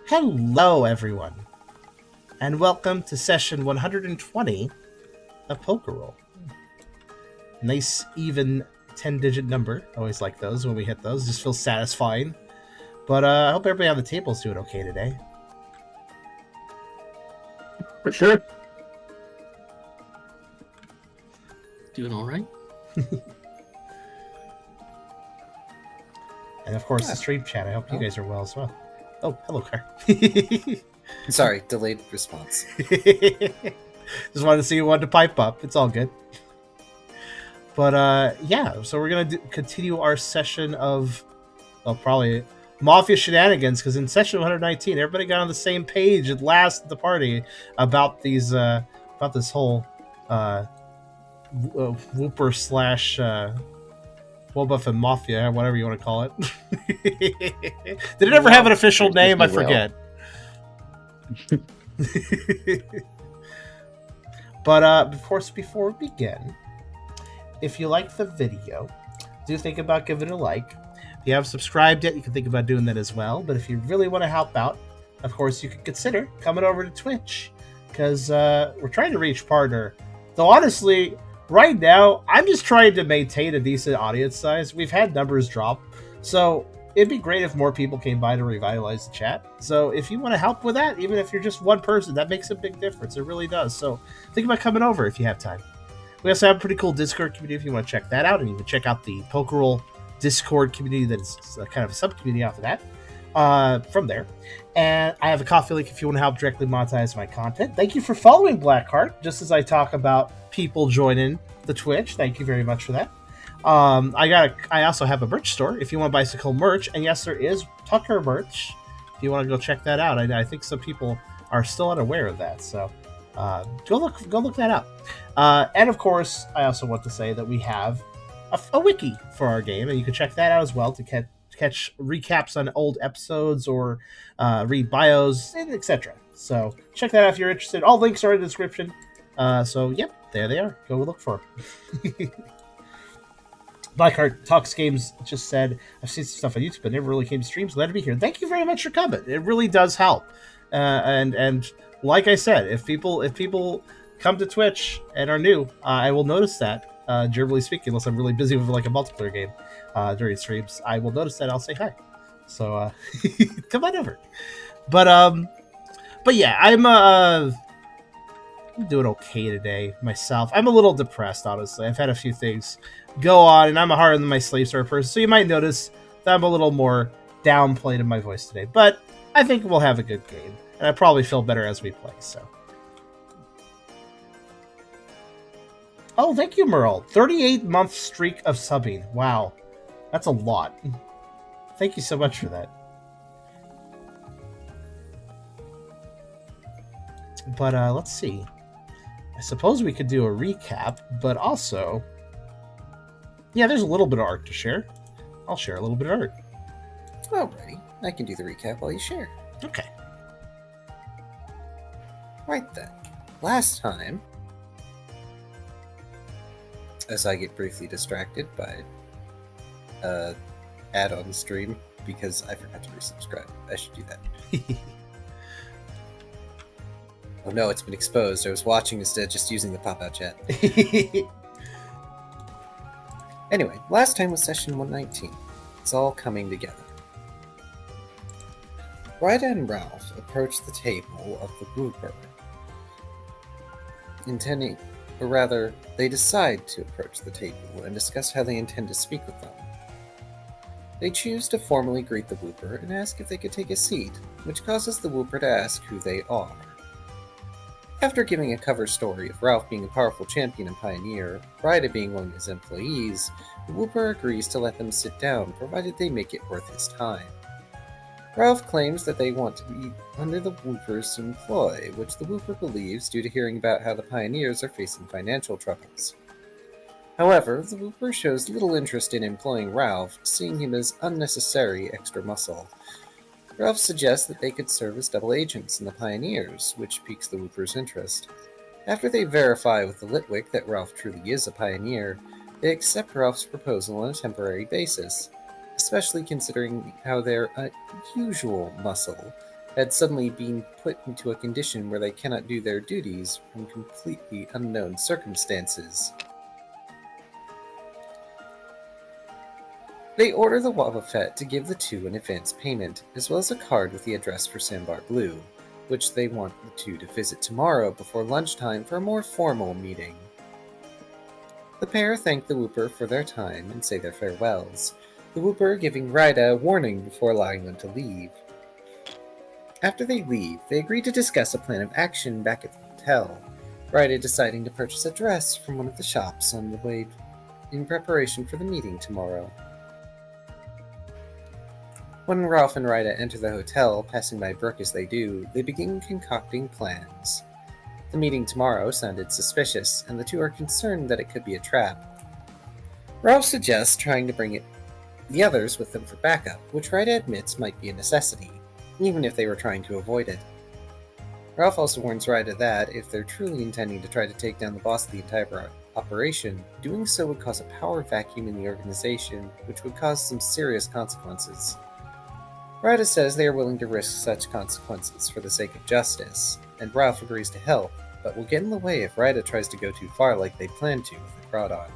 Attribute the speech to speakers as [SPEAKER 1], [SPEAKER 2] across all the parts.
[SPEAKER 1] Hello, everyone, and welcome to session 120 of Pokerole. Nice, even 10-digit number. Always like those when we hit those. Just feels satisfying. But I hope everybody on the table's doing okay today.
[SPEAKER 2] For sure.
[SPEAKER 3] Doing all right.
[SPEAKER 1] And of course, the stream chat. I hope you guys are well as well. Oh, hello, Car.
[SPEAKER 4] Sorry, delayed response.
[SPEAKER 1] Just wanted to see you wanted to pipe up. It's all good. But yeah, so we're gonna continue our session of, well, probably Mafia shenanigans, because in session 119, everybody got on the same page at last at the party about these about this whole Whooper slash Wobuff and Mafia, whatever you want to call it. Did it ever have an official name? I forget. But of course, before we begin, if you like the video, do think about giving it a like. If you haven't subscribed yet, you can think about doing that as well. But if you really want to help out, of course, you can consider coming over to Twitch, because we're trying to reach partner. Though honestly, right now, I'm just trying to maintain a decent audience size. We've had numbers drop, so it'd be great if more people came by to revitalize the chat. So if you want to help with that, even if you're just one person, that makes a big difference. It really does. So think about coming over if you have time. We also have a pretty cool Discord community if you want to check that out, and you can check out the Pokerole Discord community that is kind of a sub-community off of that from there. And I have a Coffee link if you want to help directly monetize my content. Thank you for following Blackheart, just as I talk about people joining the Twitch. Thank you very much for that. I also have a merch store if you want to buy some cool merch, and yes, there is Tucker merch if you want to go check that out. I think some people are still unaware of that, so go look that up. And of course, I also want to say that we have a wiki for our game, and you can check that out as well to catch recaps on old episodes or read bios, etc. So check that out if you're interested. All links are in the description. So yep, there they are. Go look for them. Blackheart Talks Games just said, I've seen some stuff on YouTube, but never really came to streams. Glad to be here. Thank you very much for coming. It really does help. And like I said, if people come to Twitch and are new, I will notice that. Generally speaking, unless I'm really busy with like a multiplayer game during streams, I will notice that. I'll say hi. So come on over. But yeah, I'm doing okay today myself. I'm a little depressed, honestly. I've had a few things go on, and I'm a harder than my sleep sort of person, so you might notice that I'm a little more downplayed in my voice today. But I think we'll have a good game, and I probably feel better as we play. So, oh, thank you, Merle. 38-month streak of subbing. Wow, that's a lot. Thank you so much for that. But let's see. I suppose we could do a recap, but also, yeah, there's a little bit of art to share. I'll share a little bit of art.
[SPEAKER 4] Alrighty, I can do the recap while you share.
[SPEAKER 1] Okay.
[SPEAKER 4] Right then. Last time, as I get briefly distracted by ad on the stream because I forgot to resubscribe. I should do that. Oh no, it's been exposed. I was watching instead, just using the pop-out chat. Anyway, last time was session 119. It's all coming together. Ryda and Ralph approached the table of the Whooper, they decide to approach the table and discuss how they intend to speak with them. They choose to formally greet the Whooper and ask if they could take a seat, which causes the Whooper to ask who they are. After giving a cover story of Ralph being a powerful champion and pioneer, Ryda being one of his employees, the Whooper agrees to let them sit down, provided they make it worth his time. Ralph claims that they want to be under the Whooper's employ, which the Whooper believes due to hearing about how the pioneers are facing financial troubles. However, the Whooper shows little interest in employing Ralph, seeing him as unnecessary extra muscle. Ralph suggests that they could serve as double agents in the Pioneers, which piques the Whooper's interest. After they verify with the Litwick that Ralph truly is a Pioneer, they accept Ralph's proposal on a temporary basis, especially considering how their unusual muscle had suddenly been put into a condition where they cannot do their duties from completely unknown circumstances. They order the Wobbuffet to give the two an advance payment, as well as a card with the address for Sandbar Blue, which they want the two to visit tomorrow before lunchtime for a more formal meeting. The pair thank the Wooper for their time and say their farewells, the Wooper giving Rida a warning before allowing them to leave. After they leave, they agree to discuss a plan of action back at the hotel, Rida deciding to purchase a dress from one of the shops on the way in preparation for the meeting tomorrow. When Ralph and Rida enter the hotel, passing by Brooke as they do, they begin concocting plans. The meeting tomorrow sounded suspicious, and the two are concerned that it could be a trap. Ralph suggests trying to bring the others with them for backup, which Rida admits might be a necessity, even if they were trying to avoid it. Ralph also warns Rida that, if they're truly intending to try to take down the boss of the entire operation, doing so would cause a power vacuum in the organization, which would cause some serious consequences. Rida says they are willing to risk such consequences for the sake of justice, and Ralph agrees to help, but will get in the way if Rida tries to go too far like they plan to with the Crawdon.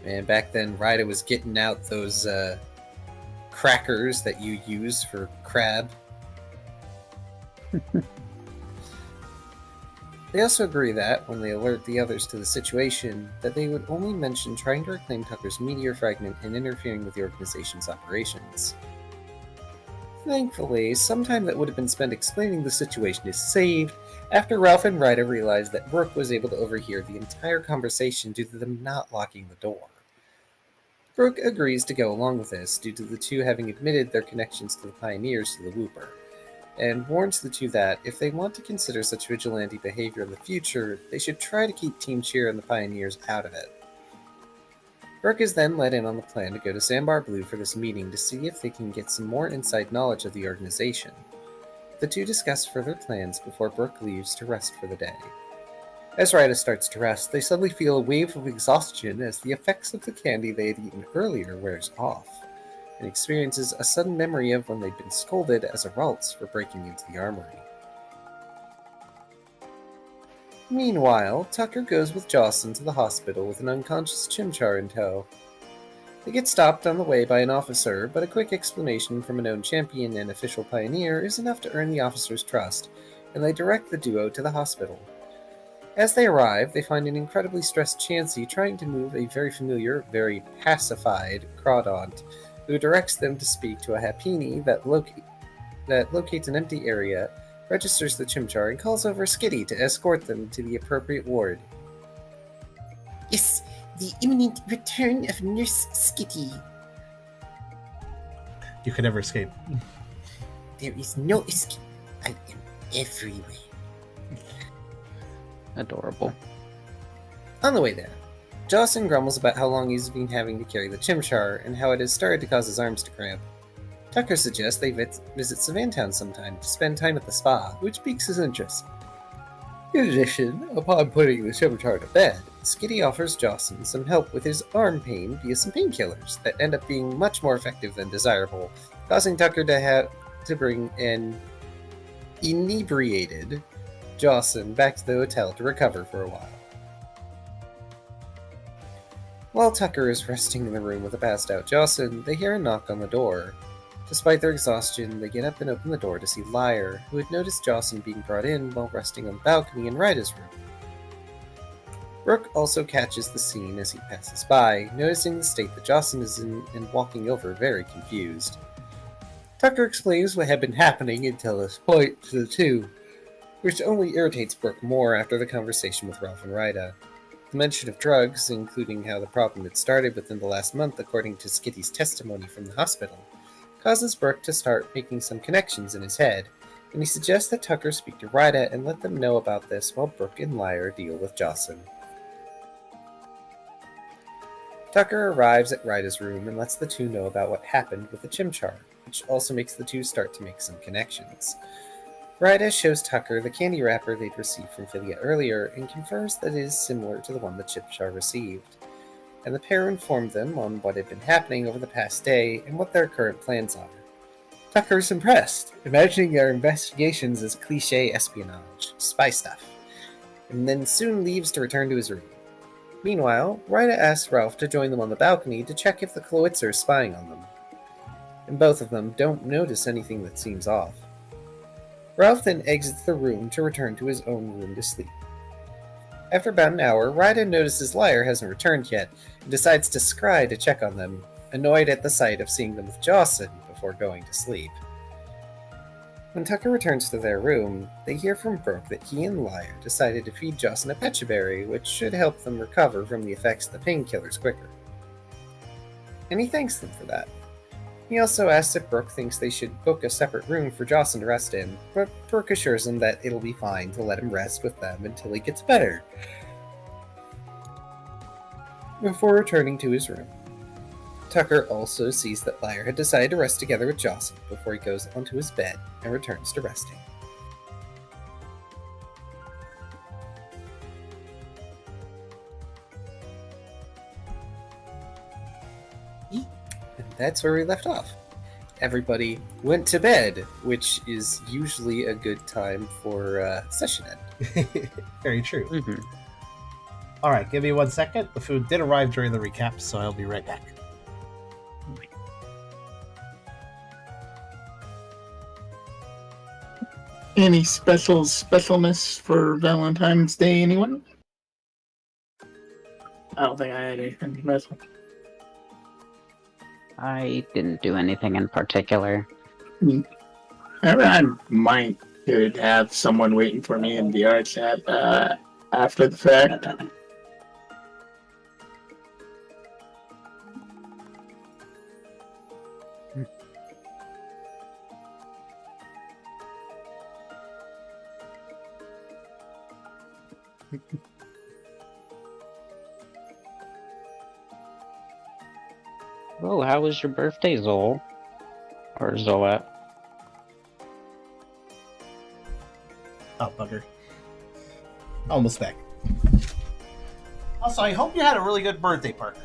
[SPEAKER 4] And back then, Rida was getting out those crackers that you use for crab. They also agree that, when they alert the others to the situation, that they would only mention trying to reclaim Tucker's meteor fragment and interfering with the organization's operations. Thankfully, some time that would have been spent explaining the situation is saved after Ralph and Rida realize that Brooke was able to overhear the entire conversation due to them not locking the door. Brooke agrees to go along with this due to the two having admitted their connections to the Pioneers to the Wooper, and warns the two that, if they want to consider such vigilante behavior in the future, they should try to keep Team Cheer and the Pioneers out of it. Brooke is then let in on the plan to go to Sandbar Blue for this meeting to see if they can get some more inside knowledge of the organization. The two discuss further plans before Brooke leaves to rest for the day. As Rida starts to rest, they suddenly feel a wave of exhaustion as the effects of the candy they had eaten earlier wears off, and experiences a sudden memory of when they'd been scolded as a Ralts for breaking into the armory. Meanwhile, Tucker goes with Jocelyn to the hospital with an unconscious Chimchar in tow. They get stopped on the way by an officer, but a quick explanation from a known champion and official pioneer is enough to earn the officer's trust, and they direct the duo to the hospital. As they arrive, they find an incredibly stressed Chansey trying to move a very familiar, very pacified Crawdaunt, who directs them to speak to a Happini that locates an empty area, registers the Chimchar, and calls over Skitty to escort them to the appropriate ward.
[SPEAKER 2] Yes, the imminent return of Nurse Skitty.
[SPEAKER 1] You can never escape.
[SPEAKER 2] There is no escape. I am everywhere.
[SPEAKER 5] Adorable.
[SPEAKER 4] On the way there, Jocelyn grumbles about how long he's been having to carry the Chimchar and how it has started to cause his arms to cramp. Tucker suggests they visit Savantown sometime to spend time at the spa, which piques his interest. In addition, upon putting the Chimchar to bed, Skitty offers Jocelyn some help with his arm pain via some painkillers that end up being much more effective than desirable, causing Tucker to have to bring an inebriated Jocelyn back to the hotel to recover for a while. While Tucker is resting in the room with a passed-out Jocelyn, they hear a knock on the door. Despite their exhaustion, they get up and open the door to see Lyre, who had noticed Jocelyn being brought in while resting on the balcony in Rida's room. Brooke also catches the scene as he passes by, noticing the state that Jocelyn is in and walking over very confused. Tucker explains what had been happening until this point to the two, which only irritates Brooke more after the conversation with Ralph and Rida. The mention of drugs, including how the problem had started within the last month according to Skitty's testimony from the hospital, causes Brooke to start making some connections in his head, and he suggests that Tucker speak to Rida and let them know about this while Brooke and Lyre deal with Jocelyn. Tucker arrives at Rida's room and lets the two know about what happened with the Chimchar, which also makes the two start to make some connections. Rida shows Tucker the candy wrapper they'd received from Philia earlier and confirms that it is similar to the one the Chimchar received, and the pair informed them on what had been happening over the past day and what their current plans are. Tucker's impressed, imagining their investigations as cliché espionage, spy stuff, and then soon leaves to return to his room. Meanwhile, Ryda asks Ralph to join them on the balcony to check if the Kloitzer is spying on them. And both of them don't notice anything that seems off. Ralph then exits the room to return to his own room to sleep. After about an hour, Ryda notices Liar hasn't returned yet and decides to scry to check on them, annoyed at the sight of seeing them with Jawson before going to sleep. When Tucker returns to their room, they hear from Brooke that he and Liar decided to feed Jawson a pechaberry, which should help them recover from the effects of the painkillers quicker. And he thanks them for that. He also asks if Brooke thinks they should book a separate room for Jawson to rest in, but Brooke assures him that it'll be fine to let him rest with them until he gets better. Before returning to his room, Tucker also sees that Liar had decided to rest together with Jawson before he goes onto his bed and returns to resting. And that's where we left off. Everybody went to bed, which is usually a good time for session end.
[SPEAKER 1] Very true.
[SPEAKER 3] Mm-hmm.
[SPEAKER 1] All right, give me 1 second. The food did arrive during the recap, so I'll be right back.
[SPEAKER 5] Any specialness for Valentine's Day, anyone? I don't think I had anything special.
[SPEAKER 6] I didn't do anything in particular.
[SPEAKER 5] I might could have someone waiting for me in VR chat after the fact.
[SPEAKER 6] Oh, how was your birthday, Zol? Or Zola?
[SPEAKER 1] Oh, bugger. Almost back. Also, I hope you had a really good birthday, Parker.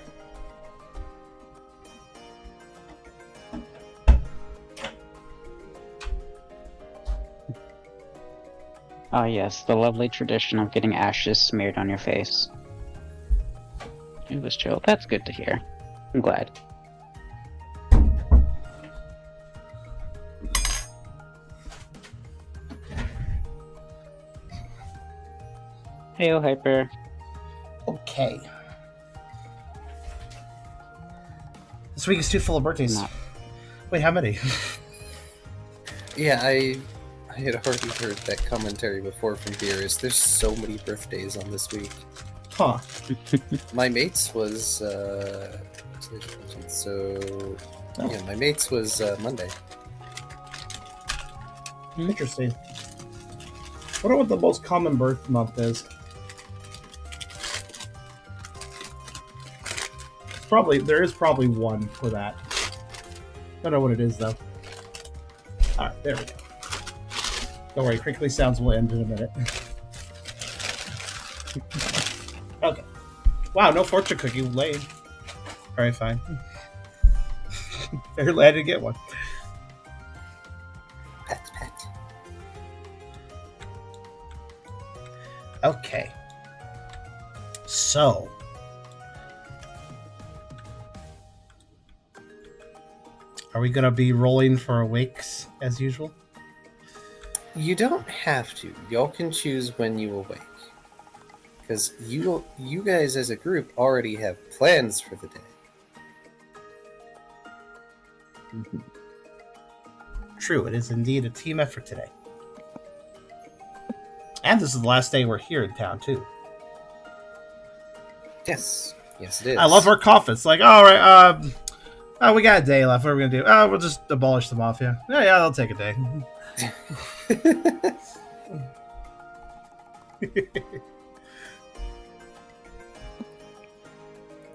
[SPEAKER 6] Oh yes, the lovely tradition of getting ashes smeared on your face. It was chill. That's good to hear. I'm glad. Heyo, Hyper.
[SPEAKER 1] Okay. This week is too full of birthdays.
[SPEAKER 6] Not-
[SPEAKER 1] Wait, how many?
[SPEAKER 4] Yeah, I had already heard that commentary before from Beerus. There's so many birthdays on this week.
[SPEAKER 1] Huh.
[SPEAKER 4] My mate's was my mate's was Monday.
[SPEAKER 1] Interesting. Wonder what the most common birth month is. There is probably one for that. Don't know what it is though. Alright, there we go. Don't worry, Crinkly Sounds will end in a minute. Okay. Wow, no fortune cookie laid. Alright, fine. Very glad to get one.
[SPEAKER 4] Pet.
[SPEAKER 1] Okay. So. Are we going to be rolling for awakes as usual?
[SPEAKER 4] You don't have to. Y'all can choose when you awake. Because you guys as a group already have plans for the day.
[SPEAKER 1] True, it is indeed a team effort today. And this is the last day we're here in town, too.
[SPEAKER 4] Yes, it is.
[SPEAKER 1] I love our coffin. It's like, alright, we got a day left. What are we going to do? We'll just abolish the mafia. Yeah, that'll take a day.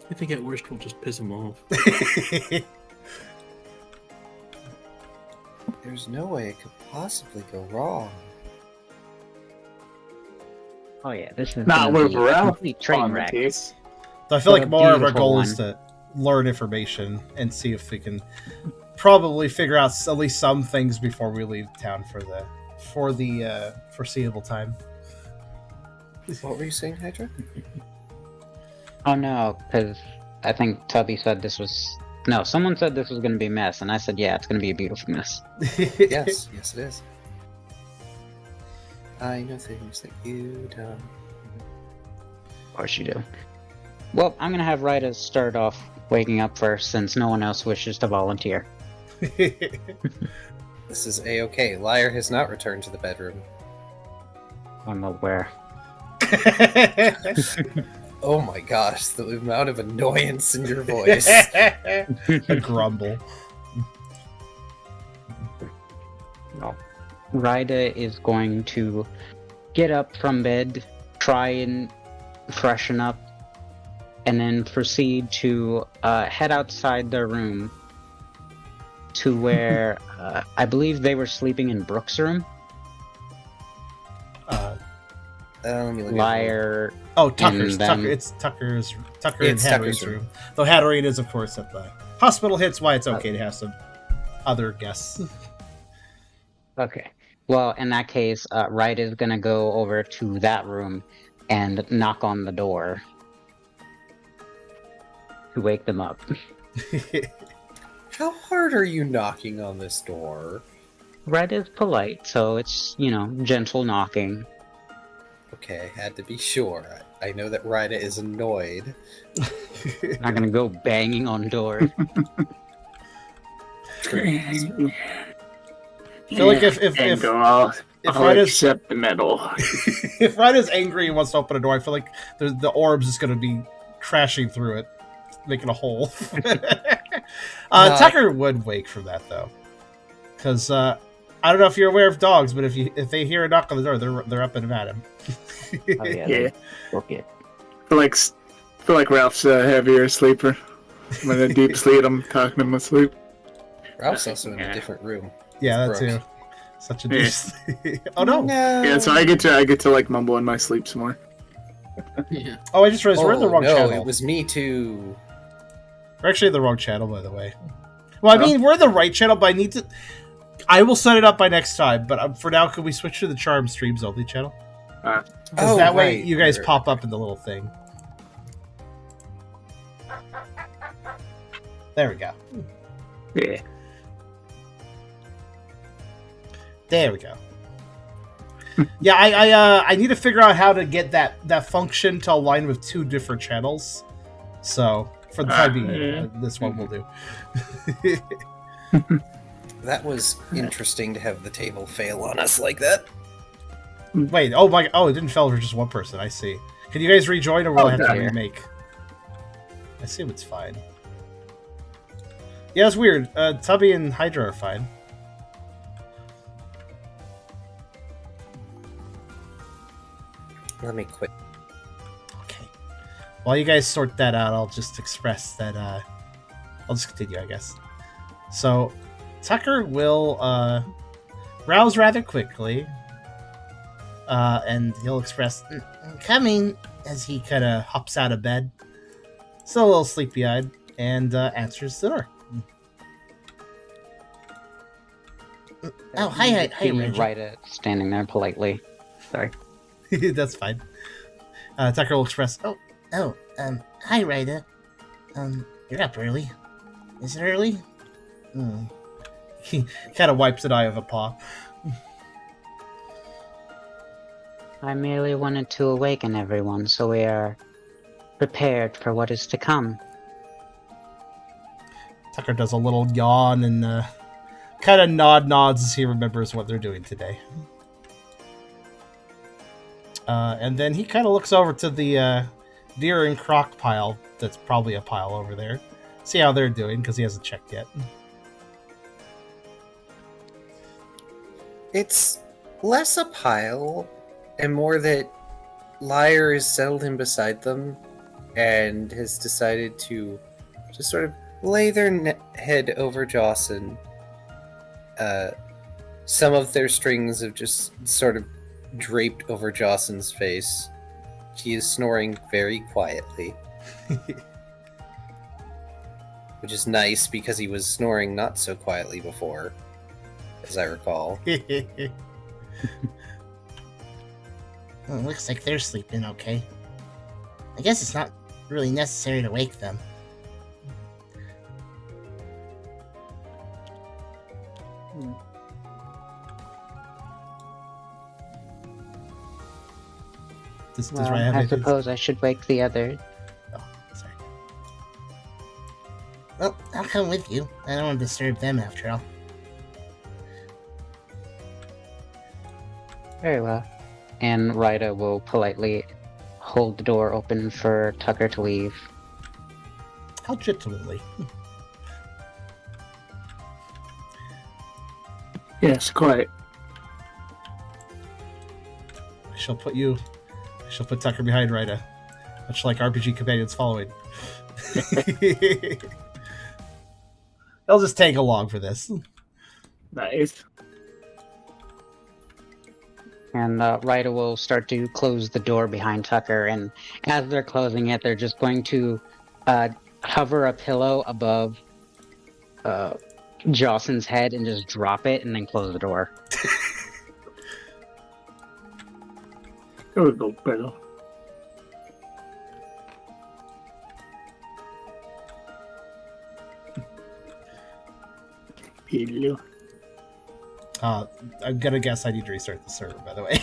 [SPEAKER 3] I think at worst we'll just piss him off.
[SPEAKER 4] There's no way it could possibly go wrong.
[SPEAKER 6] Oh yeah, this is
[SPEAKER 5] Not
[SPEAKER 6] gonna
[SPEAKER 5] with
[SPEAKER 6] be a
[SPEAKER 5] Ralph
[SPEAKER 6] complete train
[SPEAKER 5] on the
[SPEAKER 6] wreck.
[SPEAKER 5] case.
[SPEAKER 1] So I feel
[SPEAKER 6] What
[SPEAKER 1] like
[SPEAKER 6] a
[SPEAKER 1] more of our
[SPEAKER 6] beautiful
[SPEAKER 1] goal
[SPEAKER 6] one.
[SPEAKER 1] is to learn information and see if we can probably figure out at least some things before we leave town for the foreseeable time.
[SPEAKER 4] What were you saying, Hydra?
[SPEAKER 6] Oh no, because I think Tubby said this was... No, someone said this was going to be a mess, and I said, yeah, it's going to be a beautiful mess.
[SPEAKER 4] Yes, yes it is. I know things that you don't.
[SPEAKER 6] Of course you do. Well, I'm going to have Rita start off waking up first, since no one else wishes to volunteer.
[SPEAKER 4] This is A-okay. Liar has not returned to the bedroom.
[SPEAKER 6] I'm aware.
[SPEAKER 4] Oh my gosh, the amount of annoyance in your voice.
[SPEAKER 1] A grumble.
[SPEAKER 6] No. Rita is going to get up from bed, try and freshen up, and then proceed to head outside their room to where I believe they were sleeping in Brooke's room.
[SPEAKER 4] Let me look
[SPEAKER 6] Liar.
[SPEAKER 1] Oh, Tucker's.
[SPEAKER 6] And then-
[SPEAKER 1] It's Tucker and
[SPEAKER 4] It's
[SPEAKER 1] Hatteraine's
[SPEAKER 4] Tucker's
[SPEAKER 1] room. Though Hatterene is, of course, at the hospital. Hence why it's okay to have some other guests.
[SPEAKER 6] Okay. Well, in that case, Rita is going to go over to that room and knock on the door to wake them up.
[SPEAKER 4] How hard are you knocking on this door?
[SPEAKER 6] Rita is polite, so it's, gentle knocking.
[SPEAKER 4] Okay, had to be sure. I know that Rita is annoyed.
[SPEAKER 6] Not gonna go banging on door.
[SPEAKER 1] I feel like if
[SPEAKER 5] I'll
[SPEAKER 1] Rita's
[SPEAKER 5] accept the medal.
[SPEAKER 1] if Rita's angry and wants to open a door, I feel like the orbs is going to be crashing through it, making a hole. Tucker would wake from that though, because I don't know if you're aware of dogs, but if they hear a knock on the door, they're up and at him.
[SPEAKER 6] Oh, yeah.
[SPEAKER 5] Yeah.
[SPEAKER 6] Okay.
[SPEAKER 5] I feel like Ralph's a heavier sleeper. I'm in a deep sleep. I'm talking to him asleep.
[SPEAKER 4] Ralph's also in a different room.
[SPEAKER 1] Yeah, that
[SPEAKER 4] Brooke.
[SPEAKER 1] too. Such a deep. Oh no!
[SPEAKER 5] Yeah, so I get to like mumble in my sleep some more.
[SPEAKER 3] Yeah.
[SPEAKER 1] Oh, I just realized we're in the wrong
[SPEAKER 4] no,
[SPEAKER 1] channel.
[SPEAKER 4] it was me too.
[SPEAKER 1] We're actually in the wrong channel, by the way. Well, I mean, we're in the right channel, but I need to. I will set it up by next time. But for now, could we switch to the Charm Streams only channel? Because that way,
[SPEAKER 4] right.
[SPEAKER 1] you guys pop up in the little thing. There we go.
[SPEAKER 5] Yeah.
[SPEAKER 1] There we go. Yeah, I need to figure out how to get that function to align with two different channels. So for the time being, this one will do.
[SPEAKER 4] That was interesting to have the table fail on us like that.
[SPEAKER 1] Wait, it didn't fail for just one person. I see. Can you guys rejoin, or will I have to
[SPEAKER 5] yeah.
[SPEAKER 1] remake? I assume it's fine. Yeah, it's weird. Tubby and Hydra are fine.
[SPEAKER 4] Let me quit.
[SPEAKER 1] Okay. While you guys sort that out, I'll just express that. I'll just continue, I guess. So, Tucker will rouse rather quickly, and he'll express "coming" as he kind of hops out of bed, still a little sleepy-eyed, and answers the door. Oh, hi, Ranger.
[SPEAKER 6] Rita standing there politely. Sorry.
[SPEAKER 1] That's fine. Tucker will express, hi, Rita. You're up early. Is it early? He kind of wipes an eye of a paw.
[SPEAKER 6] I merely wanted to awaken everyone so we are prepared for what is to come.
[SPEAKER 1] Tucker does a little yawn and kind of nods as he remembers what they're doing today. And then he kind of looks over to the deer and croc pile. That's probably a pile over there. See how they're doing, because he hasn't checked yet.
[SPEAKER 4] It's less a pile and more that Liar has settled in beside them and has decided to just sort of lay their head over Jawson. Some of their strings have just sort of draped over Jawson's face. He is snoring very quietly. which is nice because he was snoring not so quietly before, as I recall.
[SPEAKER 2] Well, it looks like they're sleeping okay. I guess it's not really necessary to wake them.
[SPEAKER 1] Does
[SPEAKER 6] Well,
[SPEAKER 1] Ryan have
[SPEAKER 6] I
[SPEAKER 1] anything?
[SPEAKER 6] suppose I should wake the others.
[SPEAKER 1] Oh, sorry.
[SPEAKER 2] Well, I'll come with you. I don't want to disturb them after all.
[SPEAKER 6] Very well. And Rida will politely hold the door open for Tucker to leave.
[SPEAKER 1] How gentlemanly.
[SPEAKER 5] Yes, quite.
[SPEAKER 1] I shall put Tucker behind Rida, much like RPG companions following. They'll just tag along for this.
[SPEAKER 5] Nice.
[SPEAKER 6] And Rida will start to close the door behind Tucker, and as they're closing it, they're just going to hover a pillow above Jawson's head and just drop it and then close the door.
[SPEAKER 5] There we go, brother. Hello.
[SPEAKER 1] I'm gonna guess I need to restart the server, by the way.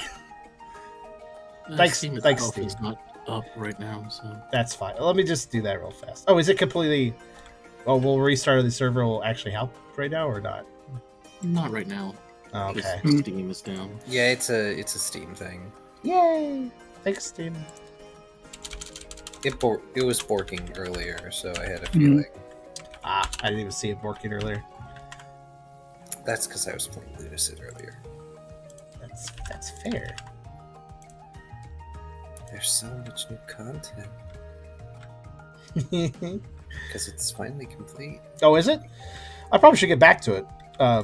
[SPEAKER 1] Thanks,
[SPEAKER 3] Steam
[SPEAKER 1] thanks,
[SPEAKER 3] itself
[SPEAKER 1] Steve.
[SPEAKER 3] is not up right now, so
[SPEAKER 1] That's fine. Let me just do that real fast. Oh, is it completely... Oh, will restart of the server will actually help right now or not?
[SPEAKER 3] not right now.
[SPEAKER 1] Oh, okay.
[SPEAKER 3] Just Steam is down.
[SPEAKER 4] Yeah, it's a Steam thing.
[SPEAKER 1] Yay! Thanks, Steam.
[SPEAKER 4] It was borking earlier, so I had a
[SPEAKER 5] Mhm.
[SPEAKER 4] feeling.
[SPEAKER 1] Ah, I didn't even see it working earlier.
[SPEAKER 4] That's because I was playing Lunasid earlier.
[SPEAKER 1] That's fair.
[SPEAKER 4] There's so much new content because it's finally complete.
[SPEAKER 1] Oh, is it? I probably should get back to it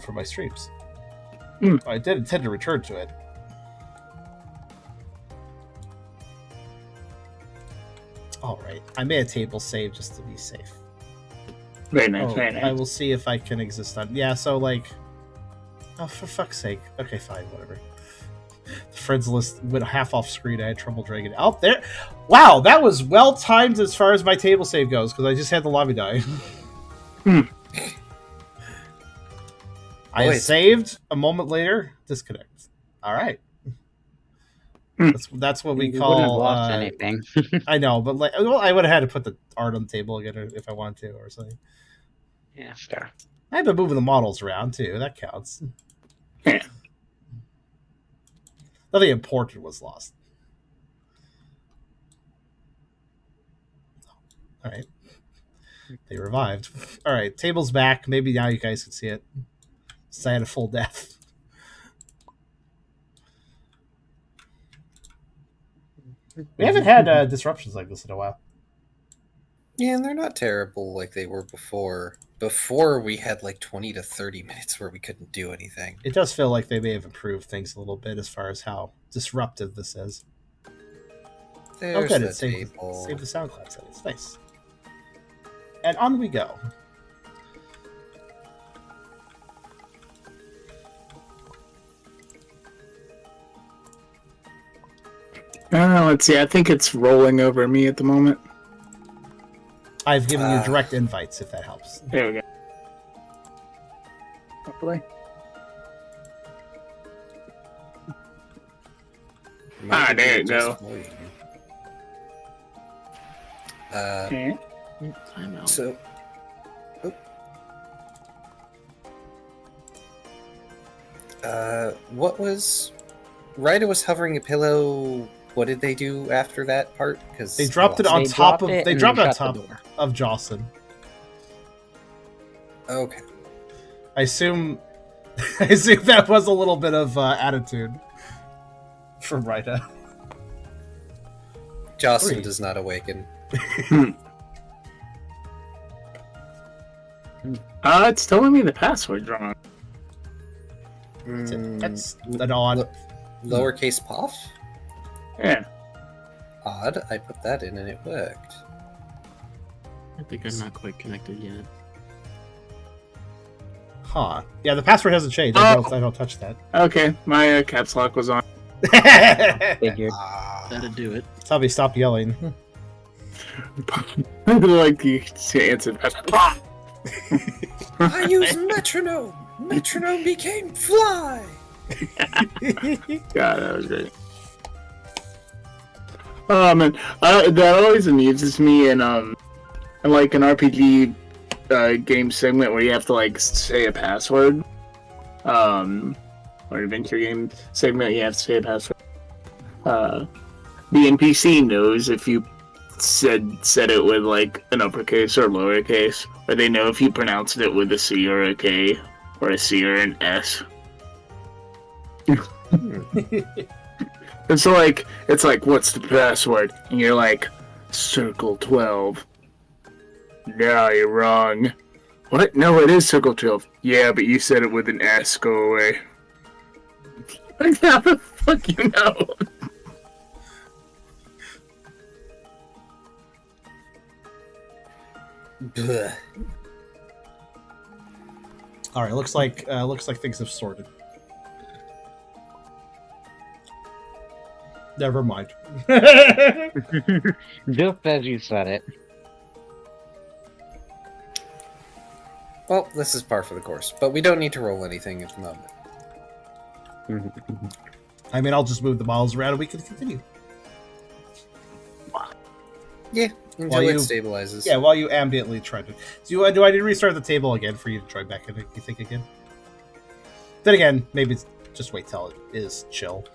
[SPEAKER 1] for my streams. I did intend to return to it. All right, I made a table save just to be safe.
[SPEAKER 5] Very nice,
[SPEAKER 1] Oh,
[SPEAKER 5] very
[SPEAKER 1] I
[SPEAKER 5] nice.
[SPEAKER 1] will see if I can exist on. Yeah, so like, oh, for fuck's sake. Okay, fine, whatever. The friends list went half off screen. I had trouble dragging it out there. Wow, that was well timed as far as my table save goes because I just had the lobby die. I
[SPEAKER 4] Boy,
[SPEAKER 1] saved a moment later. Disconnect. All right. That's what we
[SPEAKER 6] You wouldn't have
[SPEAKER 1] call.
[SPEAKER 6] lost anything.
[SPEAKER 1] I know, but like, well, I would have had to put the art on the table again if I wanted to, or something.
[SPEAKER 6] Yeah, fair.
[SPEAKER 1] I've been moving the models around too. That counts.
[SPEAKER 5] Yeah.
[SPEAKER 1] Nothing important was lost. All right. They revived. All right, table's back. Maybe now you guys can see it. Since I had a full death. We haven't had disruptions like this in a while.
[SPEAKER 4] Yeah, and they're not terrible like they were before. Before we had like 20 to 30 minutes where we couldn't do anything.
[SPEAKER 1] It does feel like they may have improved things a little bit as far as how disruptive this is.
[SPEAKER 4] There's
[SPEAKER 1] good.
[SPEAKER 4] the
[SPEAKER 1] It saved
[SPEAKER 4] table.
[SPEAKER 1] the SoundCloud settings. Nice. And on we go.
[SPEAKER 5] Let's see. I think it's rolling over me at the moment.
[SPEAKER 1] I've given you direct invites if that helps.
[SPEAKER 5] There we go. Hopefully.
[SPEAKER 4] Might
[SPEAKER 5] there
[SPEAKER 4] be
[SPEAKER 5] you go.
[SPEAKER 4] just waiting.
[SPEAKER 5] Okay.
[SPEAKER 3] Timeout.
[SPEAKER 4] So, what was... Ryder was hovering a pillow. What did they do after that part? Because
[SPEAKER 1] They dropped it on
[SPEAKER 6] They
[SPEAKER 1] top
[SPEAKER 6] dropped
[SPEAKER 1] of.
[SPEAKER 6] it
[SPEAKER 1] They
[SPEAKER 6] and
[SPEAKER 1] dropped it on
[SPEAKER 6] shut the
[SPEAKER 1] top
[SPEAKER 6] door.
[SPEAKER 1] of Jocelyn.
[SPEAKER 4] Okay.
[SPEAKER 1] I assume. I assume that was a little bit of attitude from Rita.
[SPEAKER 4] Jocelyn
[SPEAKER 1] 3.
[SPEAKER 4] does not awaken.
[SPEAKER 5] It's telling me the password's wrong.
[SPEAKER 1] That's an odd.
[SPEAKER 4] Lowercase pof?
[SPEAKER 5] Yeah.
[SPEAKER 4] Odd. I put that in and it worked.
[SPEAKER 3] I think I'm not quite connected yet.
[SPEAKER 1] Huh. Yeah, the password hasn't changed. I don't touch that.
[SPEAKER 5] Okay, my caps lock was on.
[SPEAKER 6] Figured.
[SPEAKER 3] That'd do it.
[SPEAKER 1] Tubby, stop yelling.
[SPEAKER 5] I like the answer.
[SPEAKER 4] I use metronome. Metronome became fly.
[SPEAKER 5] God, that was great. Oh man, that always amuses me in like an RPG game segment where you have to like say a password. Or adventure game segment, you have to say a password. The NPC knows if you said it with like an uppercase or lowercase, or they know if you pronounced it with a C or a K, or a C or an S. It's like, what's the password? And you're like, circle 12. No, you're wrong. What? No, it is circle 12. Yeah, but you said it with an S. Go away. Like, how the fuck you know?
[SPEAKER 4] Bleh.
[SPEAKER 1] All right, looks like things have sorted. Never mind.
[SPEAKER 6] Just as you said it.
[SPEAKER 4] Well, this is par for the course, but we don't need to roll anything at the moment.
[SPEAKER 1] I mean, I'll just move the models around and we can continue.
[SPEAKER 4] Yeah, until
[SPEAKER 1] While
[SPEAKER 4] it
[SPEAKER 1] you-
[SPEAKER 4] stabilizes.
[SPEAKER 1] Yeah, while you ambiently try to... Do I need to restart the table again for you to try back in, you think, again? Then again, maybe just wait till it is chill.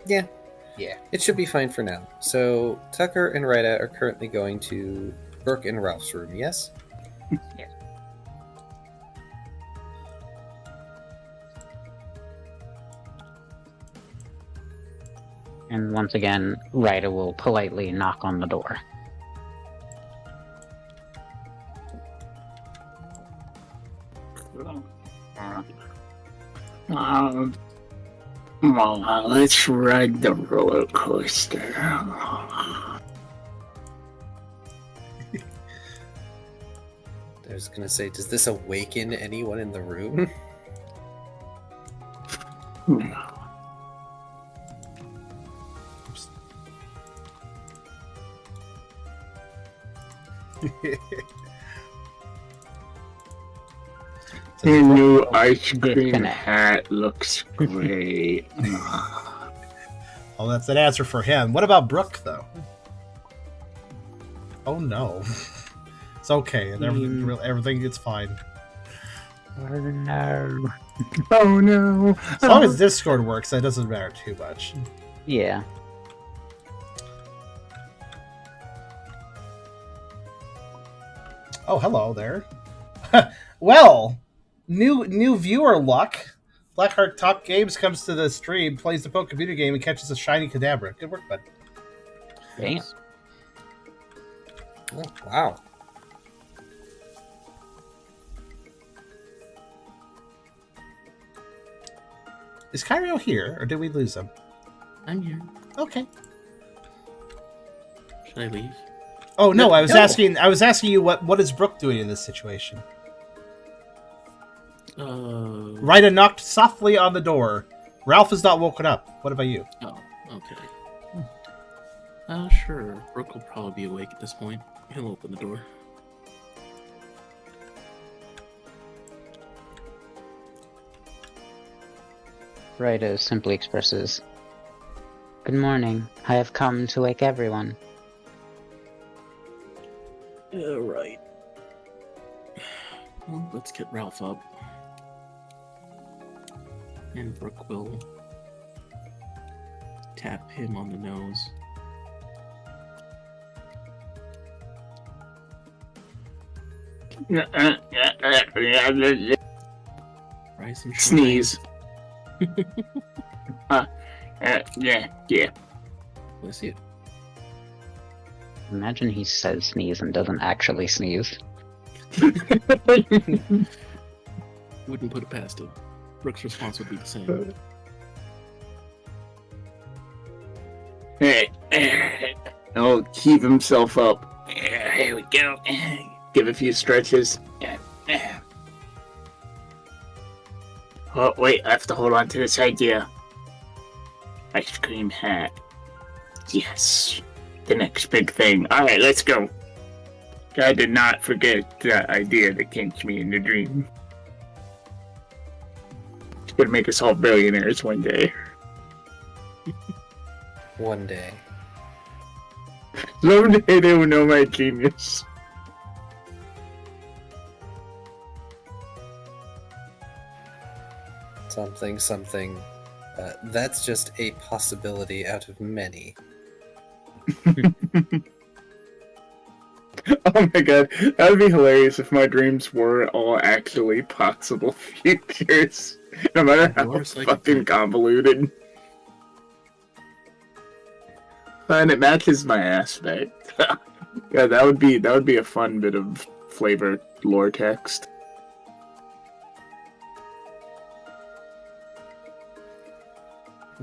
[SPEAKER 4] Yeah.
[SPEAKER 1] Yeah.
[SPEAKER 4] It should be fine for now. So, Tucker and Rita are currently going to Brooke and Ralph's room, yes?
[SPEAKER 6] Yes. And once again, Ryder will politely knock on the door.
[SPEAKER 5] Well, let's ride the roller coaster.
[SPEAKER 4] I was going to say, does this awaken anyone in the room?
[SPEAKER 5] Your new ice cream
[SPEAKER 6] Disconnect.
[SPEAKER 5] hat looks great.
[SPEAKER 1] Oh, that's an answer for him. What about Brooke, though? Oh, no. It's okay, and everything gets fine.
[SPEAKER 6] Oh no.
[SPEAKER 5] Oh no!
[SPEAKER 1] As long as Discord works, that doesn't matter too much.
[SPEAKER 6] Yeah.
[SPEAKER 1] Oh, hello there. Well, new viewer luck. Blackheart Top Games comes to the stream, plays the Poke computer game, and catches a shiny Kadabra. Good work, bud.
[SPEAKER 6] Damn.
[SPEAKER 4] Oh, wow.
[SPEAKER 1] Is Kyrio here, or did we lose him?
[SPEAKER 3] I'm here.
[SPEAKER 1] Okay.
[SPEAKER 3] Should I leave?
[SPEAKER 1] Oh no, I was
[SPEAKER 4] No.
[SPEAKER 1] asking you what is Brooke doing in this situation? Ryda knocked softly on the door. Ralph is not woken up. What about you?
[SPEAKER 3] Oh, okay. Sure. Brooke will probably be awake at this point. He'll open the door.
[SPEAKER 6] Ryder simply expresses, "Good morning. I have come to wake everyone."
[SPEAKER 3] Yeah, right. Well, let's get Ralph up. And Brooke will tap him on the nose. Rise and shine.
[SPEAKER 5] Sneeze. Yeah.
[SPEAKER 3] Bless you.
[SPEAKER 6] Imagine he says sneeze and doesn't actually sneeze.
[SPEAKER 3] Wouldn't put it past him. Brooke's response would be the same.
[SPEAKER 5] He'll keep himself up. Here we go. Give a few stretches. Oh, wait, I have to hold on to this idea. Ice cream hat. Yes. The next big thing. Alright, let's go. I did not forget that idea that came to me in the dream. It's gonna make us all billionaires one day.
[SPEAKER 4] One day.
[SPEAKER 5] Someday they will know my genius.
[SPEAKER 4] Something. That's just a possibility out of many.
[SPEAKER 5] Oh my god, that would be hilarious if my dreams were all actually possible futures. No matter how
[SPEAKER 3] Yours, like,
[SPEAKER 5] fucking convoluted. And it matches my aspect. Yeah, that would be a fun bit of flavor lore text.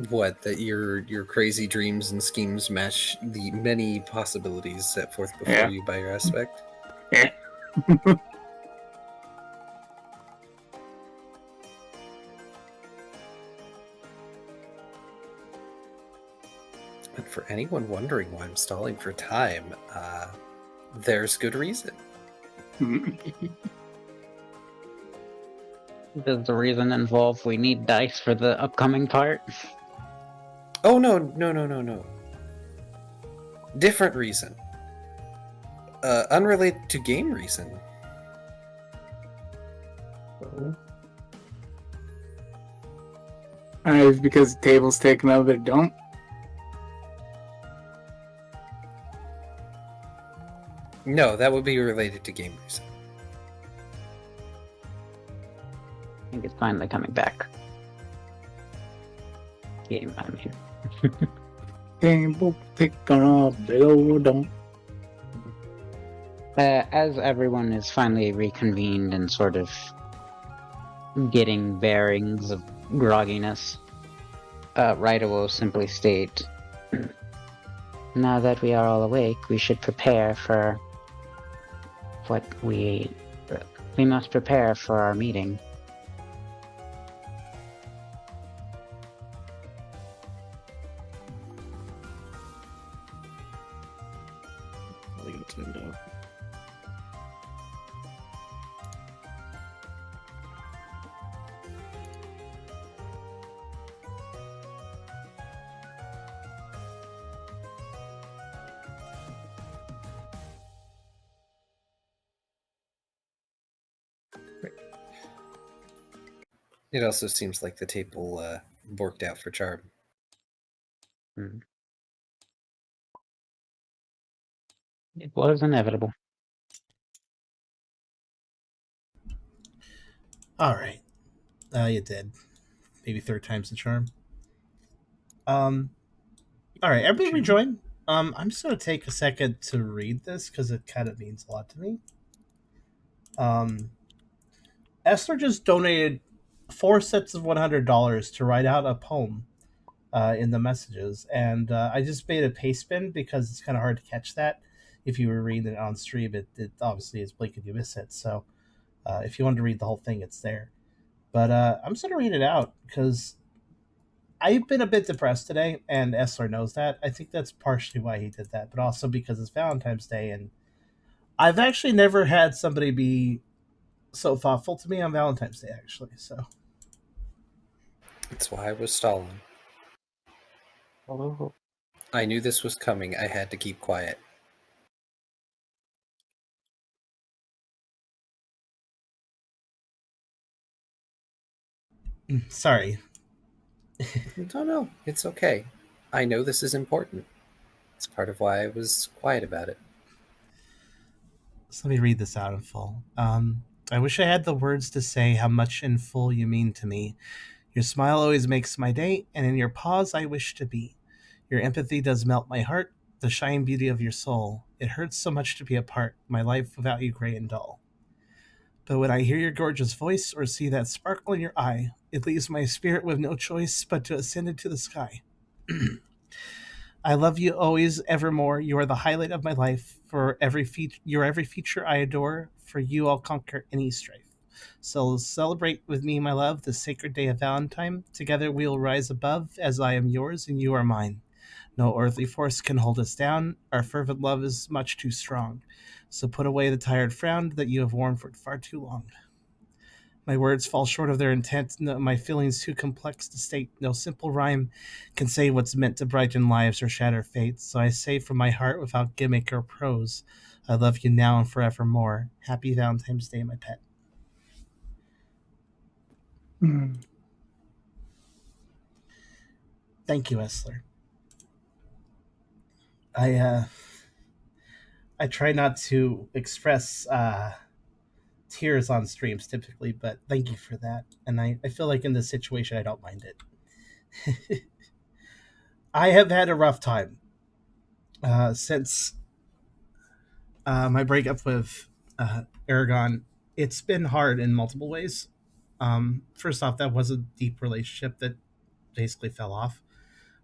[SPEAKER 4] What, that your crazy dreams and schemes match the many possibilities set forth before
[SPEAKER 5] Yeah.
[SPEAKER 4] you by your aspect?
[SPEAKER 5] Yeah.
[SPEAKER 4] And for anyone wondering why I'm stalling for time, there's good reason.
[SPEAKER 6] Does the reason involve we need dice for the upcoming part?
[SPEAKER 4] Oh, no. Different reason. Unrelated to game reason.
[SPEAKER 5] It's because the table's taken up, but don't.
[SPEAKER 4] No, that would be related to game reason.
[SPEAKER 6] I think it's finally coming back. Game, I mean.
[SPEAKER 5] Table taken up, but don't.
[SPEAKER 6] As everyone is finally reconvened and sort of getting bearings of grogginess, Ryder will simply state, now that we are all awake, we should prepare for what we must prepare for our meeting.
[SPEAKER 3] Probably gonna turn it off.
[SPEAKER 4] It also seems like the table worked out for Charm.
[SPEAKER 6] It was inevitable.
[SPEAKER 1] All right. You did. Maybe third time's the charm. All right. Everybody rejoin. I'm just going to take a second to read this because it kind of means a lot to me. Esther just donated 4 sets of $100 to write out a poem in the messages. And I just made a paste bin because it's kind of hard to catch that. If you were reading it on stream, it obviously is blink and you miss it. So if you wanted to read the whole thing, it's there. But I'm just going to read it out because I've been a bit depressed today, and Essler knows that. I think that's partially why he did that, but also because it's Valentine's Day, and I've actually never had somebody be so thoughtful to me on Valentine's Day, actually. So
[SPEAKER 4] That's why I was stalling.
[SPEAKER 6] Oh.
[SPEAKER 4] I knew this was coming. I had to keep quiet.
[SPEAKER 1] sorry.
[SPEAKER 4] No, it's okay. I know this is important. It's part of why I was quiet about it.
[SPEAKER 1] So let me read this out in full. I wish I had the words to say how much in full you mean to me. Your smile always makes my day, and in your pause I wish to be. Your empathy does melt my heart, the shine beauty of your soul. It hurts so much to be apart, my life without you gray and dull. But when I hear your gorgeous voice or see that sparkle in your eye, it leaves my spirit with no choice but to ascend into the sky. I love you always, evermore. You are the highlight of my life. You're every feature I adore. For you, I'll conquer any strife. So celebrate with me, my love, the sacred day of Valentine. Together we will rise above, as I am yours and you are mine. No earthly force can hold us down. Our fervent love is much too strong. So put away the tired frown that you have worn for far too long. My words fall short of their intent, my feelings too complex to state. No simple rhyme can say what's meant to brighten lives or shatter fates. So I say from my heart without gimmick or prose, I love you now and forevermore. Happy Valentine's Day, my pet. Thank you, Essler. I try not to express tears on streams typically, but thank you for that. And I feel like in this situation, I don't mind it. I have had a rough time since my breakup with Aragon. It's been hard in multiple ways. First off, that was a deep relationship that basically fell off,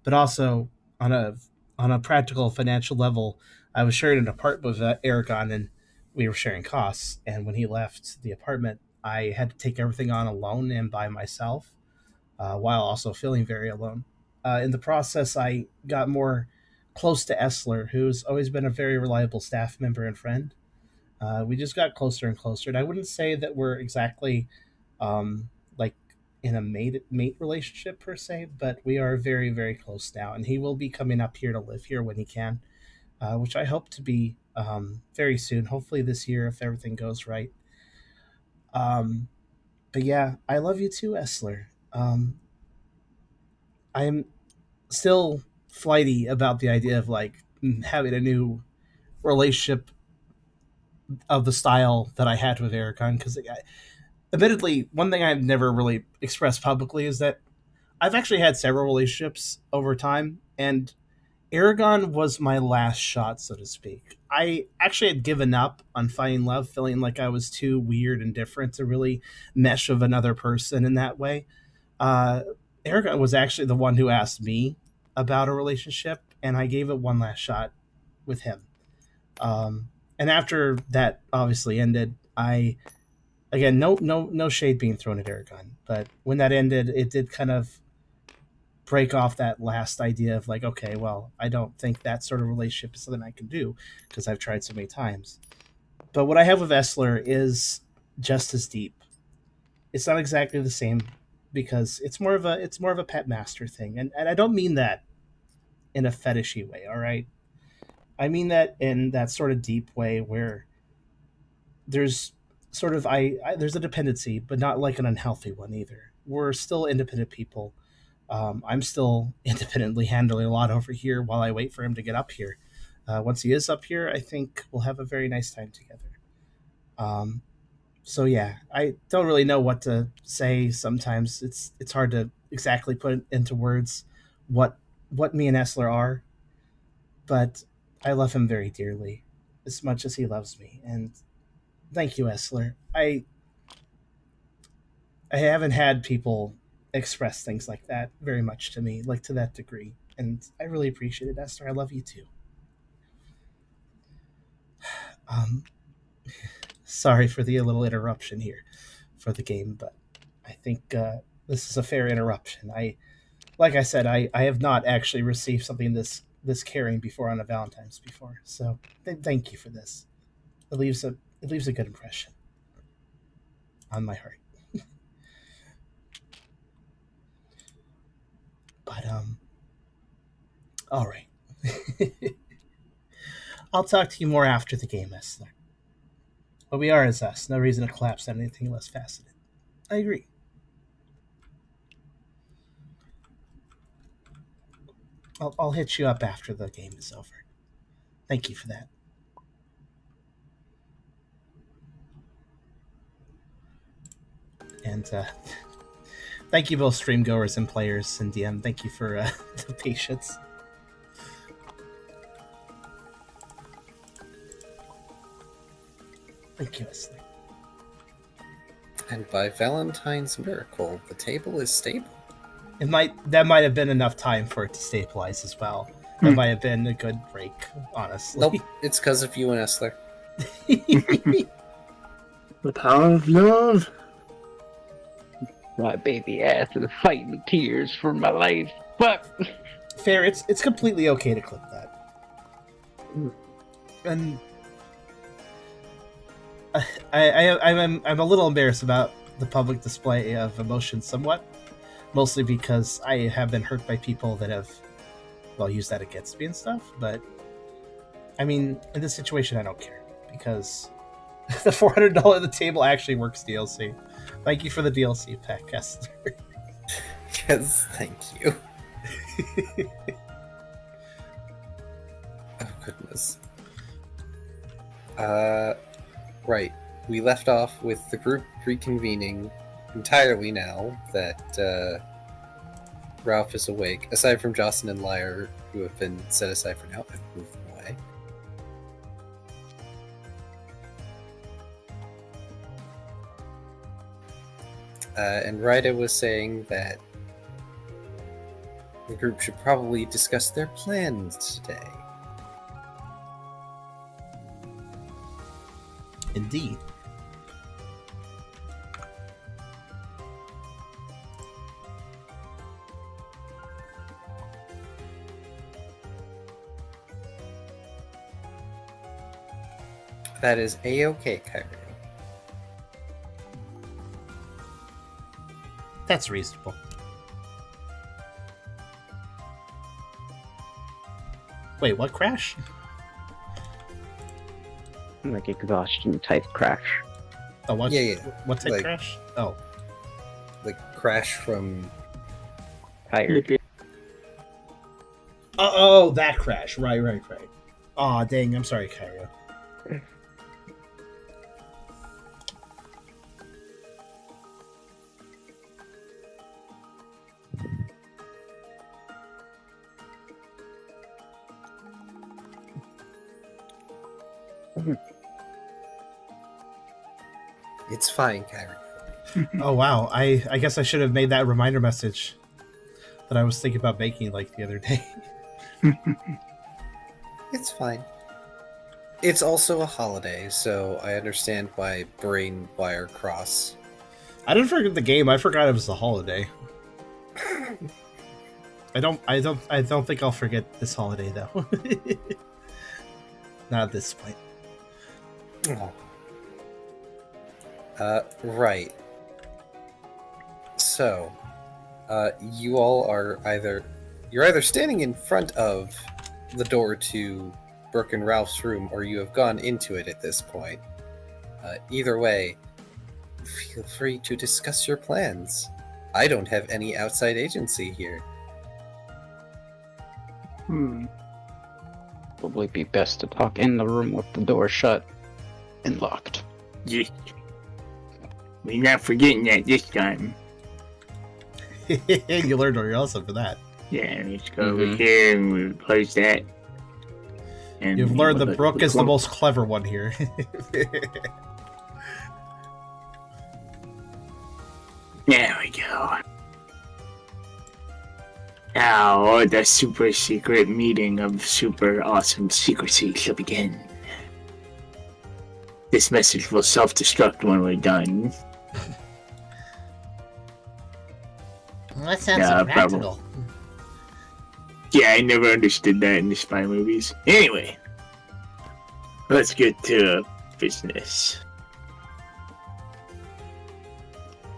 [SPEAKER 1] but also on a practical financial level, I was sharing an apartment with Aragon, and we were sharing costs. And when he left the apartment, I had to take everything on alone and by myself, while also feeling very alone. In the process, I got more close to Essler, who's always been a very reliable staff member and friend. We just got closer and closer, and I wouldn't say that we're exactly like in a mate relationship per se, but we are very, very close now, and he will be coming up here to live here when he can, which I hope to be very soon, hopefully this year if everything goes right. But yeah, I love you too, Essler. I'm still flighty about the idea of like having a new relationship of the style that I had with Aragon, because admittedly, one thing I've never really expressed publicly is that I've actually had several relationships over time, and Aragon was my last shot, so to speak. I actually had given up on finding love, feeling like I was too weird and different to really mesh with another person in that way. Aragon was actually the one who asked me about a relationship, and I gave it one last shot with him. And after that obviously ended, again, no shade being thrown at Aragon, but when that ended, it did kind of break off that last idea of like, okay, well, I don't think that sort of relationship is something I can do because I've tried so many times. But what I have with Essler is just as deep. It's not exactly the same because it's more of a pet master thing, and I don't mean that in a fetishy way. All right, I mean that in that sort of deep way where there's sort of there's a dependency, but not like an unhealthy one either. We're still independent people. I'm still independently handling a lot over here while I wait for him to get up here. Once he is up here, I think we'll have a very nice time together. So yeah, I don't really know what to say. Sometimes it's hard to exactly put into words what me and Essler are, but I love him very dearly, as much as he loves me. And thank you, Essler. I haven't had people express things like that very much to me, like to that degree, and I really appreciate it, Esther. I love you too. Sorry for the little interruption here for the game, but I think this is a fair interruption. Like I said, I have not actually received something this caring before on a Valentine's before, so thank you for this. It leaves a good impression on my heart. But all right. I'll talk to you more after the game, Essler. But we are as us. No reason to collapse on anything less faceted. I agree. I'll hit you up after the game is over. Thank you for that. And thank you both stream goers and players and DM. Thank you for the patience. Thank you, Wesley.
[SPEAKER 4] And by Valentine's miracle, the table is stable.
[SPEAKER 1] That might have been enough time for it to stabilize as well. That might have been a good break, honestly.
[SPEAKER 4] Nope, it's because of you and Essler.
[SPEAKER 5] The power of love.
[SPEAKER 6] My baby ass is fighting tears for my life. Fuck.
[SPEAKER 1] Fair. It's completely okay to clip that. And I'm a little embarrassed about the public display of emotion, somewhat, mostly because I have been hurt by people that have, well, used that against me and stuff. But I mean, in this situation, I don't care because the $400 the table actually works DLC. Thank you for the DLC pack, Kessler.
[SPEAKER 4] Yes, thank you. Oh, goodness. Right. We left off with the group reconvening entirely now that Ralph is awake. Aside from Jocelyn and Lyre, who have been set aside for now, I've moved them away. And Rida was saying that the group should probably discuss their plans today.
[SPEAKER 1] Indeed.
[SPEAKER 4] That is A-OK, Kyrio.
[SPEAKER 1] That's reasonable. Wait, what crash?
[SPEAKER 6] Like exhaustion type crash.
[SPEAKER 1] Oh, what?
[SPEAKER 4] Yeah.
[SPEAKER 1] What type
[SPEAKER 4] Like-
[SPEAKER 1] crash? Oh,
[SPEAKER 4] Like, crash from...
[SPEAKER 6] Tired.
[SPEAKER 1] oh, that crash. Right. Aw, dang. I'm sorry, Kyrio.
[SPEAKER 4] It's fine, Kyrio.
[SPEAKER 1] Oh wow, I guess I should have made that reminder message that I was thinking about making like the other day.
[SPEAKER 4] It's fine. It's also a holiday, so I understand why brain wire cross.
[SPEAKER 1] I didn't forget the game. I forgot it was a holiday. I don't think I'll forget this holiday though. Not at this point.
[SPEAKER 4] Right. So, you all are you're either standing in front of the door to Brooke and Ralph's room, or you have gone into it at this point. Either way, feel free to discuss your plans. I don't have any outside agency here.
[SPEAKER 6] Probably be best to talk in the room with the door shut and locked.
[SPEAKER 5] Yeah. We're not forgetting that this time.
[SPEAKER 1] You learned on your lesson for that.
[SPEAKER 5] Yeah, let's go over here and we replace that. And
[SPEAKER 1] You've learned that Brooke is the most clever one here.
[SPEAKER 5] There we go. Now, the super secret meeting of super awesome secrecy shall begin. This message will self-destruct when we're done.
[SPEAKER 2] Well, that sounds
[SPEAKER 5] Yeah,
[SPEAKER 2] impractical.
[SPEAKER 5] Yeah, I never understood that in the spy movies. Anyway, let's get to business.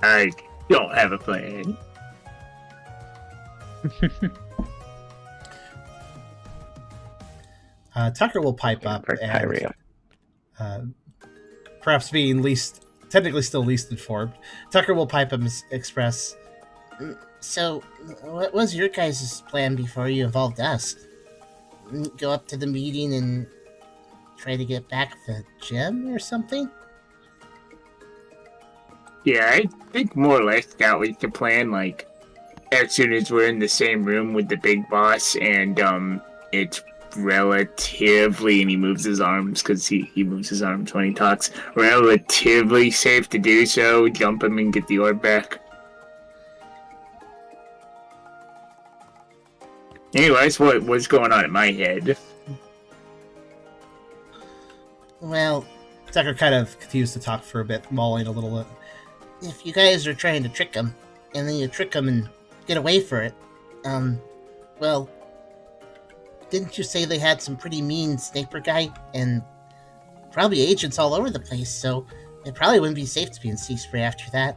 [SPEAKER 5] I don't have a plan.
[SPEAKER 1] Tucker will pipe up
[SPEAKER 6] For
[SPEAKER 1] and
[SPEAKER 6] Kyrio.
[SPEAKER 1] perhaps being technically still least informed, Tucker will pipe up and express,
[SPEAKER 2] So, what was your guys' plan before you involved us? Go up to the meeting and try to get back the gem or something?
[SPEAKER 5] Yeah, I think more or less that was the plan, like, as soon as we're in the same room with the big boss and, it's relatively, and he moves his arms, because he moves his arms when he talks, relatively safe to do so, jump him and get the orb back. Anyways, what's going on in my head?
[SPEAKER 2] Well,
[SPEAKER 1] Tucker kind of continues to talk for a bit, mulling a little bit.
[SPEAKER 2] if you guys are trying to trick him, and then you trick them and get away for it. Well, didn't you say they had some pretty mean sniper guy and probably agents all over the place, so it probably wouldn't be safe to be in Sea Spray after that.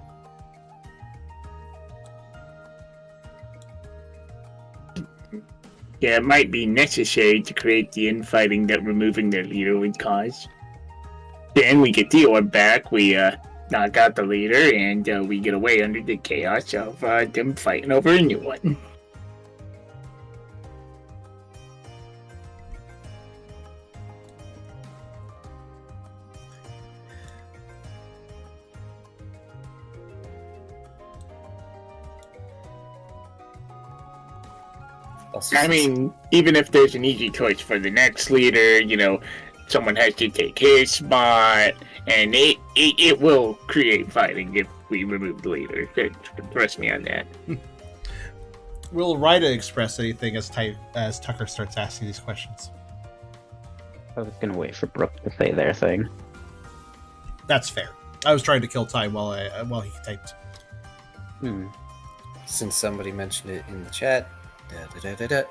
[SPEAKER 5] Yeah, it might be necessary to create the infighting that removing their leader would cause. Then we get the orb back, we knock out the leader, and we get away under the chaos of them fighting over a new one. I mean, even if there's an easy choice for the next leader, you know, someone has to take his spot, and it will create fighting if we remove the leader. Trust me on that.
[SPEAKER 1] Will Ryda express anything as Tucker starts asking these questions?
[SPEAKER 6] I was gonna wait for Brooke to say their thing.
[SPEAKER 1] That's fair. I was trying to kill time while he typed.
[SPEAKER 4] Since somebody mentioned it in the chat,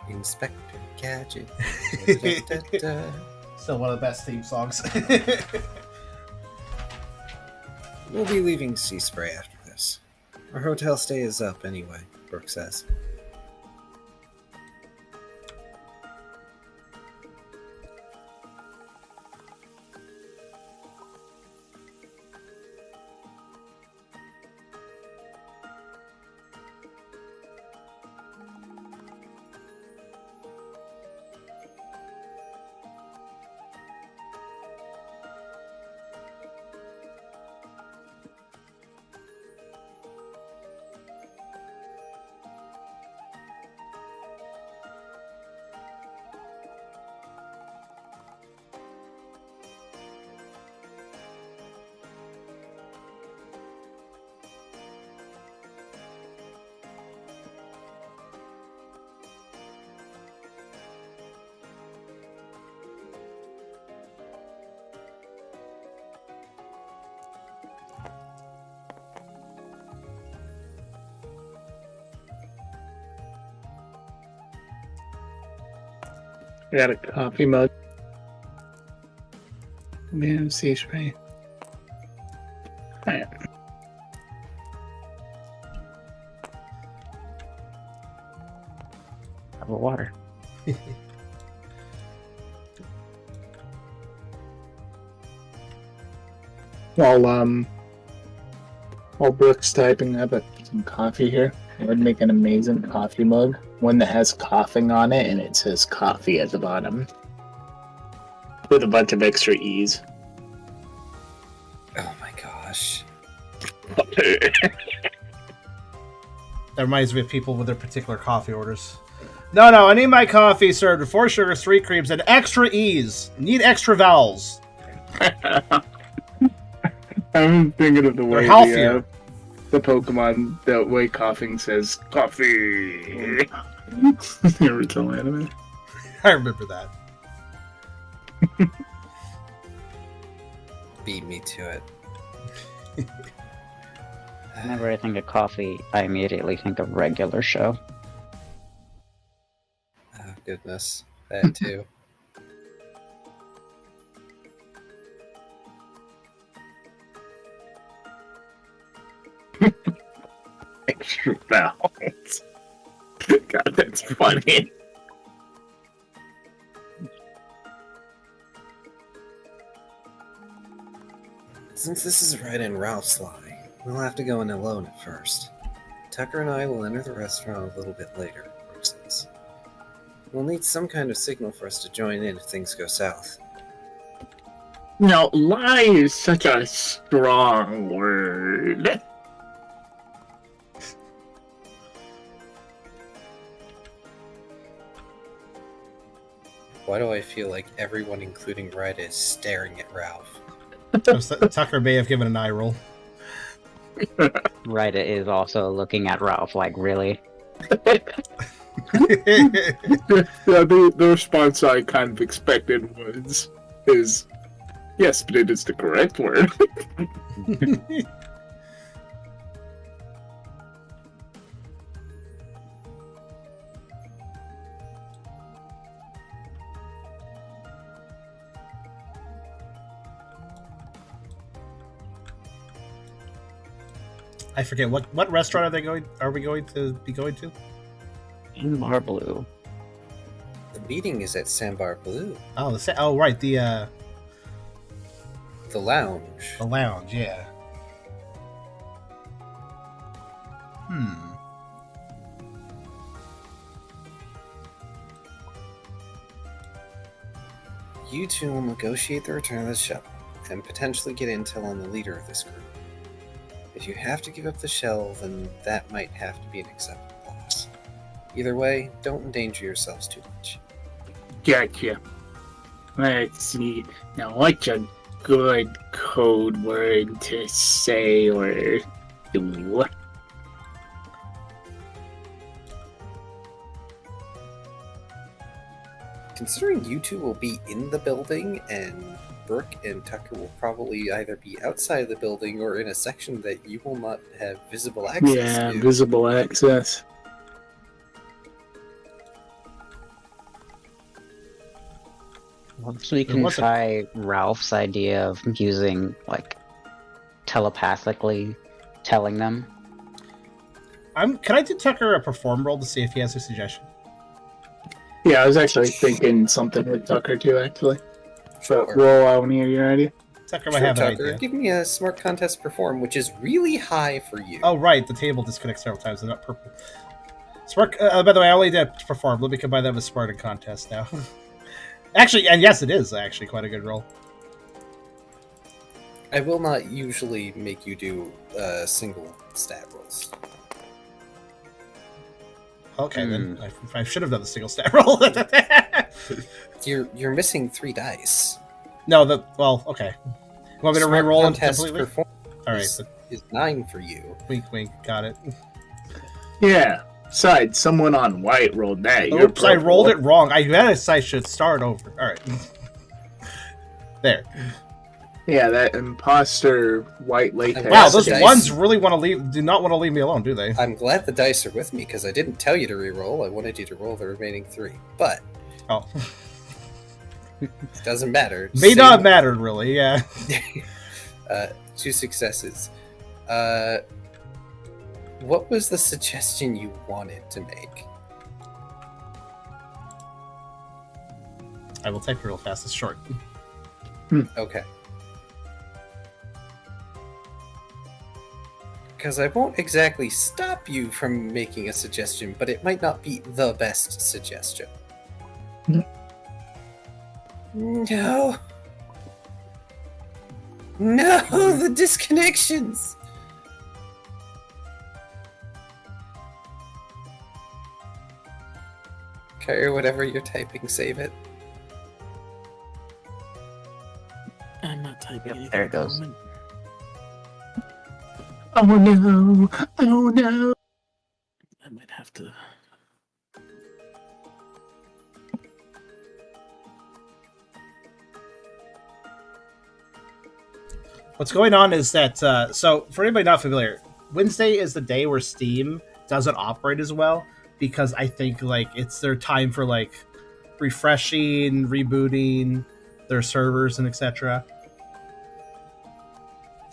[SPEAKER 4] Inspector Gadget.
[SPEAKER 1] Still one of the best theme songs.
[SPEAKER 4] We'll be leaving Sea Spray after this. Our hotel stay is up anyway, Brooke says.
[SPEAKER 5] I got a coffee mug. Man, Sea Spray. Alright.
[SPEAKER 6] Have a water.
[SPEAKER 5] While Brooke's typing, I got some coffee here. It would make an amazing coffee mug. One that has coughing on it, and it says coffee at the bottom. With a bunch of extra E's.
[SPEAKER 4] Oh my gosh.
[SPEAKER 1] That reminds me of people with their particular coffee orders. No, I need my coffee served with 4 sugars, 3 creams, and extra E's. Need extra vowels.
[SPEAKER 5] I'm thinking of the way the Pokemon, the way coughing says coffee. The original anime.
[SPEAKER 1] I remember that.
[SPEAKER 4] Beat me to it.
[SPEAKER 6] Whenever I think of coffee, I immediately think of regular show.
[SPEAKER 4] Oh, goodness. That too.
[SPEAKER 5] Extra vowels. God, that's funny.
[SPEAKER 4] Since this is right in Ralph's line, we'll have to go in alone at first. Tucker and I will enter the restaurant a little bit later, Brooke says. We'll need some kind of signal for us to join in if things go south.
[SPEAKER 5] Now, lie is such a strong word.
[SPEAKER 4] Why do I feel like everyone, including Ryda, is staring at Ralph?
[SPEAKER 1] Tucker may have given an eye roll.
[SPEAKER 6] Ryda is also looking at Ralph like, really?
[SPEAKER 5] The response I kind of expected is yes, but it is the correct word.
[SPEAKER 1] I forget what restaurant are they going? Are we going to be going to?
[SPEAKER 6] In Marbleu.
[SPEAKER 4] The meeting is at Sambar Blue,
[SPEAKER 1] Oh, right, the
[SPEAKER 4] lounge.
[SPEAKER 1] lounge. Yeah.
[SPEAKER 4] You two will negotiate the return of the shell, and potentially get intel on the leader of this group. If you have to give up the shell, then that might have to be an acceptable loss. Either way, don't endanger yourselves too much.
[SPEAKER 5] Gotcha. Let's see. Now, what's a good code word to say or do?
[SPEAKER 4] Considering you two will be in the building, and Brooke and Tucker will probably either be outside of the building or in a section that you will not have visible access
[SPEAKER 5] Yeah,
[SPEAKER 4] to.
[SPEAKER 5] visible access.
[SPEAKER 6] So we can try Ralph's idea of using, like, telepathically telling them.
[SPEAKER 1] Can I do Tucker a perform roll to see if he has a suggestion?
[SPEAKER 5] Yeah, I was actually thinking something with Tucker too, actually. So
[SPEAKER 4] Sure.
[SPEAKER 5] roll out when you have your idea.
[SPEAKER 1] Tucker might
[SPEAKER 4] Sure,
[SPEAKER 1] have an
[SPEAKER 4] Tucker,
[SPEAKER 1] idea.
[SPEAKER 4] give me a smart contest perform, which is really high for you.
[SPEAKER 1] Oh, right, the table disconnects several times. They're not purple. Smart. By the way, I only did perform. Let me combine that with Spartan contest now. Actually, and yes, it is actually quite a good roll.
[SPEAKER 4] I will not usually make you do single stat rolls.
[SPEAKER 1] Okay, then I should have done the single stat roll.
[SPEAKER 4] You're missing 3 dice.
[SPEAKER 1] No, okay. You want me to
[SPEAKER 4] Smart
[SPEAKER 1] re-roll them
[SPEAKER 4] contest
[SPEAKER 1] completely?
[SPEAKER 4] perform
[SPEAKER 1] All right,
[SPEAKER 4] is 9 for you.
[SPEAKER 1] wink, wink. Got it.
[SPEAKER 5] Yeah. Besides, someone on white rolled that. You're
[SPEAKER 1] Oops, I
[SPEAKER 5] purple.
[SPEAKER 1] rolled it wrong. I guess I should start over. All right. There.
[SPEAKER 5] Yeah, that imposter white latex.
[SPEAKER 1] Wow,
[SPEAKER 4] Pass the
[SPEAKER 1] those
[SPEAKER 4] dice.
[SPEAKER 1] ones really do not want to leave me alone, do they?
[SPEAKER 4] I'm glad the dice are with me because I didn't tell you to re-roll. I wanted you to roll the remaining 3. But
[SPEAKER 1] Oh,
[SPEAKER 4] it doesn't matter.
[SPEAKER 1] may not have mattered really. Yeah.
[SPEAKER 4] 2 successes. What was the suggestion you wanted to make?
[SPEAKER 1] I will type real fast. It's short.
[SPEAKER 4] Okay. Because I won't exactly stop you from making a suggestion, but it might not be the best suggestion. No. No, the disconnections. Kyrio, whatever you're typing, save it.
[SPEAKER 3] I'm not typing
[SPEAKER 6] Yep,
[SPEAKER 3] anything
[SPEAKER 6] there it
[SPEAKER 3] at the
[SPEAKER 6] goes.
[SPEAKER 3] moment.
[SPEAKER 5] Oh no! Oh no!
[SPEAKER 3] I might have to.
[SPEAKER 1] What's going on is that, so for anybody not familiar, Wednesday is the day where Steam doesn't operate as well because I think like it's their time for like refreshing, rebooting their servers and etc.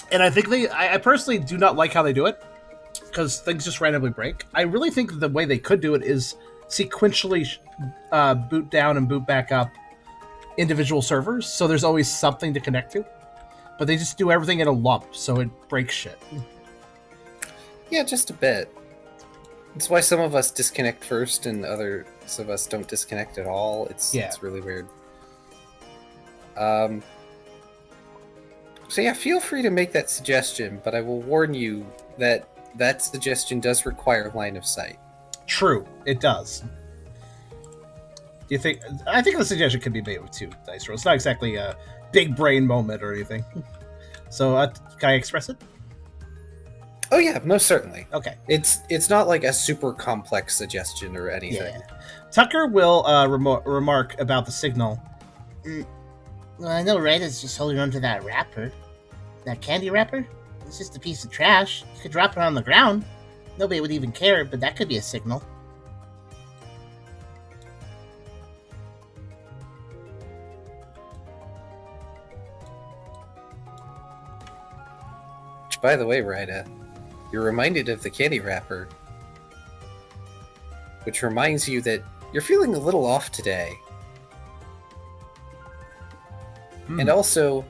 [SPEAKER 1] And I think I personally do not like how they do it because things just randomly break. I really think the way they could do it is sequentially boot down and boot back up individual servers, so there's always something to connect to. But they just do everything in a lump, so it breaks shit.
[SPEAKER 4] Yeah, just a bit. That's why some of us disconnect first and others of us don't disconnect at all. It's really weird. So yeah, feel free to make that suggestion, but I will warn you that that suggestion does require line of sight.
[SPEAKER 1] True, it does. Do you think? I think the suggestion could be made with 2 dice rolls. It's not exactly a big brain moment or anything. So, can I express it?
[SPEAKER 4] Oh yeah, most certainly.
[SPEAKER 1] Okay.
[SPEAKER 4] It's not like a super complex suggestion or anything.
[SPEAKER 1] Yeah. Tucker will remark about the signal.
[SPEAKER 2] Well, I know Ryda's just holding on to that wrapper. That candy wrapper? It's just a piece of trash. You could drop it on the ground. Nobody would even care, but that could be a signal.
[SPEAKER 4] Which, by the way, Ryda, you're reminded of the candy wrapper, which reminds you that you're feeling a little off today. And also,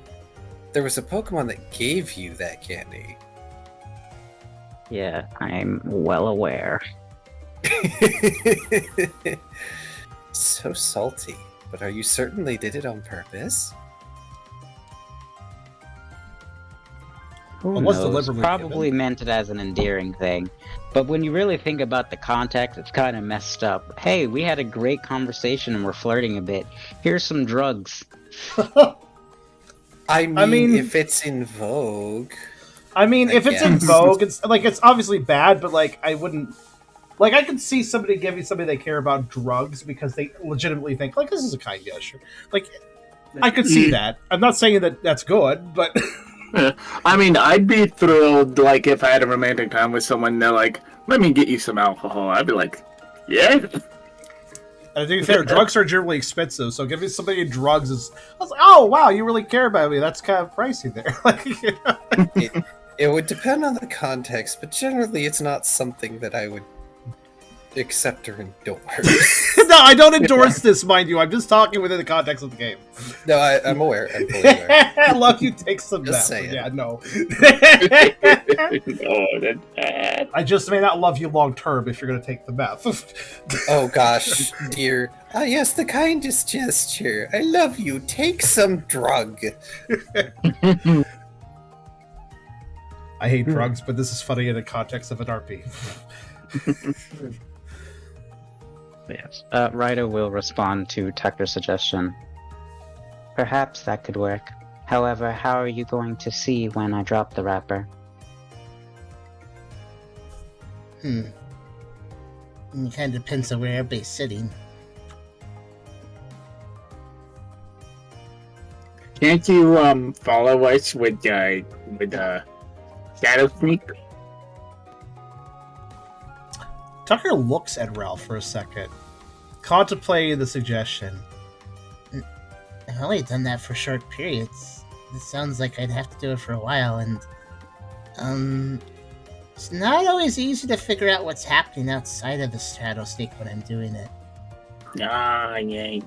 [SPEAKER 4] there was a Pokemon that gave you that candy.
[SPEAKER 6] Yeah, I'm well aware.
[SPEAKER 4] So salty. But are you certain they did it on purpose?
[SPEAKER 6] Who
[SPEAKER 1] Well, what's
[SPEAKER 6] knows?
[SPEAKER 1] deliberately
[SPEAKER 6] Probably
[SPEAKER 1] given?
[SPEAKER 6] meant it as an endearing thing. But when you really think about the context, it's kind of messed up. Hey, we had a great conversation and we're flirting a bit. Here's some drugs.
[SPEAKER 4] I mean,
[SPEAKER 1] mean-
[SPEAKER 4] if it's in vogue.
[SPEAKER 1] I mean,
[SPEAKER 4] I
[SPEAKER 1] if it's in
[SPEAKER 4] guess.
[SPEAKER 1] vogue, it's like it's obviously bad, but like I wouldn't. Like I could see somebody giving somebody they care about drugs because they legitimately think like this is a kind gesture. Like I could see that. I'm not saying that that's good, but
[SPEAKER 5] I mean, I'd be thrilled, like, if I had a romantic time with someone, they're like, let me get you some alcohol. I'd be like, yeah.
[SPEAKER 1] to be fair, drugs are generally expensive, so giving somebody drugs is. I was like, oh wow, you really care about me. That's kind of pricey there. Like, you know?
[SPEAKER 4] It would depend on the context, but generally it's not something that I would accept or endorse.
[SPEAKER 1] No, I don't endorse this, mind you. I'm just talking within the context of the game.
[SPEAKER 4] No, I'm aware. I'm fully aware.
[SPEAKER 1] I love you. Take some
[SPEAKER 4] Just
[SPEAKER 1] meth.
[SPEAKER 4] saying.
[SPEAKER 1] Yeah, no.
[SPEAKER 5] Oh, that's bad.
[SPEAKER 1] I just may not love you long term if you're going to take the meth.
[SPEAKER 4] Oh gosh, dear. Ah, yes, the kindest gesture. I love you. Take some drug.
[SPEAKER 1] I hate drugs, but this is funny in the context of an RP.
[SPEAKER 6] Yes. Ryder will respond to Tucker's suggestion. Perhaps that could work. However, how are you going to see when I drop the wrapper?
[SPEAKER 2] It kind of depends on where everybody's sitting.
[SPEAKER 5] Can't you follow us with Shadow Sneak?
[SPEAKER 1] Tucker looks at Ralph for a second, contemplating the suggestion.
[SPEAKER 2] I've only done that for short periods. It sounds like I'd have to do it for a while, and it's not always easy to figure out what's happening outside of the Shadow Snake when I'm doing it.
[SPEAKER 5] Ah, yeah.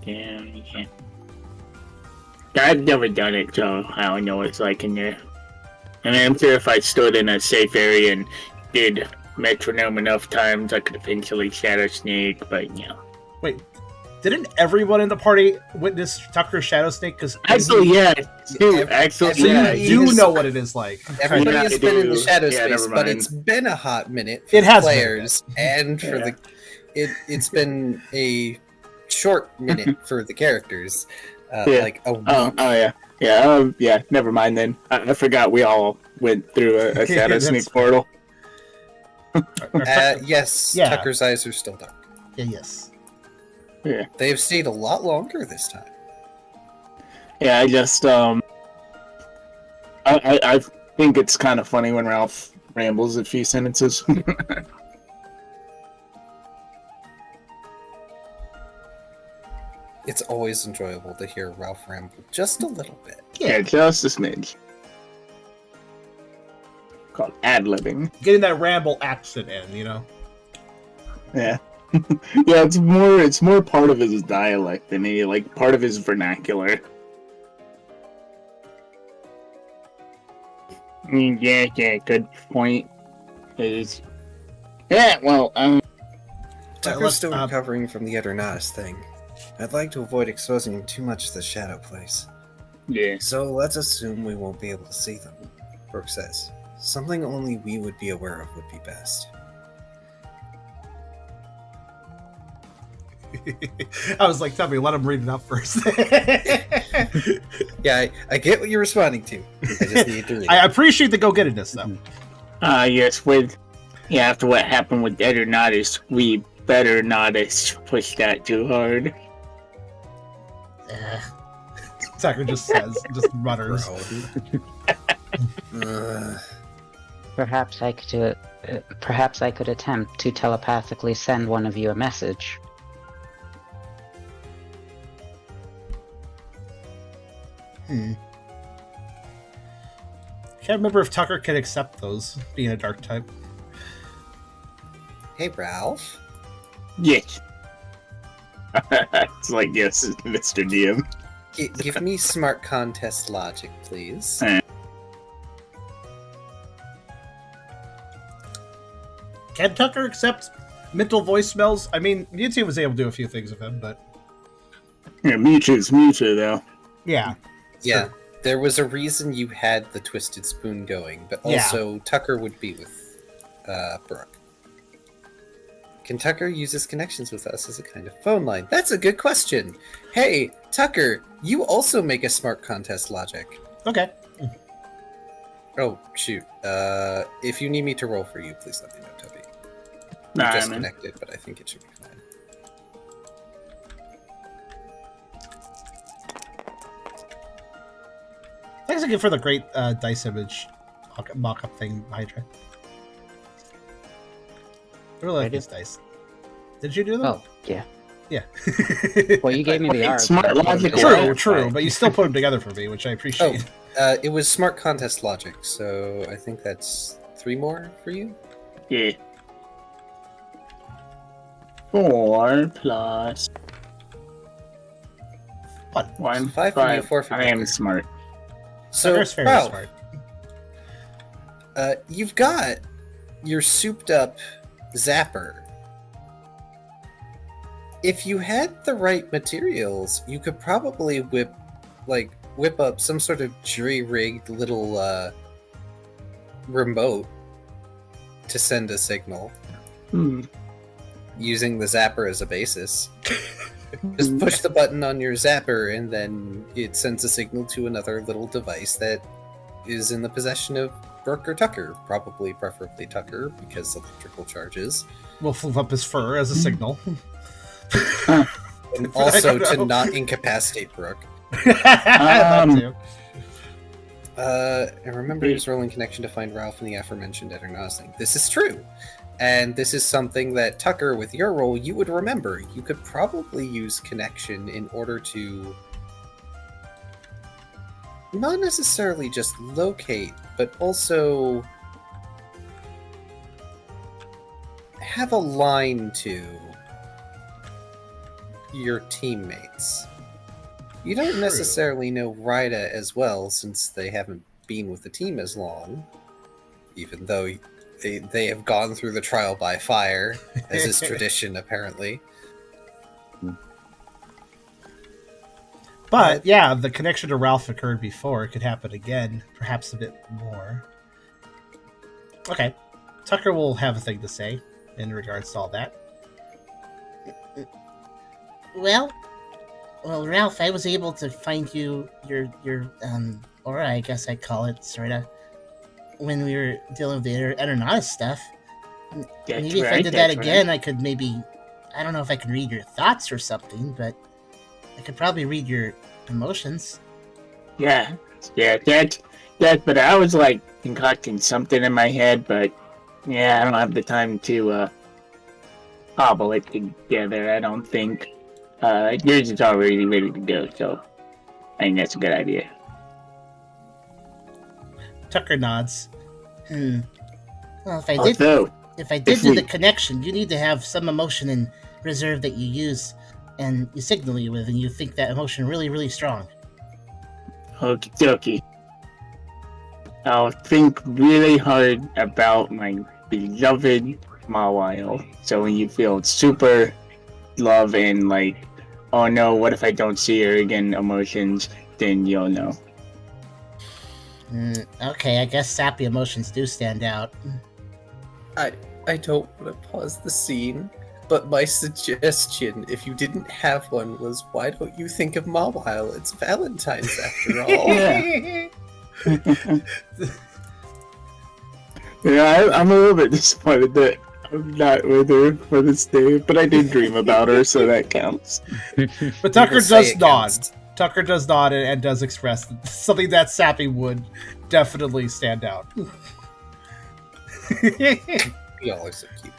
[SPEAKER 5] I've never done it, so I don't know what it's like in there. I mean, I'm sure if I stood in a safe area and did metronome enough times, I could eventually Shadow Snake, but you know.
[SPEAKER 1] Wait, didn't everyone in the party witness Tucker's Shadow Snake? Because
[SPEAKER 5] Actually, yeah. Actually,
[SPEAKER 1] so
[SPEAKER 5] yeah.
[SPEAKER 1] you do know what it is like.
[SPEAKER 4] Everybody
[SPEAKER 5] Yeah,
[SPEAKER 4] has
[SPEAKER 5] I
[SPEAKER 4] been in the
[SPEAKER 5] do.
[SPEAKER 4] shadow
[SPEAKER 5] Yeah,
[SPEAKER 4] space,
[SPEAKER 5] never
[SPEAKER 4] but
[SPEAKER 5] mind.
[SPEAKER 4] it's been a hot minute for
[SPEAKER 1] It
[SPEAKER 4] the
[SPEAKER 1] has been a
[SPEAKER 4] players and for
[SPEAKER 5] Yeah.
[SPEAKER 4] it's been a short minute for the characters.
[SPEAKER 5] Yeah.
[SPEAKER 4] Like a week.
[SPEAKER 5] Yeah. Never mind then. I forgot we all went through a Shadow
[SPEAKER 1] That's
[SPEAKER 5] Sneak
[SPEAKER 1] fair.
[SPEAKER 5] portal.
[SPEAKER 4] Yes,
[SPEAKER 1] Yeah.
[SPEAKER 4] Tucker's eyes are still dark.
[SPEAKER 2] Yeah, yes.
[SPEAKER 5] Yeah.
[SPEAKER 4] They have stayed a lot longer this time.
[SPEAKER 5] Yeah, I just I think it's kind of funny when Ralph rambles a few sentences.
[SPEAKER 4] It's always enjoyable to hear Ralph ramble just a little bit.
[SPEAKER 5] Yeah, just a smidge. Called ad-libbing.
[SPEAKER 1] Getting that ramble accent in, you know.
[SPEAKER 5] Yeah. Yeah, it's more part of his dialect than any like part of his vernacular. Yeah, good point. Is well,
[SPEAKER 4] Tucker's still
[SPEAKER 1] let's,
[SPEAKER 4] recovering from the Eternatus thing. I'd like to avoid exposing him too much to the shadow place.
[SPEAKER 5] yeah.
[SPEAKER 4] So let's assume we won't be able to see them, Brooke says. Something only we would be aware of would be best.
[SPEAKER 1] I was like, Tubby, let him read it up first.
[SPEAKER 4] Yeah, I get what you're responding to. I just need to read
[SPEAKER 1] I
[SPEAKER 4] it.
[SPEAKER 1] appreciate the go-gettedness, though.
[SPEAKER 5] Yes, after what happened with Eternatus, we better not push that too hard.
[SPEAKER 1] Tucker just says, just mutters.
[SPEAKER 6] Perhaps I could attempt to telepathically send one of you a message.
[SPEAKER 1] Can't remember if Tucker can accept those, being a dark type.
[SPEAKER 4] Hey, Ralph.
[SPEAKER 5] Yes. It's like, yes, Mr. DM.
[SPEAKER 4] Give me smart contest logic, please.
[SPEAKER 1] Can Tucker accept mental voicemails? I mean, Mewtwo was able to do a few things with him, but
[SPEAKER 5] Yeah, Mewtwo's Mewtwo, though.
[SPEAKER 1] yeah.
[SPEAKER 4] Yeah,
[SPEAKER 1] True.
[SPEAKER 4] there was a reason you had the Twisted Spoon going, but
[SPEAKER 1] Yeah.
[SPEAKER 4] also Tucker would be with Brooke. Can Tucker use his connections with us as a kind of phone line? That's a good question. Hey, Tucker, you also make a smart contest logic.
[SPEAKER 1] Okay.
[SPEAKER 4] Oh, shoot. If you need me to roll for you, please let me know, Tubby. You
[SPEAKER 5] Nah,
[SPEAKER 4] just
[SPEAKER 5] man.
[SPEAKER 4] connected, but I think it should be fine.
[SPEAKER 1] Thanks again for the great dice image mock-up thing, Hydra. I really like these dice. Did you do them?
[SPEAKER 6] Oh, yeah.
[SPEAKER 1] Yeah.
[SPEAKER 6] Well, you gave me the art.
[SPEAKER 5] Smart logic.
[SPEAKER 1] True, but you still put them together for me, which I appreciate.
[SPEAKER 4] It was smart contest logic, so I think that's 3 more for you.
[SPEAKER 5] Yeah. 4 plus
[SPEAKER 1] What?
[SPEAKER 5] 1.
[SPEAKER 4] 5 for you, 4 for
[SPEAKER 5] I am
[SPEAKER 4] Tucker.
[SPEAKER 5] smart.
[SPEAKER 4] So,
[SPEAKER 1] Tucker's very
[SPEAKER 4] Ralph,
[SPEAKER 1] smart.
[SPEAKER 4] You've got your souped-up Zapper. If you had the right materials, you could probably whip up some sort of jury-rigged little remote to send a signal using the Zapper as a basis. Just push the button on your Zapper, and then it sends a signal to another little device that is in the possession of Brooke or Tucker. Preferably Tucker, because electrical charges.
[SPEAKER 1] We'll flip up his fur as a signal.
[SPEAKER 4] And also
[SPEAKER 1] I don't
[SPEAKER 4] to
[SPEAKER 1] know.
[SPEAKER 4] not incapacitate Brooke.
[SPEAKER 1] That too.
[SPEAKER 4] And remember his rolling connection to find Ralph in the aforementioned Eternazling. This is true. And this is something that Tucker, with your role, you would remember. You could probably use connection in order to not necessarily just locate, but also have a line to your teammates. You don't
[SPEAKER 1] True.
[SPEAKER 4] necessarily know Rida as well, since they haven't been with the team as long, even though they have gone through the trial by fire, as is tradition, apparently.
[SPEAKER 1] But yeah, the connection to Ralph occurred before. It could happen again, perhaps a bit more. Okay. Tucker will have a thing to say in regards to all that.
[SPEAKER 2] Well, Ralph, I was able to find you your aura, I guess I'd call it, sorta, when we were dealing with the Eternata stuff. Maybe if I did that again, I could maybe, I don't know if I can read your thoughts or something, but I could probably read your emotions.
[SPEAKER 5] Yeah, that. But I was like concocting something in my head, but yeah, I don't have the time to cobble it together. I don't think. Yours is already ready to go, so I think that's a good idea.
[SPEAKER 1] Tucker nods.
[SPEAKER 2] Well, if I did do the connection, you need to have some emotion in reserve that you use and you signal you with, and you think that emotion really, really strong.
[SPEAKER 5] Okie dokie. I'll think really hard about my beloved Mawile. So when you feel super love and like, oh no, what if I don't see her again emotions, then you'll know.
[SPEAKER 2] Okay, I guess sappy emotions do stand out.
[SPEAKER 4] I don't want to pause the scene, but my suggestion, if you didn't have one, was why don't you think of Mawile? It's Valentine's after all.
[SPEAKER 5] Yeah, I'm a little bit disappointed that I'm not with her for this day, but I did dream about her, so that counts.
[SPEAKER 1] But Tucker
[SPEAKER 4] People say
[SPEAKER 1] does
[SPEAKER 4] it
[SPEAKER 1] nod.
[SPEAKER 4] counts.
[SPEAKER 1] Tucker does nod and does express that something that Sappy would definitely stand out.
[SPEAKER 4] You all are so cute.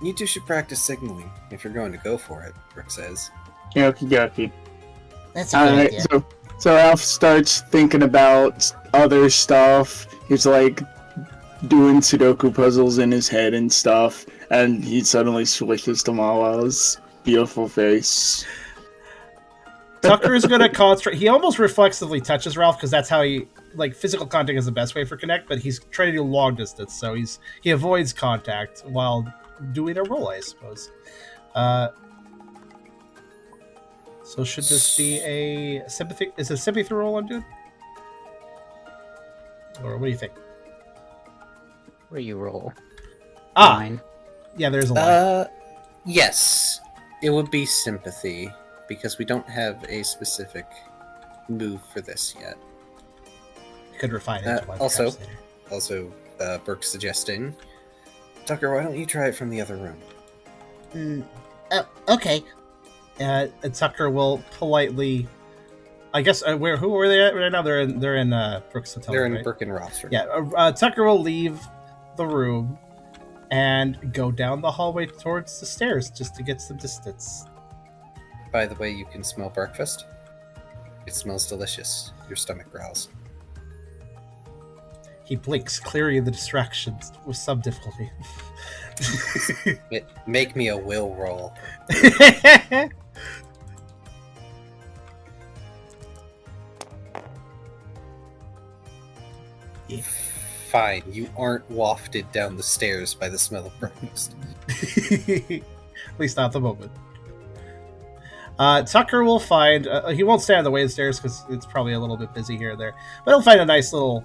[SPEAKER 4] You two should practice signaling if you're going to go for it, Brooke says.
[SPEAKER 5] Okie dokie.
[SPEAKER 2] That's a good
[SPEAKER 5] Alright,
[SPEAKER 2] idea.
[SPEAKER 5] so Alf starts thinking about other stuff. He's like doing Sudoku puzzles in his head and stuff, and he suddenly switches to Mawa's beautiful face.
[SPEAKER 1] Tucker is going to concentrate. He almost reflexively touches Ralph because that's how he physical contact is the best way for connect. But he's trying to do long distance, so he avoids contact while doing a roll, I suppose. So should this be a sympathy? Is it a sympathy roll I'm doing, or what do you think?
[SPEAKER 6] Where you roll?
[SPEAKER 1] Line. Yeah, there's a line.
[SPEAKER 4] Yes, it would be sympathy because we don't have a specific move for this yet.
[SPEAKER 1] You could refine it.
[SPEAKER 4] Also, Burke's suggesting, Tucker, why don't you try it from the other room?
[SPEAKER 2] Okay.
[SPEAKER 1] Tucker will politely, I guess. Who are they at right now? They're in Brooks' hotel.
[SPEAKER 4] They're in
[SPEAKER 1] right?
[SPEAKER 4] Burke and Ross. Right?
[SPEAKER 1] Yeah. Tucker will leave the room and go down the hallway towards the stairs just to get some distance.
[SPEAKER 4] By the way, you can smell breakfast. It smells delicious. Your stomach growls.
[SPEAKER 1] He blinks, clearing the distractions with some difficulty.
[SPEAKER 4] Make me a will roll. Fine, you aren't wafted down the stairs by the smell of breakfast.
[SPEAKER 1] At least not at the moment. Tucker will find... he won't stand in the way of the stairs because it's probably a little bit busy here and there. But he'll find a nice little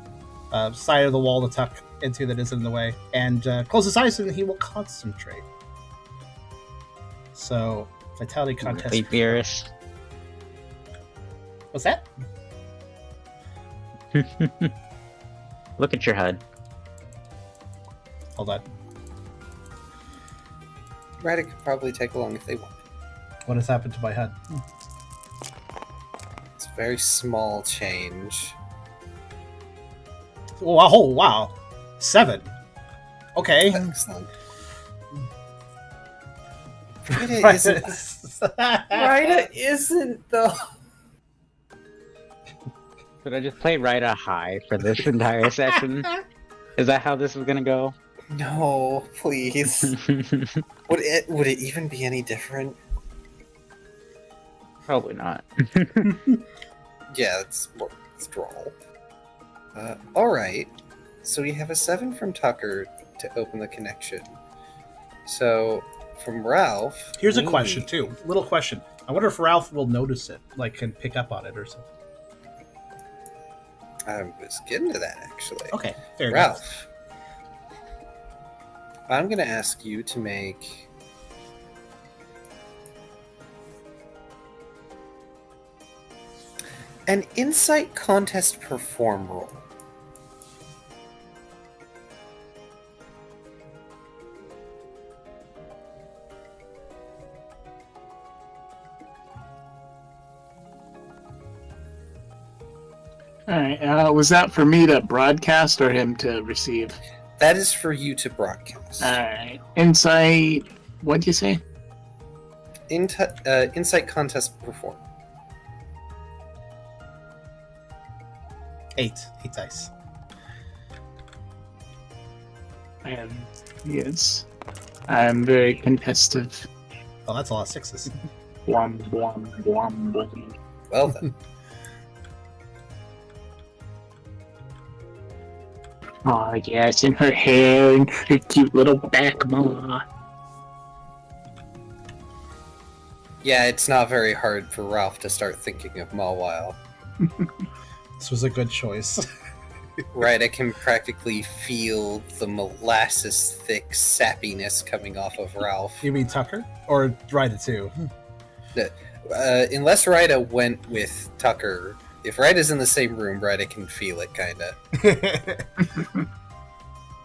[SPEAKER 1] side of the wall to tuck into that isn't in the way. And close his eyes and he will concentrate. So, vitality contest...
[SPEAKER 6] Really fierce.
[SPEAKER 1] What's that?
[SPEAKER 6] Look at your HUD.
[SPEAKER 1] Hold on.
[SPEAKER 4] Ryder could probably take along if they want.
[SPEAKER 1] What has happened to my HUD?
[SPEAKER 4] It's a very small change.
[SPEAKER 1] Oh, wow. 7. Okay.
[SPEAKER 4] Excellent. Ryder isn't, though.
[SPEAKER 6] Should I just play Ryder high for this entire session? Is that how this is gonna go?
[SPEAKER 4] No, please. Would it even be any different?
[SPEAKER 6] Probably not.
[SPEAKER 4] Yeah, it's more withdrawal. Alright. So we have a 7 from Tucker to open the connection. So, from Ralph...
[SPEAKER 1] Here's a question, too. Little question. I wonder if Ralph will notice it, can pick up on it or something.
[SPEAKER 4] I was getting to that, actually.
[SPEAKER 1] Okay, fair
[SPEAKER 4] Ralph, I'm going to ask you to make... an insight contest perform roll.
[SPEAKER 5] Alright, was that for me to broadcast or him to receive?
[SPEAKER 4] That is for you to broadcast.
[SPEAKER 5] Alright. Insight... What'd you say?
[SPEAKER 4] Insight contest perform.
[SPEAKER 1] 8 dice.
[SPEAKER 5] Yes. I'm very contestive.
[SPEAKER 1] Oh, that's a lot of 6s.
[SPEAKER 5] Blum, blum, blum, blum.
[SPEAKER 4] Well then.
[SPEAKER 5] Oh, yes, in her hair and her cute little back maw.
[SPEAKER 4] Yeah, it's not very hard for Ralph to start thinking of Mawile.
[SPEAKER 1] This was a good choice.
[SPEAKER 4] Right, I can practically feel the molasses-thick sappiness coming off of Ralph.
[SPEAKER 1] You mean Tucker? Or Ryda too?
[SPEAKER 4] Unless Ryda went with Tucker, if Ryda's in the same room, Ryda can feel it, kinda.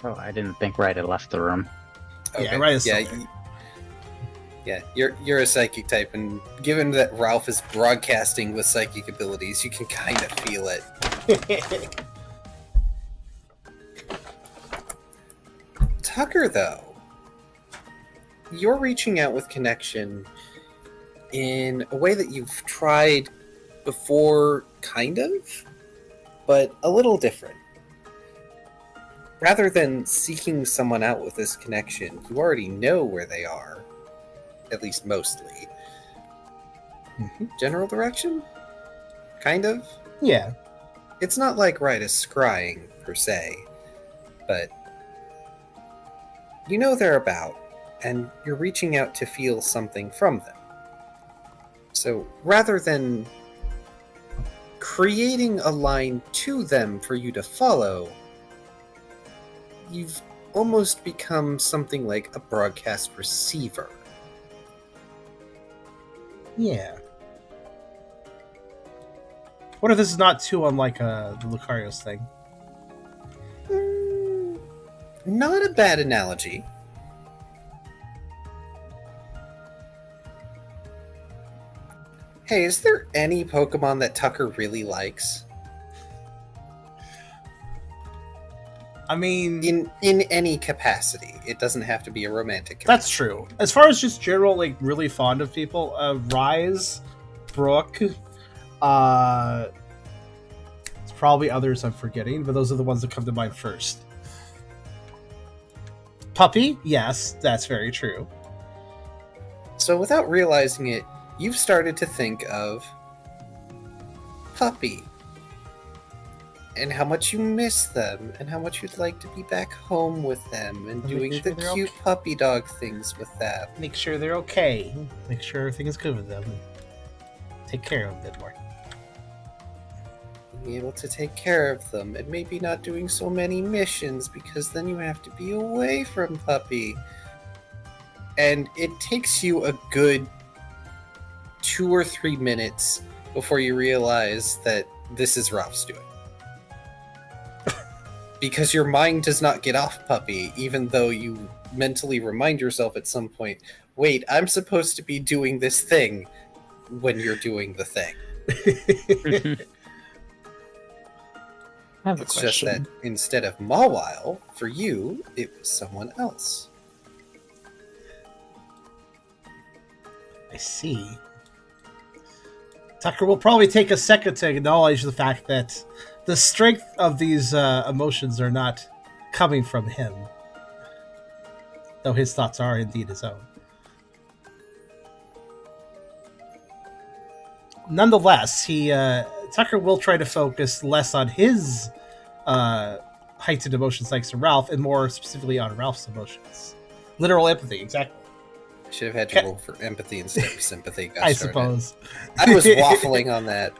[SPEAKER 6] Oh, I didn't think Ryda left the room.
[SPEAKER 4] Okay.
[SPEAKER 1] Yeah, Ryda's
[SPEAKER 4] yeah,
[SPEAKER 1] still there.
[SPEAKER 4] Yeah, you're a psychic type, and given that Ralph is broadcasting with psychic abilities, you can kind of feel it. Tucker, though, you're reaching out with connection in a way that you've tried before, kind of, but a little different. rather than seeking someone out with this connection, you already know where they are, at least mostly. General direction? Kind of?
[SPEAKER 1] Yeah.
[SPEAKER 4] It's not like Rita scrying, per se, but you know they're about, and you're reaching out to feel something from them. So rather than creating a line to them for you to follow, you've almost become something like a broadcast receiver.
[SPEAKER 1] Yeah. What if this is not too unlike the Lucario's thing?
[SPEAKER 4] Not a bad analogy. Hey, is there any Pokemon that Tucker really likes?
[SPEAKER 1] I mean,
[SPEAKER 4] In any capacity. It doesn't have to be a romantic capacity.
[SPEAKER 1] that's true. As far as just general, like, really fond of people, Rise, Brooke, it's probably others I'm forgetting, but those are the ones that come to mind first. Puppy, yes, that's very true.
[SPEAKER 4] So without realizing it, you've started to think of Puppy. And how much you miss them, and how much you'd like to be back home with them, and
[SPEAKER 1] Make
[SPEAKER 4] doing
[SPEAKER 1] sure
[SPEAKER 4] the
[SPEAKER 1] they're
[SPEAKER 4] cute
[SPEAKER 1] okay.
[SPEAKER 4] puppy dog things with them.
[SPEAKER 1] Make sure they're okay. Make sure everything is good with them. Take care of them a bit more.
[SPEAKER 4] Being able to take care of them, and maybe not doing so many missions, because then you have to be away from Puppy. And it takes you a good 2 or 3 minutes before you realize that this is Ralph's doing. Because your mind does not get off Puppy, even though you mentally remind yourself at some point, wait, I'm supposed to be doing this thing when you're doing the thing.
[SPEAKER 6] I have a
[SPEAKER 4] It's just
[SPEAKER 6] question.
[SPEAKER 4] that instead of Mawile, for you, it was someone else.
[SPEAKER 1] I see. Tucker will probably take a second to acknowledge the fact that the strength of these emotions are not coming from him, though his thoughts are indeed his own. Nonetheless, Tucker will try to focus less on his heightened emotions thanks to Ralph, and more specifically on Ralph's emotions. Literal empathy, exactly.
[SPEAKER 4] I should have had to roll for empathy instead of sympathy.
[SPEAKER 1] I suppose.
[SPEAKER 4] I was waffling on that.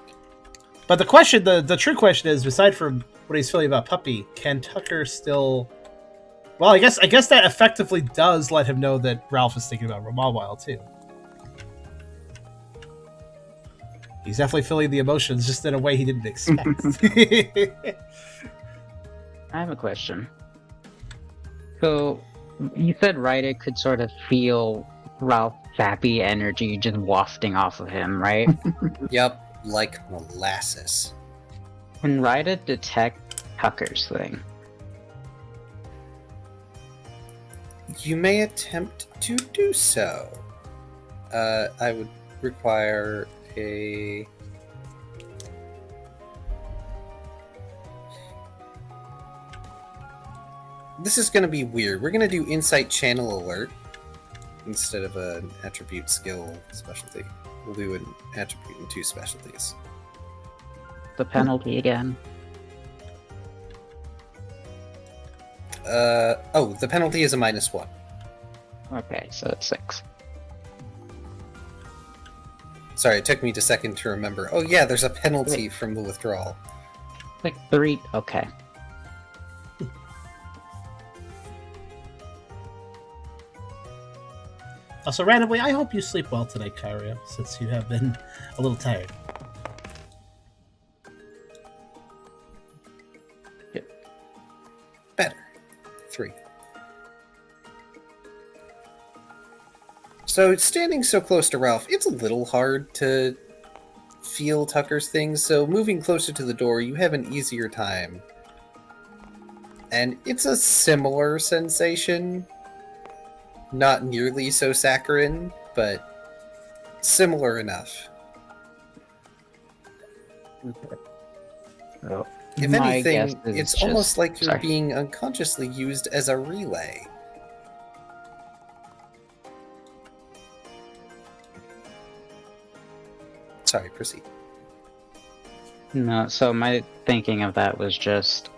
[SPEAKER 1] But the question, the true question is, aside from what he's feeling about Puppy, can Tucker still... Well, I guess that effectively does let him know that Ralph is thinking about Mawile, too. He's definitely feeling the emotions, just in a way he didn't expect.
[SPEAKER 6] I have a question. So, you said Ryder could sort of feel Ralph's sappy energy just wafting off of him, right?
[SPEAKER 4] Yep, like molasses.
[SPEAKER 6] Can Ryder detect Tucker's thing?
[SPEAKER 4] You may attempt to do so. I would require a... This is going to be weird. We're going to do Insight Channel Alert instead of an attribute skill specialty. We'll do an attribute and 2 specialties.
[SPEAKER 6] The penalty again.
[SPEAKER 4] The penalty is a -1.
[SPEAKER 6] Okay, so it's 6.
[SPEAKER 4] Sorry, it took me a second to remember. Oh yeah, there's a penalty from the withdrawal.
[SPEAKER 6] Like 3. Okay.
[SPEAKER 1] Also, randomly, I hope you sleep well tonight, Kyrio, since you have been a little tired.
[SPEAKER 4] Better. 3. So, standing so close to Ralph, it's a little hard to feel Tucker's things, so moving closer to the door, you have an easier time. And it's a similar sensation. Not nearly so saccharine, but similar enough.
[SPEAKER 6] Okay. So,
[SPEAKER 4] If
[SPEAKER 6] My guess
[SPEAKER 4] anything,
[SPEAKER 6] is
[SPEAKER 4] it's
[SPEAKER 6] just-
[SPEAKER 4] almost like you're
[SPEAKER 6] sorry.
[SPEAKER 4] being unconsciously used as a relay. Sorry, proceed.
[SPEAKER 6] No, so my thinking of that was just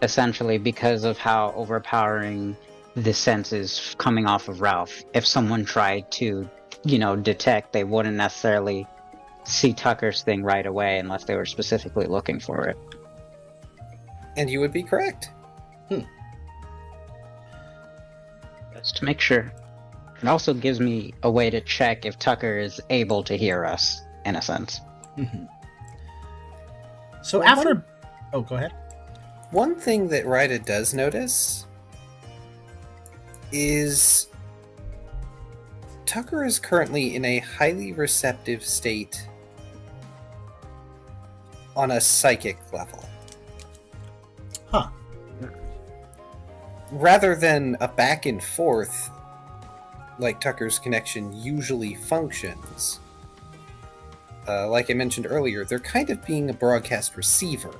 [SPEAKER 6] essentially because of how overpowering the sense is coming off of Ralph. If someone tried to, detect, they wouldn't necessarily see Tucker's thing right away unless they were specifically looking for it.
[SPEAKER 4] And you would be correct.
[SPEAKER 6] Just to make sure. It also gives me a way to check if Tucker is able to hear us, in a sense.
[SPEAKER 1] Mhm. So
[SPEAKER 4] Well,
[SPEAKER 1] after... Oh, go ahead.
[SPEAKER 4] One thing that Ryda does notice is Tucker is currently in a highly receptive state on a psychic level.
[SPEAKER 1] Huh.
[SPEAKER 4] Rather than a back and forth like Tucker's connection usually functions, like I mentioned earlier, they're kind of being a broadcast receiver.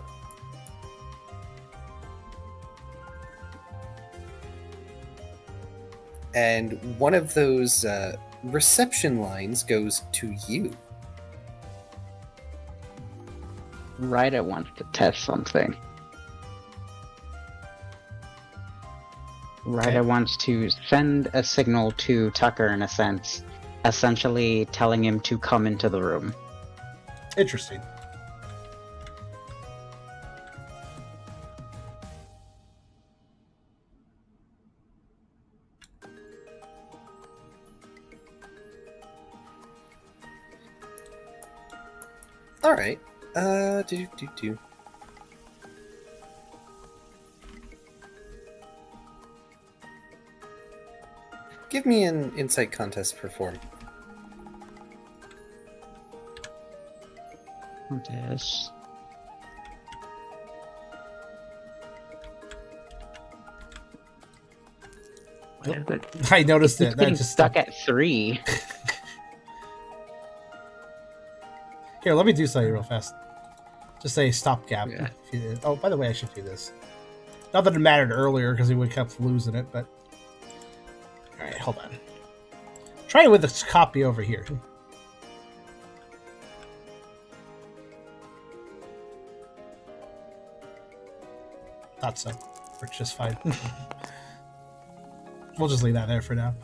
[SPEAKER 4] And one of those reception lines goes to you.
[SPEAKER 6] Ryda wants to test something.
[SPEAKER 1] Okay.
[SPEAKER 6] Ryda wants to send a signal to Tucker, in a sense, essentially telling him to come into the room.
[SPEAKER 1] Interesting.
[SPEAKER 4] All right. Give me an insight contest perform.
[SPEAKER 6] Yes.
[SPEAKER 1] I noticed
[SPEAKER 6] It's
[SPEAKER 1] it.
[SPEAKER 6] getting
[SPEAKER 1] That just
[SPEAKER 6] stuck at 3.
[SPEAKER 1] Here, let me do something real fast. Just say stopgap.
[SPEAKER 6] Yeah.
[SPEAKER 1] Oh, by the way, I should do this. Not that it mattered earlier because he would have kept losing it, but... Alright, hold on. Try it with this copy over here. Thought so. Works just fine. We'll just leave that there for now.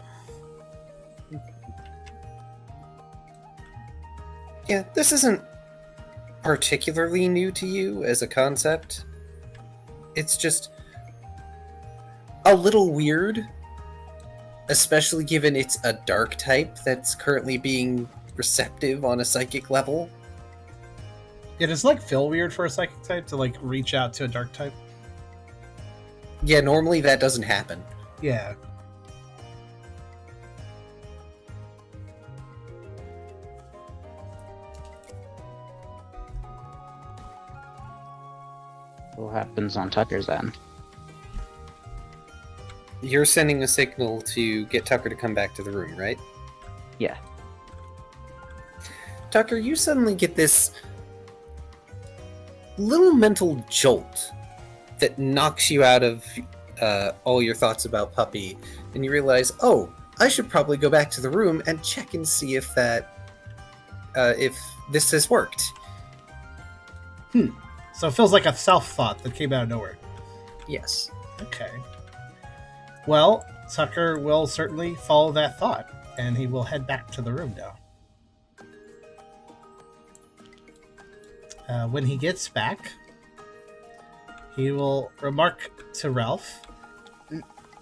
[SPEAKER 4] Yeah, this isn't particularly new to you as a concept. It's just a little weird, especially given it's a dark type that's currently being receptive on a psychic level.
[SPEAKER 1] Yeah, does it like feel weird for a psychic type to like reach out to a dark type?
[SPEAKER 4] Yeah, normally that doesn't happen.
[SPEAKER 1] Yeah.
[SPEAKER 6] What happens on Tucker's end?
[SPEAKER 4] You're sending a signal to get Tucker to come back to the room, right?
[SPEAKER 6] Yeah.
[SPEAKER 4] Tucker, you suddenly get this little mental jolt that knocks you out of all your thoughts about Puppy, and you realize, oh, I should probably go back to the room and check and see if this has worked.
[SPEAKER 1] So it feels like a self-thought that came out of nowhere.
[SPEAKER 4] Yes.
[SPEAKER 1] Okay. Well, Tucker will certainly follow that thought, and he will head back to the room now. When he gets back, he will remark to Ralph.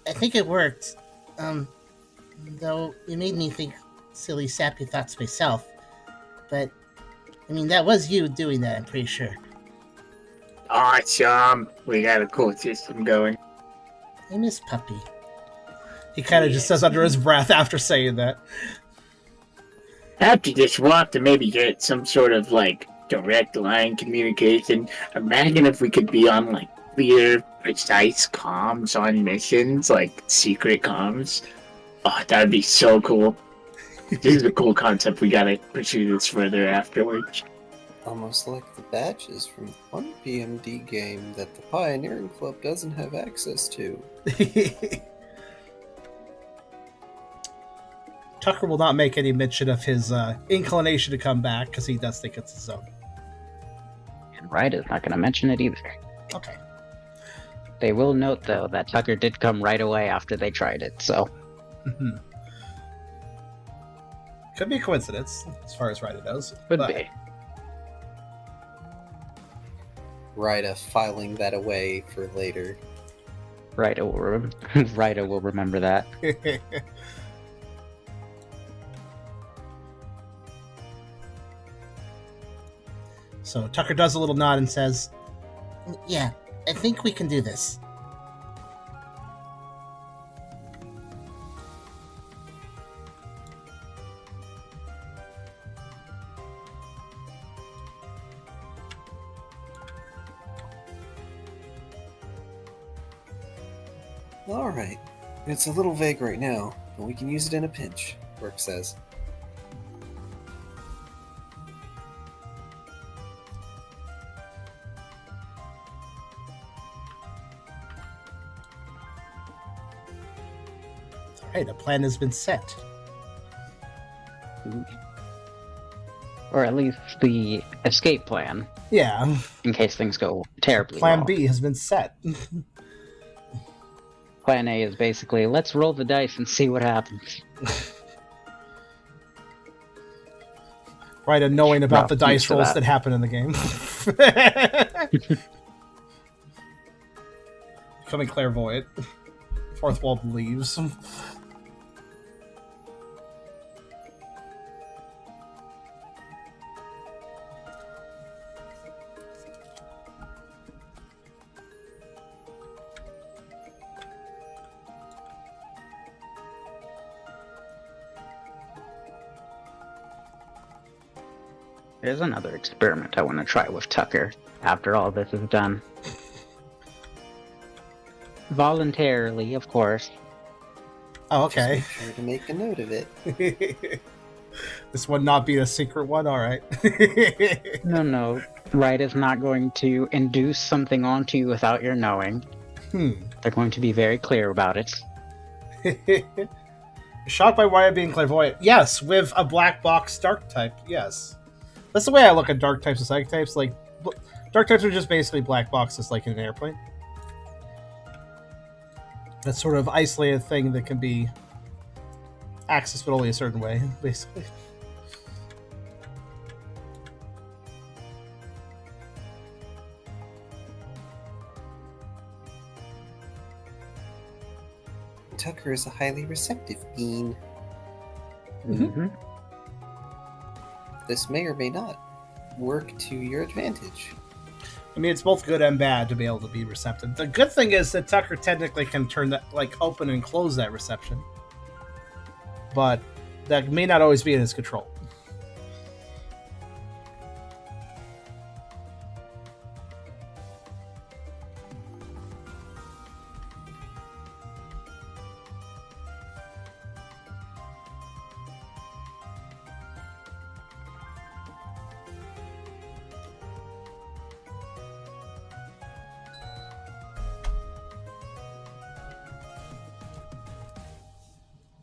[SPEAKER 2] I think it worked. Though you made me think silly, sappy thoughts myself. But, I mean, that was you doing that, I'm pretty sure.
[SPEAKER 5] Awesome. We got a cool system going.
[SPEAKER 2] I miss Puppy.
[SPEAKER 1] He kind of just says under his breath after saying that.
[SPEAKER 5] Have to just walk to maybe get some sort of like direct line communication. Imagine if we could be on like clear, precise comms on missions, like secret comms. Oh, that'd be so cool. This is a cool concept. We gotta pursue this further afterwards.
[SPEAKER 4] Almost like the badges from one PMD game that the Pioneering Club doesn't have access to.
[SPEAKER 1] Tucker will not make any mention of his inclination to come back because he does think it's his own.
[SPEAKER 6] And Ryda's not going to mention it either.
[SPEAKER 1] Okay.
[SPEAKER 6] They will note, though, that Tucker did come right away after they tried it, so...
[SPEAKER 1] Mhm. Could be a coincidence, as far as Ryda knows.
[SPEAKER 6] Could be.
[SPEAKER 4] Ryda filing that away for later.
[SPEAKER 6] Ryda will remember that.
[SPEAKER 1] So Tucker does a little nod and says,
[SPEAKER 2] Yeah, I think we can do this.
[SPEAKER 4] Alright. It's a little vague right now, but we can use it in a pinch, Brooke says.
[SPEAKER 1] all right, a plan has been set.
[SPEAKER 6] Or at least the escape plan,
[SPEAKER 1] Yeah,
[SPEAKER 6] in case things go terribly
[SPEAKER 1] plan
[SPEAKER 6] wrong.
[SPEAKER 1] B has been set.
[SPEAKER 6] Plan A is basically, let's roll the dice and see what happens.
[SPEAKER 1] Ryda knowing about
[SPEAKER 6] Well,
[SPEAKER 1] the dice
[SPEAKER 6] used to
[SPEAKER 1] rolls
[SPEAKER 6] that.
[SPEAKER 1] that happen in the game. Becoming clairvoyant. Fourth wall believes.
[SPEAKER 6] There's another experiment I want to try with Tucker after all this is done. Voluntarily, of course.
[SPEAKER 1] Oh,
[SPEAKER 4] Just
[SPEAKER 1] okay.
[SPEAKER 4] make sure to make a note of it.
[SPEAKER 1] This one not being a secret one, alright.
[SPEAKER 6] No. Right is not going to induce something onto you without your knowing. They're going to be very clear about it.
[SPEAKER 1] Shocked by Ryda being clairvoyant. Yes, with a black box dark type, yes. That's the way I look at dark types and psychic types. Like, dark types are just basically black boxes, like in an airplane. That sort of isolated thing that can be accessed but only a certain way, basically.
[SPEAKER 4] Tucker is a highly receptive being.
[SPEAKER 6] Mm-hmm.
[SPEAKER 4] This may or may not work to your advantage.
[SPEAKER 1] I mean, it's both good and bad to be able to be receptive. The good thing is that Tucker technically can turn that, like, open and close that reception. But that may not always be in his control.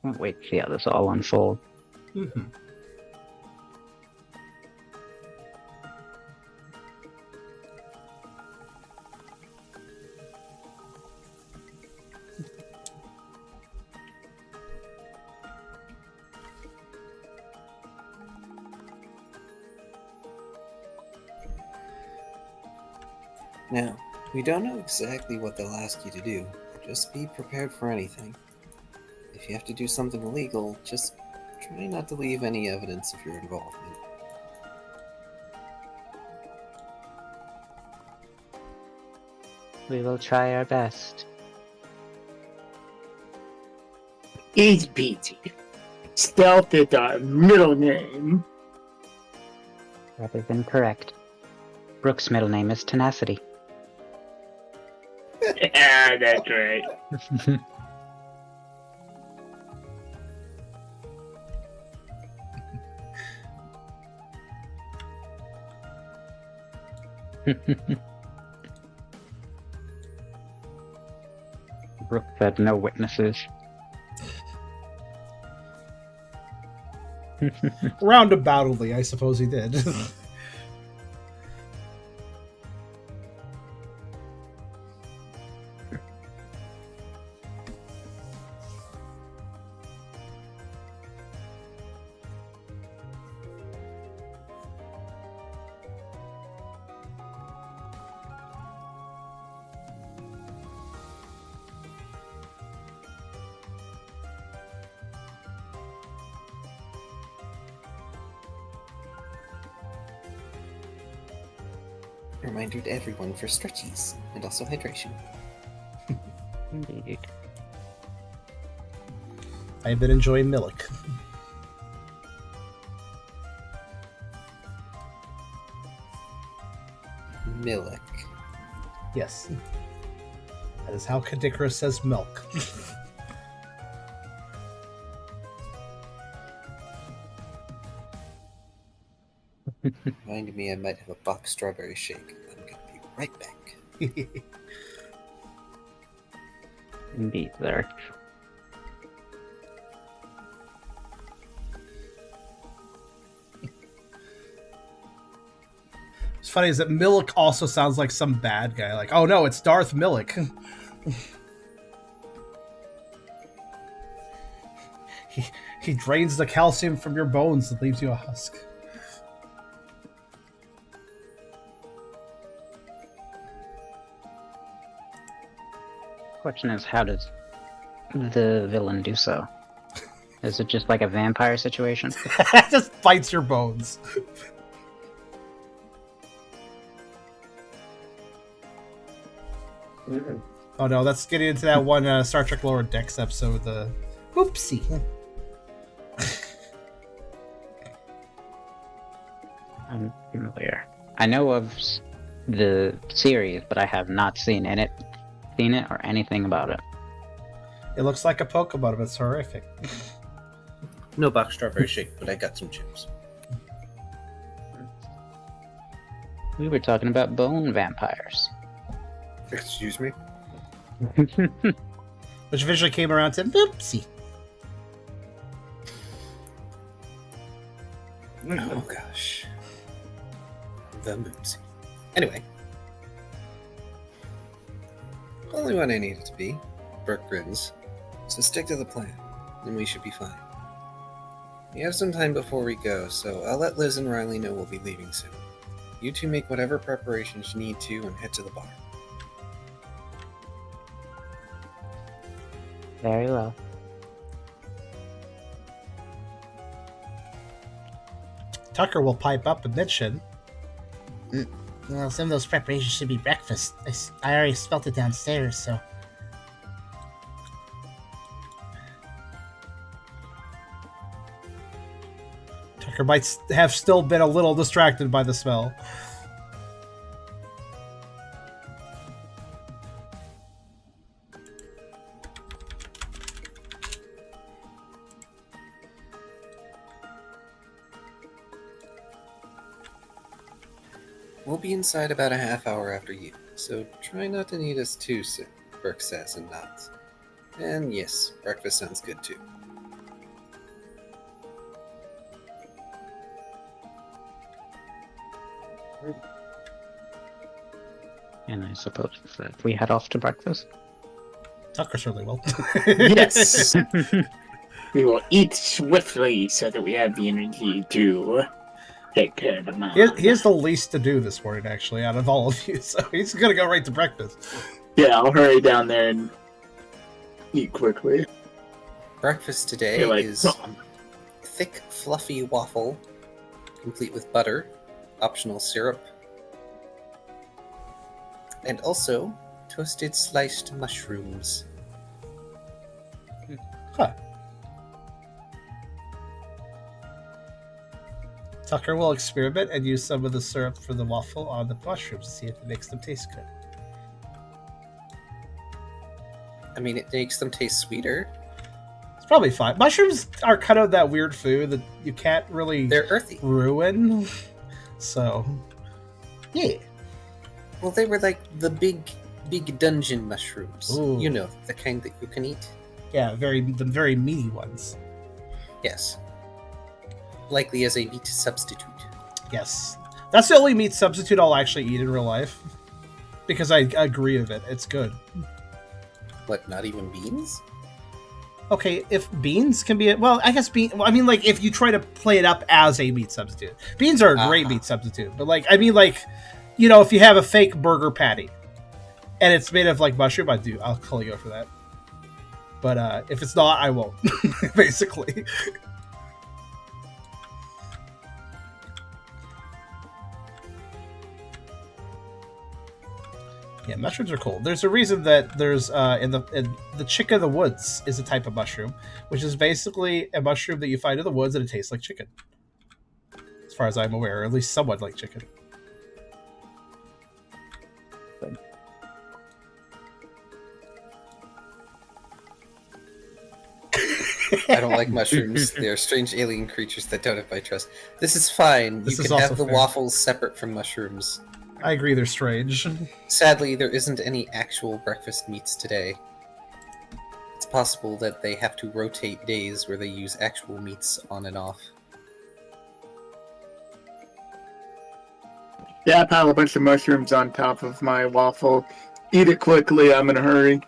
[SPEAKER 6] Can't wait to see how this all unfolds.
[SPEAKER 1] Mm-hmm.
[SPEAKER 4] Now, we don't know exactly what they'll ask you to do. Just be prepared for anything. If you have to do something illegal, just try not to leave any evidence of your involvement.
[SPEAKER 6] We will try our best.
[SPEAKER 5] Easy peasy. Stealth is our middle name.
[SPEAKER 6] That is incorrect. Brooke's middle name is Tenacity.
[SPEAKER 5] Yeah, that's right.
[SPEAKER 6] Rook said no witnesses.
[SPEAKER 1] Roundaboutly, I suppose he did.
[SPEAKER 4] Reminder to everyone for stretchies and also hydration.
[SPEAKER 6] Indeed.
[SPEAKER 1] I've been enjoying milk.
[SPEAKER 4] Milk.
[SPEAKER 1] Yes. That is how Kadikra says milk.
[SPEAKER 4] Reminded me I might have a box strawberry shake. I'm gonna be right back.
[SPEAKER 6] Indeed, there.
[SPEAKER 1] What's funny is that Milk also sounds like some bad guy. Like, oh no, it's Darth Milk. he drains the calcium from your bones and leaves you a husk.
[SPEAKER 6] Question is, how does the villain do so? Is it just like a vampire situation?
[SPEAKER 1] Just bites your bones. Oh no, that's getting into that one Star Trek Lower Decks episode, the Oopsie.
[SPEAKER 6] I'm familiar. I know of the series, but I have not seen it or anything about it.
[SPEAKER 1] It looks like a Pokemon, but it's horrific.
[SPEAKER 4] No box strawberry shake, but I got some chips.
[SPEAKER 6] We were talking about bone vampires.
[SPEAKER 4] Excuse me?
[SPEAKER 1] Which eventually came around to Oopsie.
[SPEAKER 4] Oh gosh. The moopsie. Anyway. Only one I need it to be. Burke grins. So stick to the plan, and we should be fine. We have some time before we go, so I'll let Liz and Riley know we'll be leaving soon. You two make whatever preparations you need to and head to the bar.
[SPEAKER 6] Very well.
[SPEAKER 1] Tucker will pipe up and mention.
[SPEAKER 2] Well, some of those preparations should be breakfast. I already smelt it downstairs, so...
[SPEAKER 1] Tucker might have still been a little distracted by the smell.
[SPEAKER 4] We'll be inside about a half hour after you, so try not to need us too soon, Burke says and nods. And yes, breakfast sounds good too.
[SPEAKER 6] And I suppose that we head off to breakfast.
[SPEAKER 1] Tucker certainly will.
[SPEAKER 5] Yes! We will eat swiftly so that we have the energy to take care of the mom.
[SPEAKER 1] He has the least to do this morning, actually, out of all of you, so he's gonna go right to breakfast.
[SPEAKER 5] Yeah, I'll hurry down there and eat quickly.
[SPEAKER 4] Breakfast today
[SPEAKER 5] You're like,
[SPEAKER 4] is thick, fluffy waffle, complete with butter, optional syrup, and also toasted sliced mushrooms.
[SPEAKER 1] Huh. Tucker will experiment and use some of the syrup for the waffle on the mushrooms to see if it makes them taste good.
[SPEAKER 4] I mean, it makes them taste sweeter.
[SPEAKER 1] It's probably fine. Mushrooms are kind of that weird food that you can't really
[SPEAKER 4] They're earthy.
[SPEAKER 1] ruin. So, yeah.
[SPEAKER 4] Well, they were like the big dungeon mushrooms.
[SPEAKER 1] Ooh.
[SPEAKER 4] You know, the kind that you can eat.
[SPEAKER 1] Yeah, the very meaty ones.
[SPEAKER 4] Yes. Likely as a meat substitute.
[SPEAKER 1] Yes. That's the only meat substitute I'll actually eat in real life. Because I agree with it. It's good.
[SPEAKER 4] What, not even beans?
[SPEAKER 1] Okay, if beans can be... Well, I guess I mean, like, if you try to play it up as a meat substitute. Beans are a great meat substitute. But, like, I mean, like, you know, if you have a fake burger patty and it's made of, like, mushroom, I'll totally go for that. But if it's not, I won't. Basically. Yeah, mushrooms are cool. There's a reason that there's in the chicken of the woods is a type of mushroom, which is basically a mushroom that you find in the woods and it tastes like chicken. As far as I'm aware, or at least somewhat like chicken.
[SPEAKER 4] I don't like mushrooms. They are strange alien creatures that don't have my trust. This is fine.
[SPEAKER 1] This
[SPEAKER 4] you
[SPEAKER 1] is
[SPEAKER 4] can have
[SPEAKER 1] also
[SPEAKER 4] the
[SPEAKER 1] fair.
[SPEAKER 4] waffles separate from mushrooms.
[SPEAKER 1] I agree, they're strange.
[SPEAKER 4] Sadly, there isn't any actual breakfast meats today. It's possible that they have to rotate days where they use actual meats on and off.
[SPEAKER 5] Yeah, I pile a bunch of mushrooms on top of my waffle. Eat it quickly, I'm in a hurry.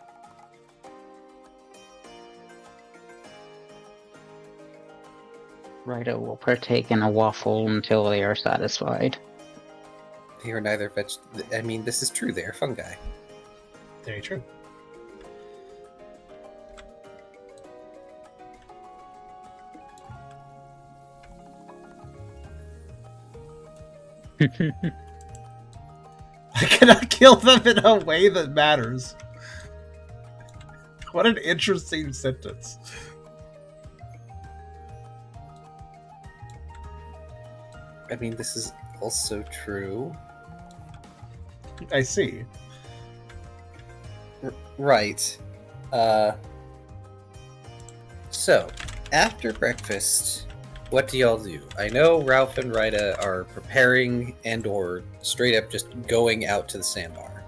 [SPEAKER 6] Ryder will partake in a waffle until they are satisfied.
[SPEAKER 4] They are neither I mean, this is true. They are fungi.
[SPEAKER 1] Very true. I cannot kill them in a way that matters. What an interesting sentence.
[SPEAKER 4] I mean, this is also true.
[SPEAKER 1] I see.
[SPEAKER 4] Right. So, after breakfast, what do y'all do? I know Ralph and Rita are preparing and or straight up just going out to the sandbar.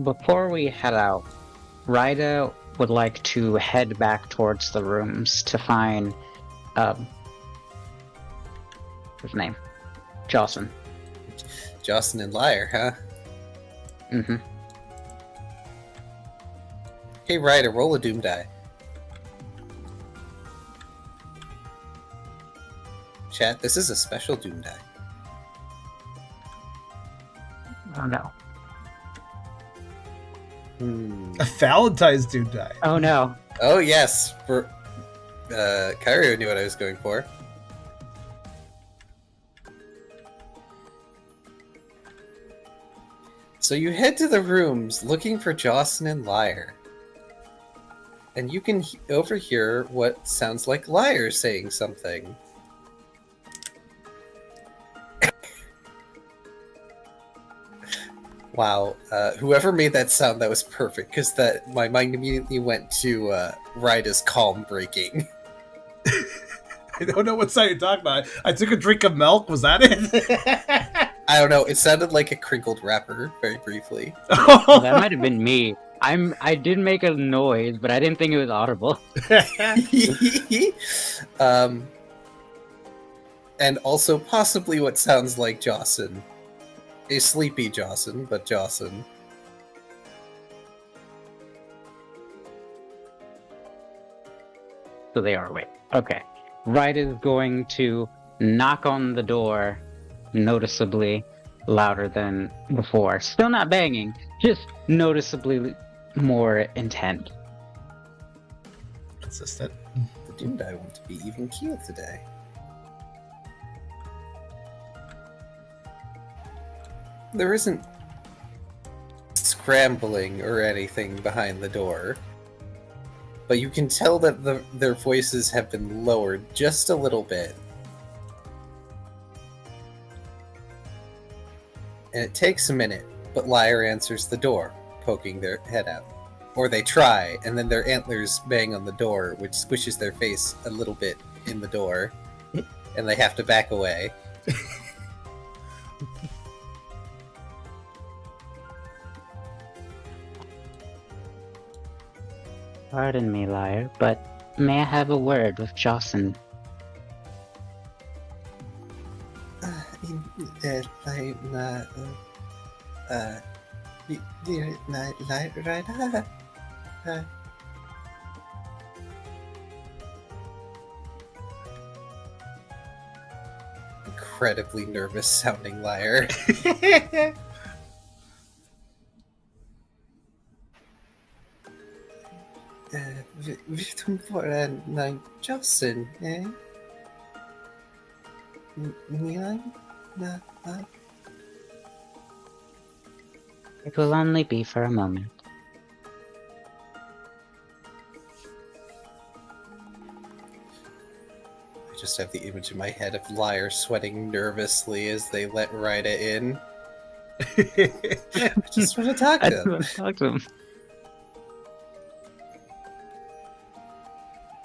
[SPEAKER 6] Before we head out, Ryder would like to head back towards the rooms to find, his name? Jocelyn.
[SPEAKER 4] Jocelyn and Liar, huh?
[SPEAKER 6] Mm-hmm.
[SPEAKER 4] Hey, Ryder, roll a doom die. Chat, this is a special doom die.
[SPEAKER 6] Oh no.
[SPEAKER 1] A Valentine's Doom die.
[SPEAKER 6] Oh no.
[SPEAKER 4] Oh, yes. Kyrio knew what I was going for. So you head to the rooms looking for Jocelyn and Liar. And you can overhear what sounds like Liar saying something. Wow, whoever made that sound, that was perfect, because my mind immediately went to Ryda's calm breaking.
[SPEAKER 1] I don't know what side you're talking about. I took a drink of milk. Was that it?
[SPEAKER 4] I don't know, it sounded like a crinkled wrapper, very briefly.
[SPEAKER 6] That might have been me. I did make a noise, but I didn't think it was audible.
[SPEAKER 4] And also possibly what sounds like Jocelyn. A sleepy Jocelyn, but Jocelyn.
[SPEAKER 6] So they are awake. Okay. Ryder is going to knock on the door noticeably louder than before. Still not banging, just noticeably more intent.
[SPEAKER 1] Consistent.
[SPEAKER 4] The Doom Die want to be even keel today. There isn't scrambling or anything behind the door, but you can tell that their voices have been lowered just a little bit. And it takes a minute, but Liar answers the door, poking their head out. Or they try, and then their antlers bang on the door, which squishes their face a little bit in the door, and they have to back away.
[SPEAKER 6] Pardon me, liar, but may I have a word with Jocelyn?
[SPEAKER 4] Incredibly nervous sounding liar. Witam poranna Jocelyn, eh? Milan?
[SPEAKER 6] It will only be for a moment.
[SPEAKER 4] I just have the image in my head of liar sweating nervously as they let Rida in. I just want to talk to him.
[SPEAKER 6] Talk to him.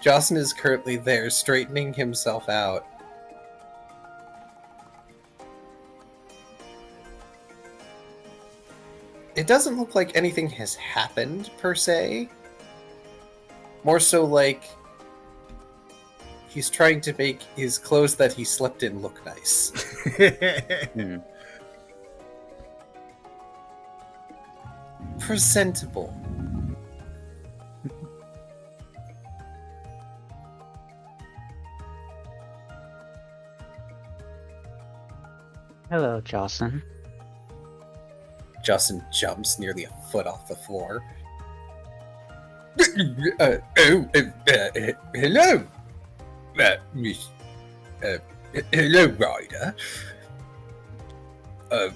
[SPEAKER 4] Jocelyn is currently there, straightening himself out. It doesn't look like anything has happened, per se. More so like he's trying to make his clothes that he slept in look nice. Presentable.
[SPEAKER 6] Hello, Jocelyn.
[SPEAKER 4] Jocelyn jumps nearly a foot off the floor. Hello, Miss. Hello, Ryder.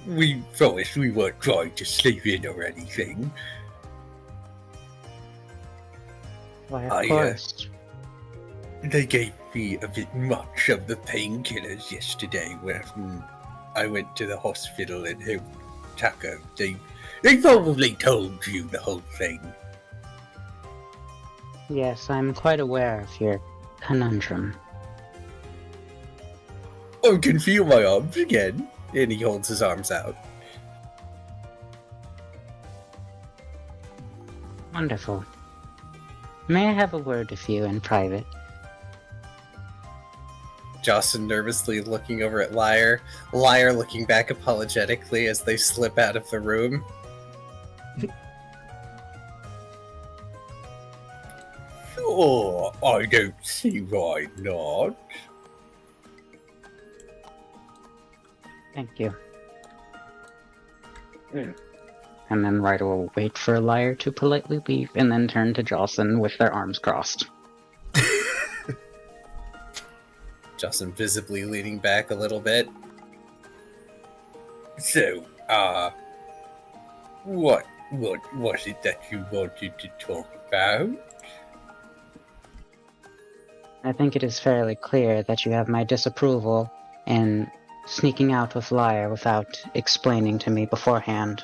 [SPEAKER 4] We promised we weren't trying to sleep in or anything.
[SPEAKER 6] Why, of course.
[SPEAKER 4] They gave me a bit much of the painkillers yesterday when I went to the hospital and helped Taco. They probably told you the whole thing.
[SPEAKER 6] Yes, I'm quite aware of your conundrum.
[SPEAKER 4] I can feel my arms again. And he holds his arms out.
[SPEAKER 6] Wonderful. May I have a word with you in private?
[SPEAKER 4] Jocelyn nervously looking over at Liar. Liar looking back apologetically as they slip out of the room. Sure, I don't see why not.
[SPEAKER 6] Thank you. And then Ryder will wait for Liar to politely leave and then turn to Jocelyn with their arms crossed.
[SPEAKER 4] Jocelyn visibly leaning back a little bit. So, what was it that you wanted to talk about?
[SPEAKER 6] I think it is fairly clear that you have my disapproval in sneaking out with Liar without explaining to me beforehand.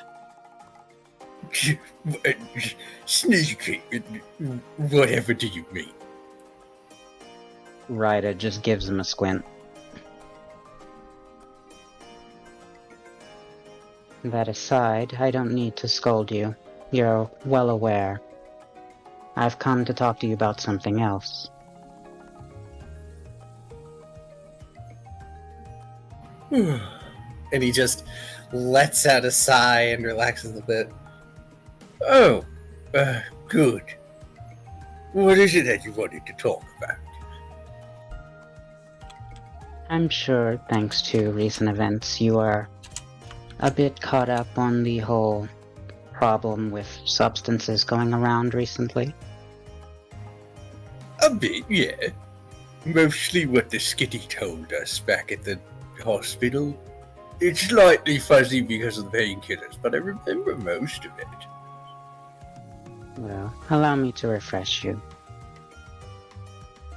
[SPEAKER 4] Sneaky? Whatever do you mean?
[SPEAKER 6] Ryder just gives him a squint. That aside, I don't need to scold you. You're well aware. I've come to talk to you about something else.
[SPEAKER 4] And he just lets out a sigh and relaxes a bit. Oh, good. What is it that you wanted to talk about?
[SPEAKER 6] I'm sure, thanks to recent events, you are a bit caught up on the whole problem with substances going around recently.
[SPEAKER 4] A bit, yeah. Mostly what the skitty told us back at the hospital. It's slightly fuzzy because of the painkillers, but I remember most of it.
[SPEAKER 6] Well, allow me to refresh you.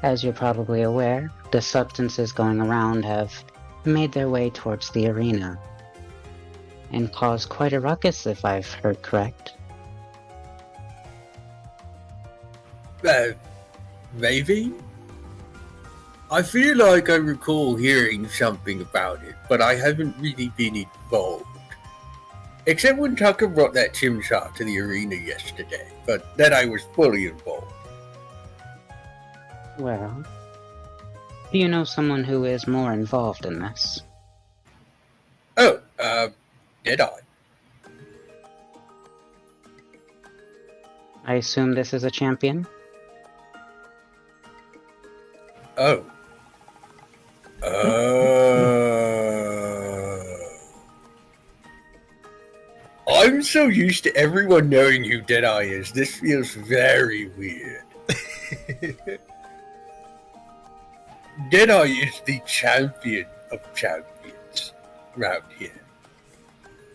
[SPEAKER 6] As you're probably aware, the substances going around have made their way towards the arena and caused quite a ruckus, if I've heard correct.
[SPEAKER 4] Maybe? I feel like I recall hearing something about it, but I haven't really been involved. Except when Tucker brought that chimchar to the arena yesterday, but then I was fully involved.
[SPEAKER 6] Well, do you know someone who is more involved in this?
[SPEAKER 4] Oh, did I?
[SPEAKER 6] I assume this is a champion?
[SPEAKER 4] Oh. I'm so used to everyone knowing who Deadeye is. This feels very weird. Deadeye is the champion of champions around here.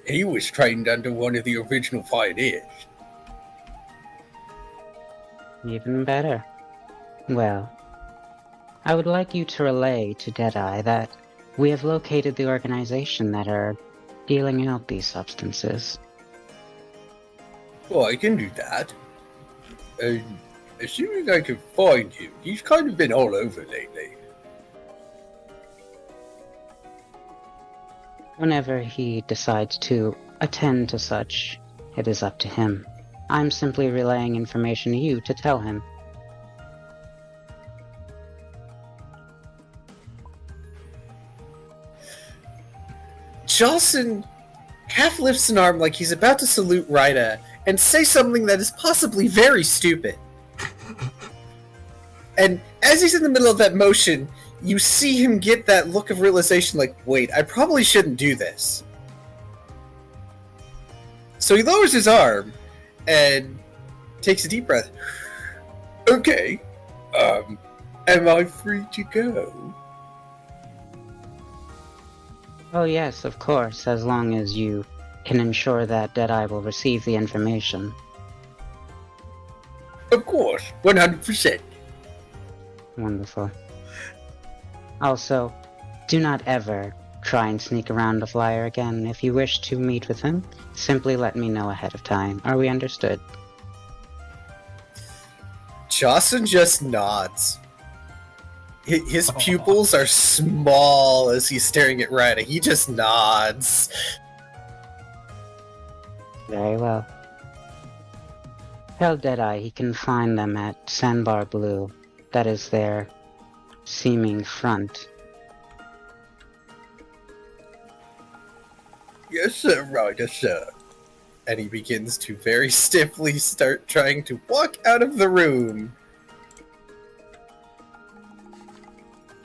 [SPEAKER 4] He was trained under one of the original pioneers.
[SPEAKER 6] Even better. Well, I would like you to relay to Deadeye that we have located the organization that are dealing out these substances.
[SPEAKER 4] Well, I can do that. Assuming I can find him. He's kind of been all over lately.
[SPEAKER 6] Whenever he decides to attend to such, it is up to him. I'm simply relaying information to you to tell him.
[SPEAKER 4] Jocelyn half lifts an arm like he's about to salute Rida and say something that is possibly very stupid. And as he's in the middle of that motion, you see him get that look of realization like, wait, I probably shouldn't do this. So he lowers his arm and takes a deep breath. Okay, am I free to go?
[SPEAKER 6] Oh yes, of course, as long as you can ensure that Deadeye will receive the information.
[SPEAKER 4] Of course, 100%.
[SPEAKER 6] Wonderful. Also, do not ever try and sneak around the flyer again. If you wish to meet with him, simply let me know ahead of time. Are we understood?
[SPEAKER 4] Jocelyn just nods. His pupils are small as he's staring at Ryder. He just nods.
[SPEAKER 6] Very well. Tell Deadeye he can find them at Sandbar Blue. That is their seeming front.
[SPEAKER 4] Yes, sir, Ryder, sir. And he begins to very stiffly start trying to walk out of the room.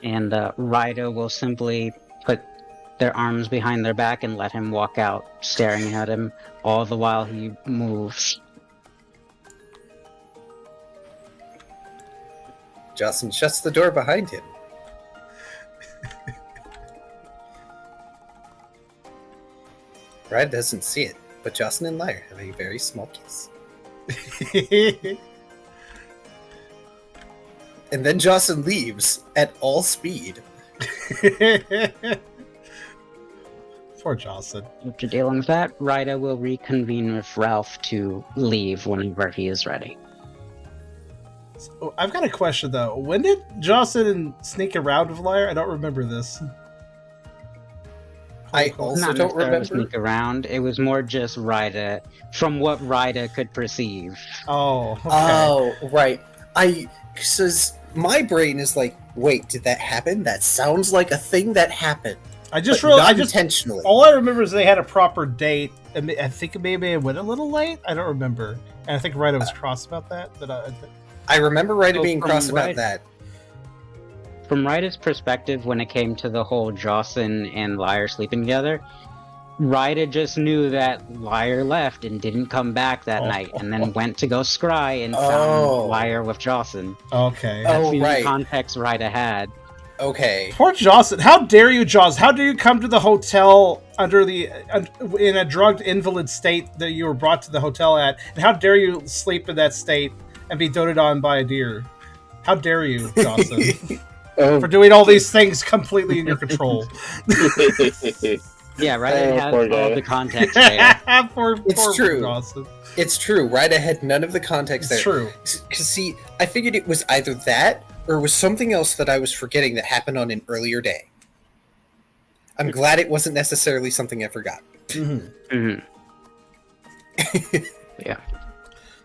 [SPEAKER 6] And Ryder will simply put their arms behind their back and let him walk out, staring at him all the while he moves.
[SPEAKER 4] Jocelyn shuts the door behind him. Ryder doesn't see it, but Jocelyn and Lyre have a very small kiss. And then Jocelyn leaves at all speed.
[SPEAKER 1] Poor Jocelyn.
[SPEAKER 6] After dealing with that, Ryder will reconvene with Ralph to leave whenever he is ready.
[SPEAKER 1] So, I've got a question though. When did Jocelyn sneak around with Lyre? I don't remember this.
[SPEAKER 4] I also
[SPEAKER 6] Not
[SPEAKER 4] don't
[SPEAKER 6] necessarily
[SPEAKER 4] remember.
[SPEAKER 6] sneak around. It was more just Ryder, from what Ryder could perceive.
[SPEAKER 1] Oh, okay.
[SPEAKER 4] Oh, right. Because my brain is like, wait, did that happen? That sounds like a thing that happened.
[SPEAKER 1] I just
[SPEAKER 4] But
[SPEAKER 1] realized.
[SPEAKER 4] not intentionally.
[SPEAKER 1] All I remember is they had a proper date. I think maybe it went a little late. I don't remember. And I think Ryder was cross about that. But
[SPEAKER 4] I remember Ryder
[SPEAKER 6] Oh,
[SPEAKER 4] being
[SPEAKER 6] from
[SPEAKER 4] cross about
[SPEAKER 6] Ryder.
[SPEAKER 4] that.
[SPEAKER 6] From Ryder's perspective, when it came to the whole Jocelyn and Lyre sleeping together, Ryder just knew that Lyre left and didn't come back that night, and then went to go scry and found Lyre with Jocelyn.
[SPEAKER 1] okay.
[SPEAKER 4] Oh,
[SPEAKER 6] The
[SPEAKER 4] right.
[SPEAKER 6] context Ryder had.
[SPEAKER 4] Okay.
[SPEAKER 1] Poor Jocelyn. How dare you, Jaws? How dare you come to the hotel in a drugged invalid state that you were brought to the hotel at? And how dare you sleep in that state and be doted on by a deer? How dare you, Jocelyn, for doing all these things completely in your control?
[SPEAKER 6] Yeah, Ryder
[SPEAKER 5] Oh,
[SPEAKER 6] had
[SPEAKER 5] poor
[SPEAKER 6] all
[SPEAKER 5] guy.
[SPEAKER 6] the context there.
[SPEAKER 1] poor
[SPEAKER 4] true.
[SPEAKER 1] Jocelyn.
[SPEAKER 4] It's true. Ryder had none of the context
[SPEAKER 1] It's
[SPEAKER 4] there.
[SPEAKER 1] true.
[SPEAKER 4] Because, see, I figured it was either that or it was something else that I was forgetting that happened on an earlier day. I'm glad it wasn't necessarily something I forgot.
[SPEAKER 1] Mm-hmm.
[SPEAKER 6] Mhm. Yeah.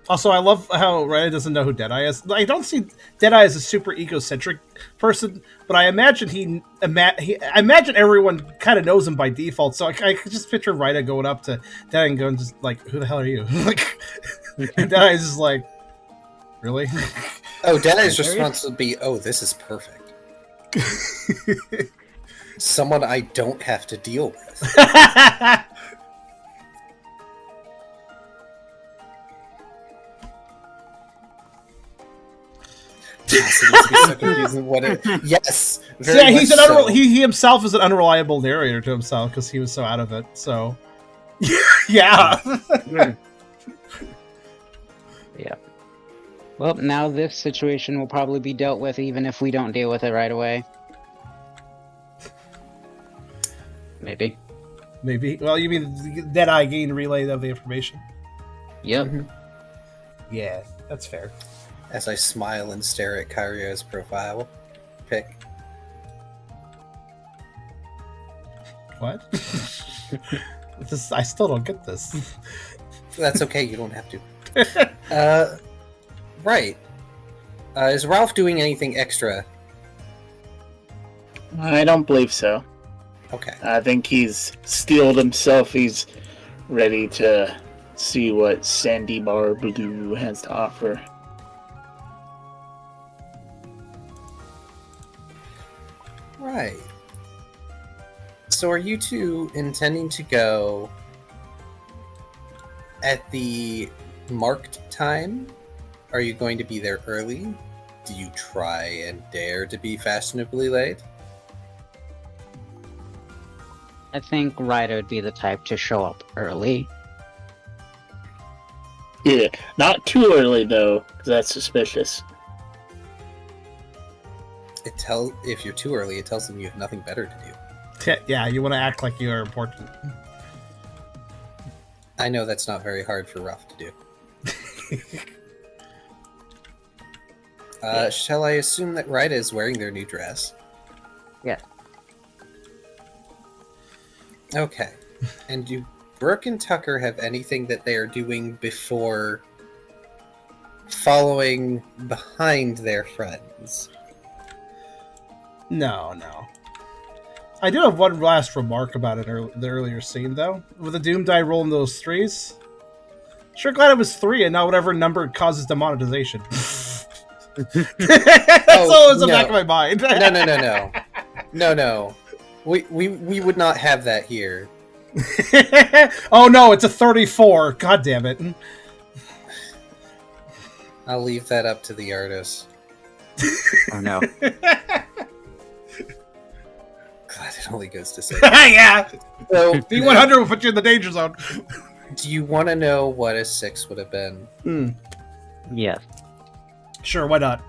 [SPEAKER 1] Also, I love how Ryan doesn't know who Deadeye is. I don't see Deadeye as a super egocentric person, but I imagine I imagine everyone kind of knows him by default. So I could just picture Ryan going up to Deadeye and going just like, "Who the hell are you?" Like, and Deadeye's just like, "Really?"
[SPEAKER 4] Oh, Deadeye's response would be, "Oh, this is perfect. Someone I don't have to deal with." So confusing. Yes.
[SPEAKER 1] Yeah, he's an he himself is an unreliable narrator to himself because he was so out of it. So, yeah.
[SPEAKER 6] Yeah. Well, now this situation will probably be dealt with even if we don't deal with it right away. Maybe.
[SPEAKER 1] Maybe. Well, you mean Deadeye gained relay of the information?
[SPEAKER 6] Yep.
[SPEAKER 4] Mm-hmm.
[SPEAKER 1] Yeah, that's fair.
[SPEAKER 4] As I smile and stare at Kyrio's profile pic.
[SPEAKER 1] What? I still don't get this.
[SPEAKER 4] That's okay, you don't have to. Right. Is Ralph doing anything extra?
[SPEAKER 5] I don't believe so.
[SPEAKER 4] Okay.
[SPEAKER 5] I think he's steeled himself. He's ready to see what Sandy Bar Blue has to offer.
[SPEAKER 4] Right. So are you two intending to go at the marked time? Are you going to be there early? Do you try and dare to be fashionably late?
[SPEAKER 6] I think Ryder would be the type to show up early.
[SPEAKER 5] Yeah, not too early though, because that's suspicious.
[SPEAKER 4] If you're too early, it tells them you have nothing better to do.
[SPEAKER 1] Yeah, you want to act like you are important.
[SPEAKER 4] I know that's not very hard for Ruff to do. Shall I assume that Ryda is wearing their new dress?
[SPEAKER 6] Yeah.
[SPEAKER 4] Okay. And do Brooke and Tucker have anything that they are doing before following behind their friends?
[SPEAKER 1] No. I do have one last remark about it. The earlier scene, though, with the Doom die rolling those threes. Sure, glad it was 3 and not whatever number causes demonetization. That's always in the back of my mind.
[SPEAKER 4] No. We would not have that here.
[SPEAKER 1] Oh no, it's a 34. God damn it.
[SPEAKER 4] I'll leave that up to the artist.
[SPEAKER 6] Oh no.
[SPEAKER 4] Glad it only goes to 6.
[SPEAKER 1] Yeah.
[SPEAKER 4] So
[SPEAKER 1] D100 will put you in the danger zone.
[SPEAKER 4] Do you want to know what a 6 would have been?
[SPEAKER 6] Yes.
[SPEAKER 1] Sure, why not?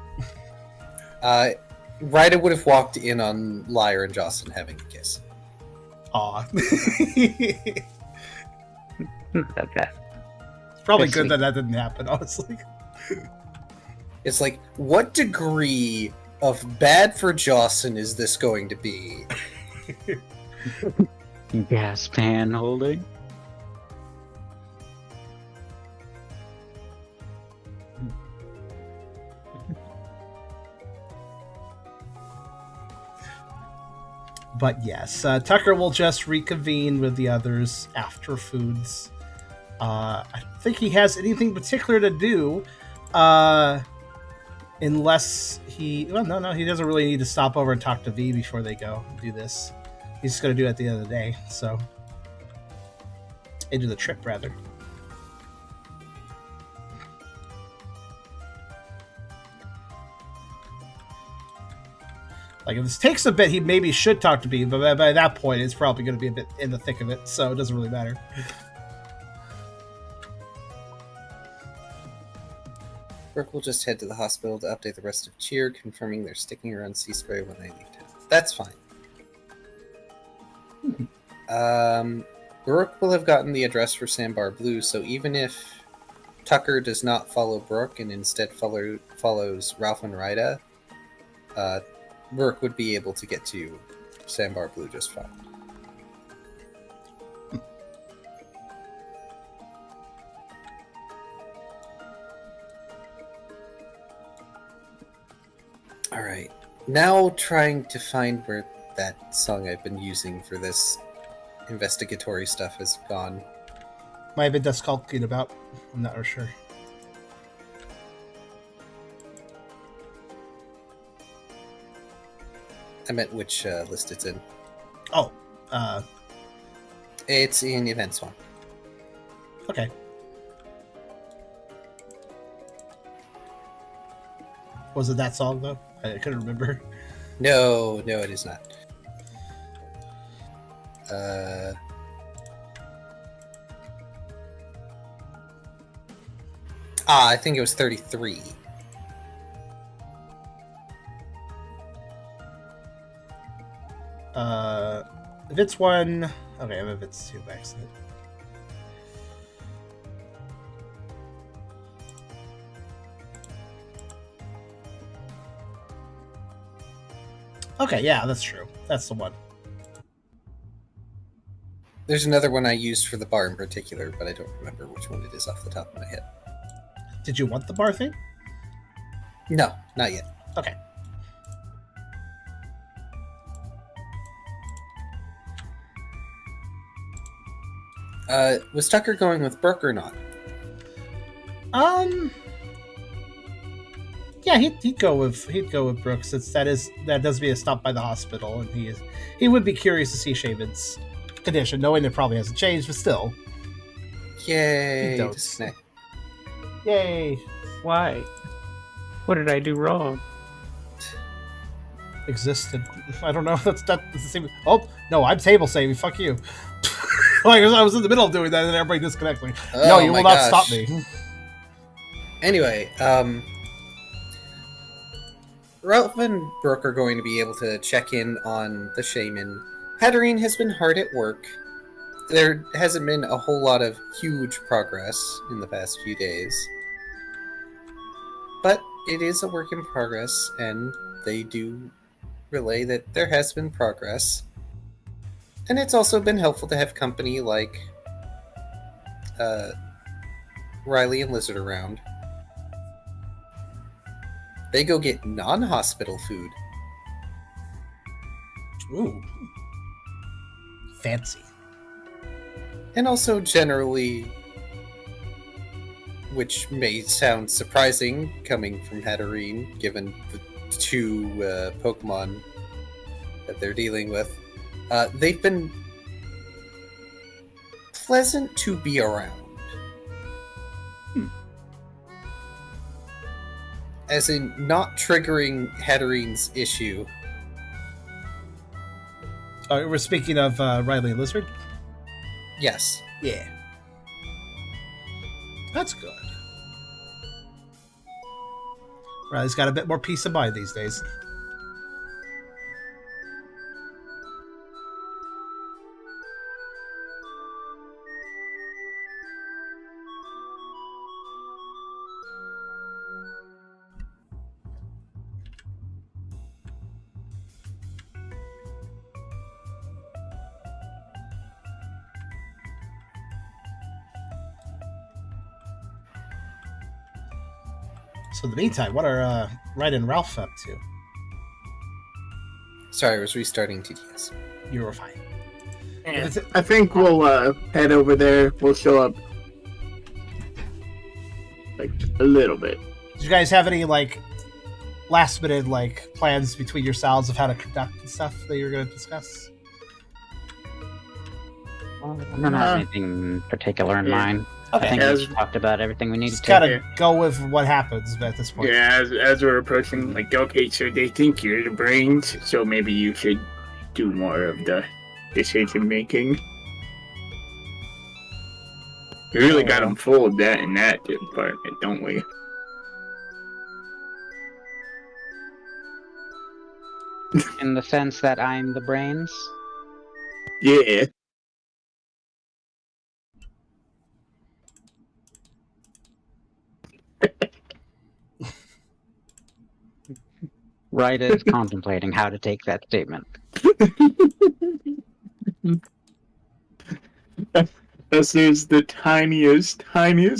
[SPEAKER 4] Ryda would have walked in on Lyre and Jocelyn having a kiss.
[SPEAKER 1] Aw.
[SPEAKER 6] Okay.
[SPEAKER 1] It's probably
[SPEAKER 6] That's
[SPEAKER 1] good
[SPEAKER 6] sweet.
[SPEAKER 1] that didn't happen, honestly.
[SPEAKER 4] It's like, what degree of bad for Jocelyn is this going to be?
[SPEAKER 6] Gas pan holding.
[SPEAKER 1] But yes, Tucker will just reconvene with the others after foods. I don't think he has anything particular to do, unless he... Well, no, he doesn't really need to stop over and talk to V before they go do this. He's just going to do it at the end of the day, so... Into the trip, rather. Like, if this takes a bit, he maybe should talk to B, but by that point, it's probably going to be a bit in the thick of it, so it doesn't really matter.
[SPEAKER 4] Brooke will just head to the hospital to update the rest of Cheer, confirming they're sticking around Sea Spray when they leave town. That's fine. Brooke will have gotten the address for Sandbar Blue, so even if Tucker does not follow Brooke and instead follows Ralph and Ryda, Brooke would be able to get to Sandbar Blue just fine. Alright. Now trying to find where that song I've been using for this investigatory stuff has gone.
[SPEAKER 1] Might have been disculcated about. I'm not sure.
[SPEAKER 4] I meant which list it's in.
[SPEAKER 1] Oh,
[SPEAKER 4] It's in Events 1.
[SPEAKER 1] okay. Was it that song, though? I couldn't remember.
[SPEAKER 4] No, it is not. I think it was 33.
[SPEAKER 1] If it's one... Okay, if it's two by accident. Okay, yeah, that's true. That's the one.
[SPEAKER 4] There's another one I used for the bar in particular, but I don't remember which one it is off the top of my head.
[SPEAKER 1] Did you want the bar thing?
[SPEAKER 4] No, not yet.
[SPEAKER 1] Okay.
[SPEAKER 4] Was Tucker going with Brooke or not?
[SPEAKER 1] Yeah, he'd go with Brooks. That does be a stop by the hospital, and he would be curious to see Shaven's condition, knowing it probably hasn't changed, but still.
[SPEAKER 4] Yay!
[SPEAKER 1] Don't.
[SPEAKER 4] Disconnect.
[SPEAKER 1] Yay!
[SPEAKER 7] Why? What did I do wrong?
[SPEAKER 1] Existed. I don't know. That's the same. Oh no, I'm table saving. Fuck you. Like I was in the middle of doing that, and everybody disconnected me.
[SPEAKER 4] Oh,
[SPEAKER 1] No, you
[SPEAKER 4] my
[SPEAKER 1] will not
[SPEAKER 4] gosh.
[SPEAKER 1] stop me.
[SPEAKER 4] Anyway, Ralph and Brooke are going to be able to check in on the shaman. Hatterene has been hard at work. There hasn't been a whole lot of huge progress in the past few days. But it is a work in progress, and they do relay that there has been progress. And it's also been helpful to have company like Riley and Lizard around. They go get non-hospital food.
[SPEAKER 1] Ooh, fancy.
[SPEAKER 4] And also generally, which may sound surprising coming from Hatterene, given the two Pokemon that they're dealing with, they've been pleasant to be around. As in, not triggering Hatterene's issue.
[SPEAKER 1] We're speaking of Riley and Lizard.
[SPEAKER 4] Yes.
[SPEAKER 1] Yeah, that's good. Riley's got a bit more peace of mind these days. So in the meantime, what are Red and Ralph up to?
[SPEAKER 4] Sorry, I was restarting TTS.
[SPEAKER 1] You were fine.
[SPEAKER 5] Yeah, I think we'll head over there. We'll show up like a little bit.
[SPEAKER 1] Did you guys have any like last minute like plans between yourselves of how to conduct and stuff that you were going to discuss?
[SPEAKER 6] I don't have anything particular in mind.
[SPEAKER 1] Okay.
[SPEAKER 6] I think
[SPEAKER 5] As-
[SPEAKER 6] we talked about everything we needed
[SPEAKER 1] Just
[SPEAKER 6] to.
[SPEAKER 1] kind of go with what happens at this point.
[SPEAKER 5] Yeah, as we're approaching, like, okay, so they think you're the brains, so maybe you should do more of the decision making. We really got them full of that in that department, don't we?
[SPEAKER 6] In the sense that I'm the brains.
[SPEAKER 5] Yeah.
[SPEAKER 6] Ryda is contemplating how to take that statement.
[SPEAKER 5] As there's the tiniest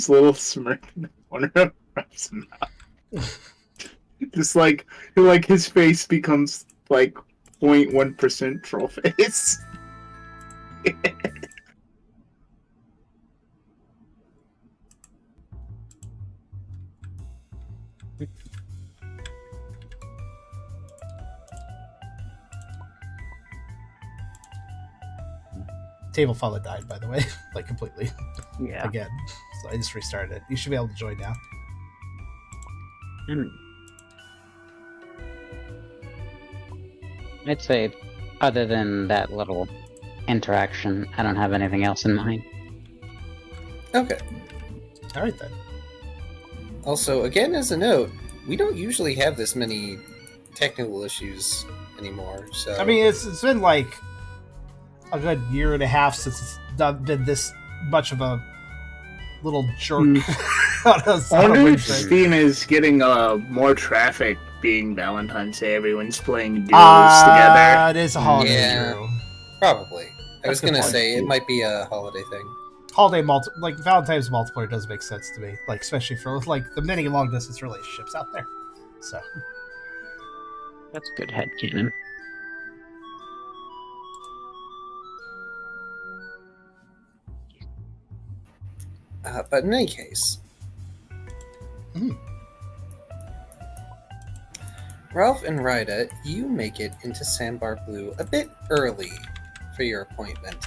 [SPEAKER 5] little smirk in the corner of Ruff's mouth. Just like his face becomes like 0.1% troll face.
[SPEAKER 1] Table follow died, by the way, like completely
[SPEAKER 6] Yeah.
[SPEAKER 1] again. So I just restarted it. You should be able to join now.
[SPEAKER 6] I'd say, other than that little interaction, I don't have anything else in mind.
[SPEAKER 4] Okay.
[SPEAKER 1] All right then.
[SPEAKER 4] Also, again, as a note, we don't usually have this many technical issues anymore. So
[SPEAKER 1] I mean, it's been like a good year and a half since it's been this much of a little jerk. on a
[SPEAKER 5] I wonder if
[SPEAKER 1] Wednesday.
[SPEAKER 5] Steam is getting more traffic being Valentine's Day. Everyone's playing duos together.
[SPEAKER 1] It is a holiday,
[SPEAKER 4] Yeah.
[SPEAKER 1] Drew.
[SPEAKER 4] probably. I was
[SPEAKER 1] That's a good
[SPEAKER 4] gonna
[SPEAKER 1] point.
[SPEAKER 4] say it might be a holiday thing.
[SPEAKER 1] Holiday like Valentine's multiplayer does make sense to me, like especially for like the many long distance relationships out there. So
[SPEAKER 6] That's good headcanon.
[SPEAKER 4] But in any case,
[SPEAKER 1] Mhm.
[SPEAKER 4] Ralph and Rida, you make it into Sandbar Blue a bit early for your appointment.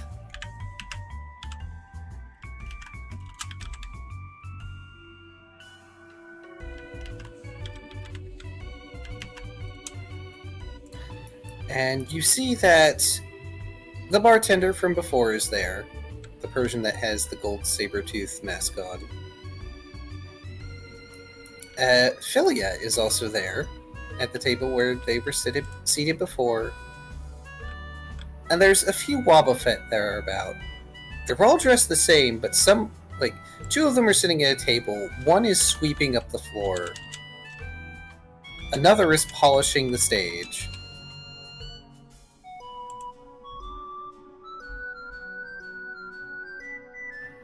[SPEAKER 4] And you see that the bartender from before is there, the Persian that has the gold saber-tooth mask on. Philia is also there at the table where they were seated before. And there's a few Wobbuffet there about. They're all dressed the same, but two of them are sitting at a table. One is sweeping up the floor. Another is polishing the stage.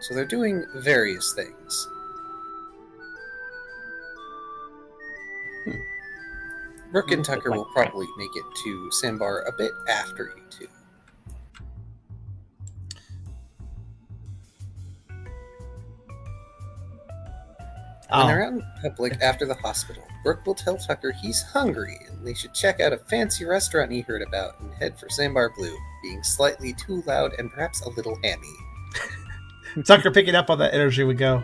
[SPEAKER 4] So they're doing various things. Rook and Tucker will probably make it to Sandbar a bit after you two. When they're out in public after the hospital, Rook will tell Tucker he's hungry and they should check out a fancy restaurant he heard about and head for Sandbar Blue, being slightly too loud and perhaps a little hammy.
[SPEAKER 1] Tucker picking up on that energy would go,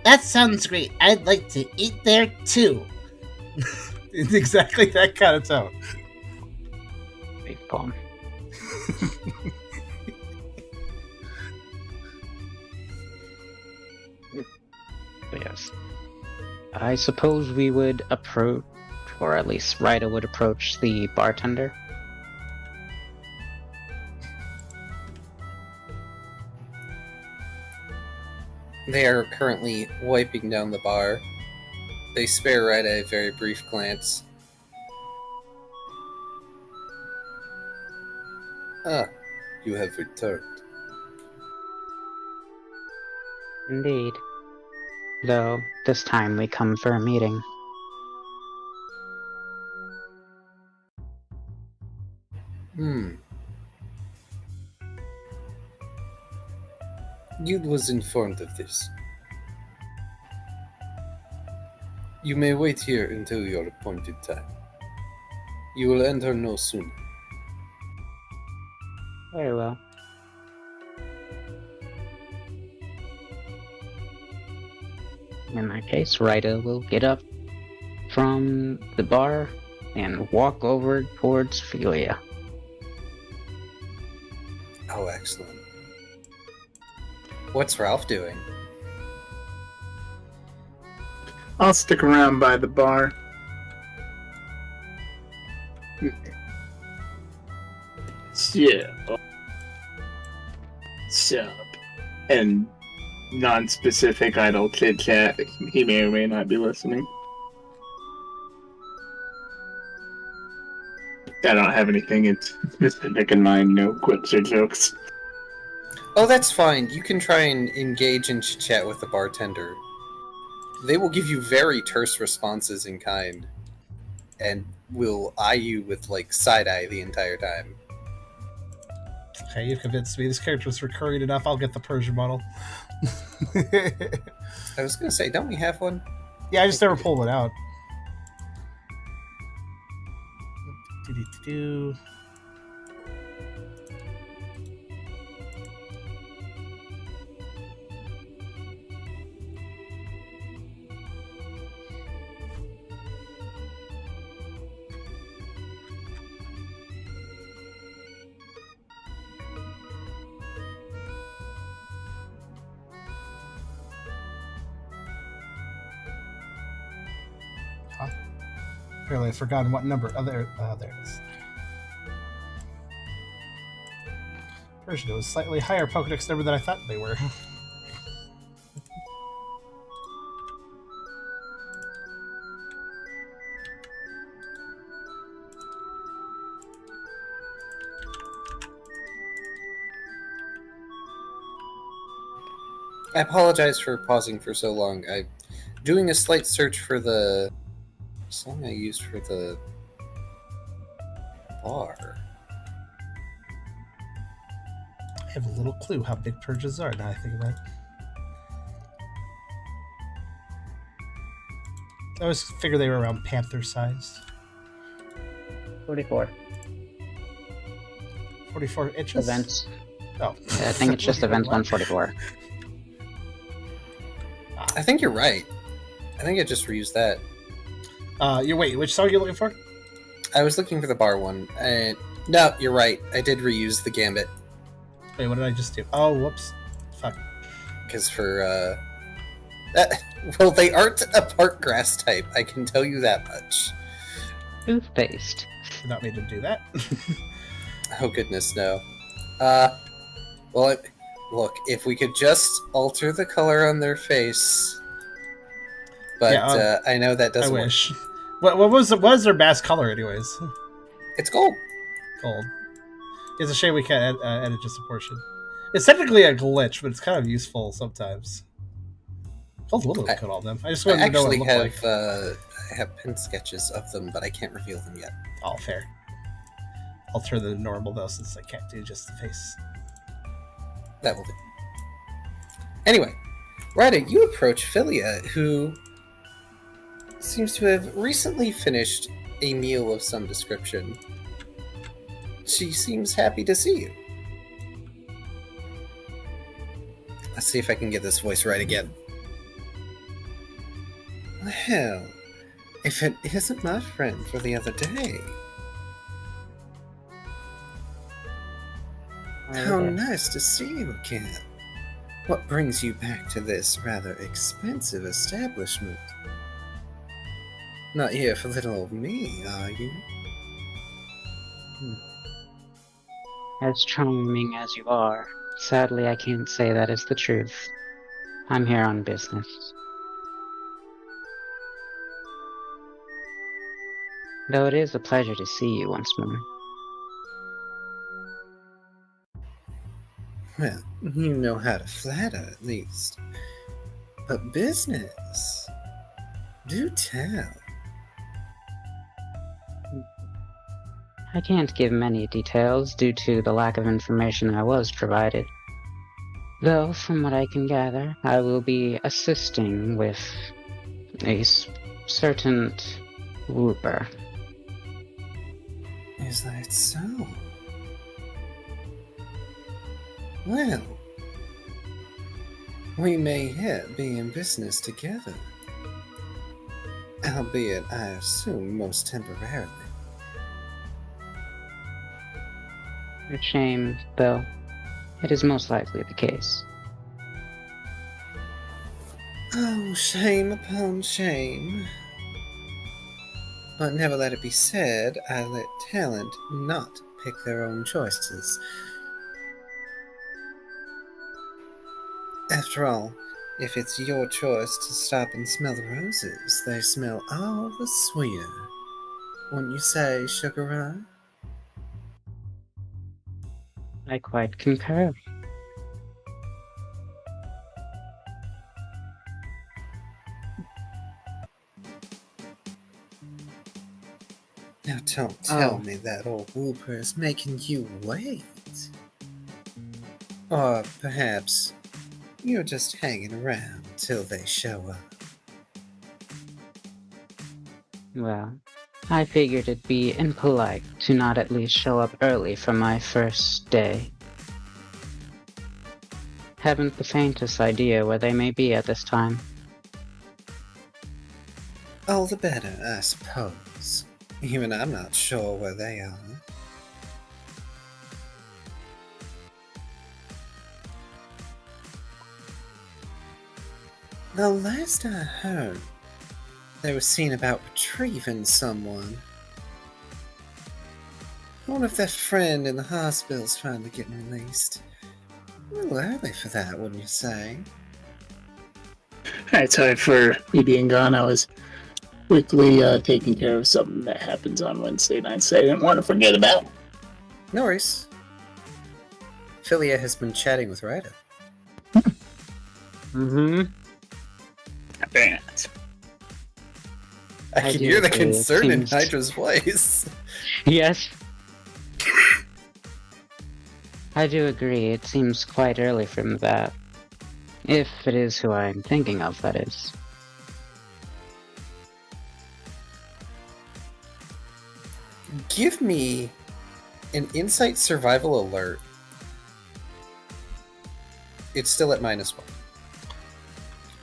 [SPEAKER 2] That sounds great. I'd like to eat there too.
[SPEAKER 1] it's exactly that kind of tone.
[SPEAKER 6] Big bomb. Yes. I suppose we would approach, or at least Ryder would approach the bartender.
[SPEAKER 4] They are currently wiping down the bar. They spare Ryda a very brief glance. Ah, you have returned.
[SPEAKER 6] Indeed. Though, this time we come for a meeting.
[SPEAKER 4] Guild was informed of this. You may wait here until your appointed time. You will enter no sooner.
[SPEAKER 6] Very well. In that case, Ryder will get up from the bar and walk over towards Philia.
[SPEAKER 4] Oh, excellent. What's Ralph doing?
[SPEAKER 5] I'll stick around by the bar. Yeah. Sup. And non-specific idle chit-chat. He may or may not be listening. I don't have anything specific in mind, no quips or jokes.
[SPEAKER 4] Oh, that's fine. You can try and engage in chit-chat with the bartender. They will give you very terse responses in kind. and will eye you with like side eye the entire time.
[SPEAKER 1] Okay, you've convinced me. This character was recurring enough. I'll get the Persian model.
[SPEAKER 4] I was gonna say, don't we have one?
[SPEAKER 1] Yeah, I just never pulled it out. Do-do-do-do. Apparently, I've forgotten what number. Oh, there it is. Persian, it was slightly higher Pokedex number than I thought they were.
[SPEAKER 4] I apologize for pausing for so long. I'm doing a slight search for the song I used for the bar.
[SPEAKER 1] I have a little clue how big purges are now I think about it. I always figured they were around panther sized.
[SPEAKER 6] 44.
[SPEAKER 1] 44 inches?
[SPEAKER 6] Events.
[SPEAKER 1] Oh.
[SPEAKER 6] I think it's just events 144.
[SPEAKER 4] I think you're right. I think I just reused that.
[SPEAKER 1] Wait, which song are you looking for?
[SPEAKER 4] I was looking for the bar one. No, you're right. I did reuse the gambit.
[SPEAKER 1] Wait, what did I just do? Oh, whoops. Fuck.
[SPEAKER 4] Because for, well, they aren't a part grass type. I can tell you that much.
[SPEAKER 6] Toothpaste.
[SPEAKER 1] Did not mean to do that.
[SPEAKER 4] Oh, goodness, no. Well, look, if we could just alter the color on their face... But
[SPEAKER 1] Yeah,
[SPEAKER 4] I know that doesn't
[SPEAKER 1] I wish. What was their best color, anyways?
[SPEAKER 4] work. It's gold.
[SPEAKER 1] Gold. It's a shame we can't edit just a portion. It's technically a glitch, but it's kind of useful sometimes. Gold would look good on them. I just
[SPEAKER 4] I
[SPEAKER 1] wanted to know what
[SPEAKER 4] actually
[SPEAKER 1] it looked
[SPEAKER 4] have
[SPEAKER 1] like.
[SPEAKER 4] I have pen sketches of them, but I can't reveal them yet.
[SPEAKER 1] Oh, fair. I'll turn the normal though, since I can't do just the face.
[SPEAKER 4] That will do. Anyway, Ryder, you approach Philia, who seems to have recently finished a meal of some description. She seems happy to see you. Let's see if I can get this voice right again. Well, if it isn't my friend for the other day. How nice to see you again. What brings you back to this rather expensive establishment? Not here for little old me, are you?
[SPEAKER 6] As charming as you are, sadly I can't say that is the truth. I'm here on business. Though it is a pleasure to see you once more.
[SPEAKER 4] Well, you know how to flatter, at least. But business? Do tell.
[SPEAKER 6] I can't give many details due to the lack of information I was provided. Though, from what I can gather, I will be assisting with a certain Roope.
[SPEAKER 4] Is that so? Well, we may yet be in business together. Albeit, I assume, most temporarily.
[SPEAKER 6] A shame, though. It is most likely the case.
[SPEAKER 4] Oh, shame upon shame. But never let it be said, I let talent not pick their own choices. After all, if it's your choice to stop and smell the roses, they smell all the sweeter. Wouldn't you say, Sugar Eye?
[SPEAKER 6] I quite concur.
[SPEAKER 4] Now don't tell me that old Whooper is making you wait. Or perhaps you're just hanging around till they show up.
[SPEAKER 6] Well, I figured it'd be impolite to not at least show up early for my first day. Haven't the faintest idea where they may be at this time.
[SPEAKER 4] All the better, I suppose. Even I'm not sure where they are. The last I heard, they were seen about retrieving someone. I wonder if that friend in the hospital's finally getting released. A little early for that, wouldn't you say?
[SPEAKER 5] Alright, sorry for me being gone. I was quickly taking care of something that happens on Wednesday nights that I didn't want to forget about.
[SPEAKER 4] No worries. Philia has been chatting with Ryder.
[SPEAKER 6] Mm-hmm.
[SPEAKER 5] Very nice.
[SPEAKER 4] I
[SPEAKER 6] I
[SPEAKER 4] can
[SPEAKER 6] do
[SPEAKER 4] hear the
[SPEAKER 6] agree, it
[SPEAKER 4] concern in
[SPEAKER 6] seems-
[SPEAKER 4] Hydra's voice.
[SPEAKER 6] Yes. I do agree, it seems quite early from that. If it is who I'm thinking of, that is.
[SPEAKER 4] Give me an insight survival alert. It's still at -1.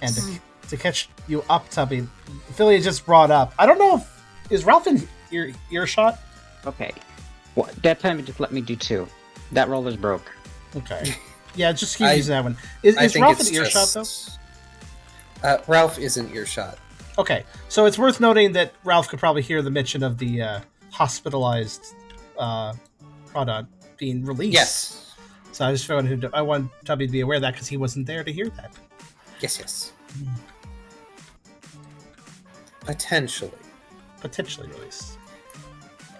[SPEAKER 1] And to catch you up, Tubby, Philly just brought up. I don't know if is Ralph in earshot.
[SPEAKER 6] Okay. What? That time just let me do 2. That roll is broke.
[SPEAKER 1] Okay. Yeah, just keep
[SPEAKER 4] I-
[SPEAKER 1] using that one. Is
[SPEAKER 4] I think
[SPEAKER 1] Ralph
[SPEAKER 4] it's
[SPEAKER 1] in earshot though?
[SPEAKER 4] just... Ralph is in earshot.
[SPEAKER 1] Okay, so it's worth noting that Ralph could probably hear the mention of the hospitalized product being released.
[SPEAKER 4] Yes.
[SPEAKER 1] So I just I want Tubby to be aware of that because he wasn't there to hear that.
[SPEAKER 4] Yes. Potentially.
[SPEAKER 1] Potentially released.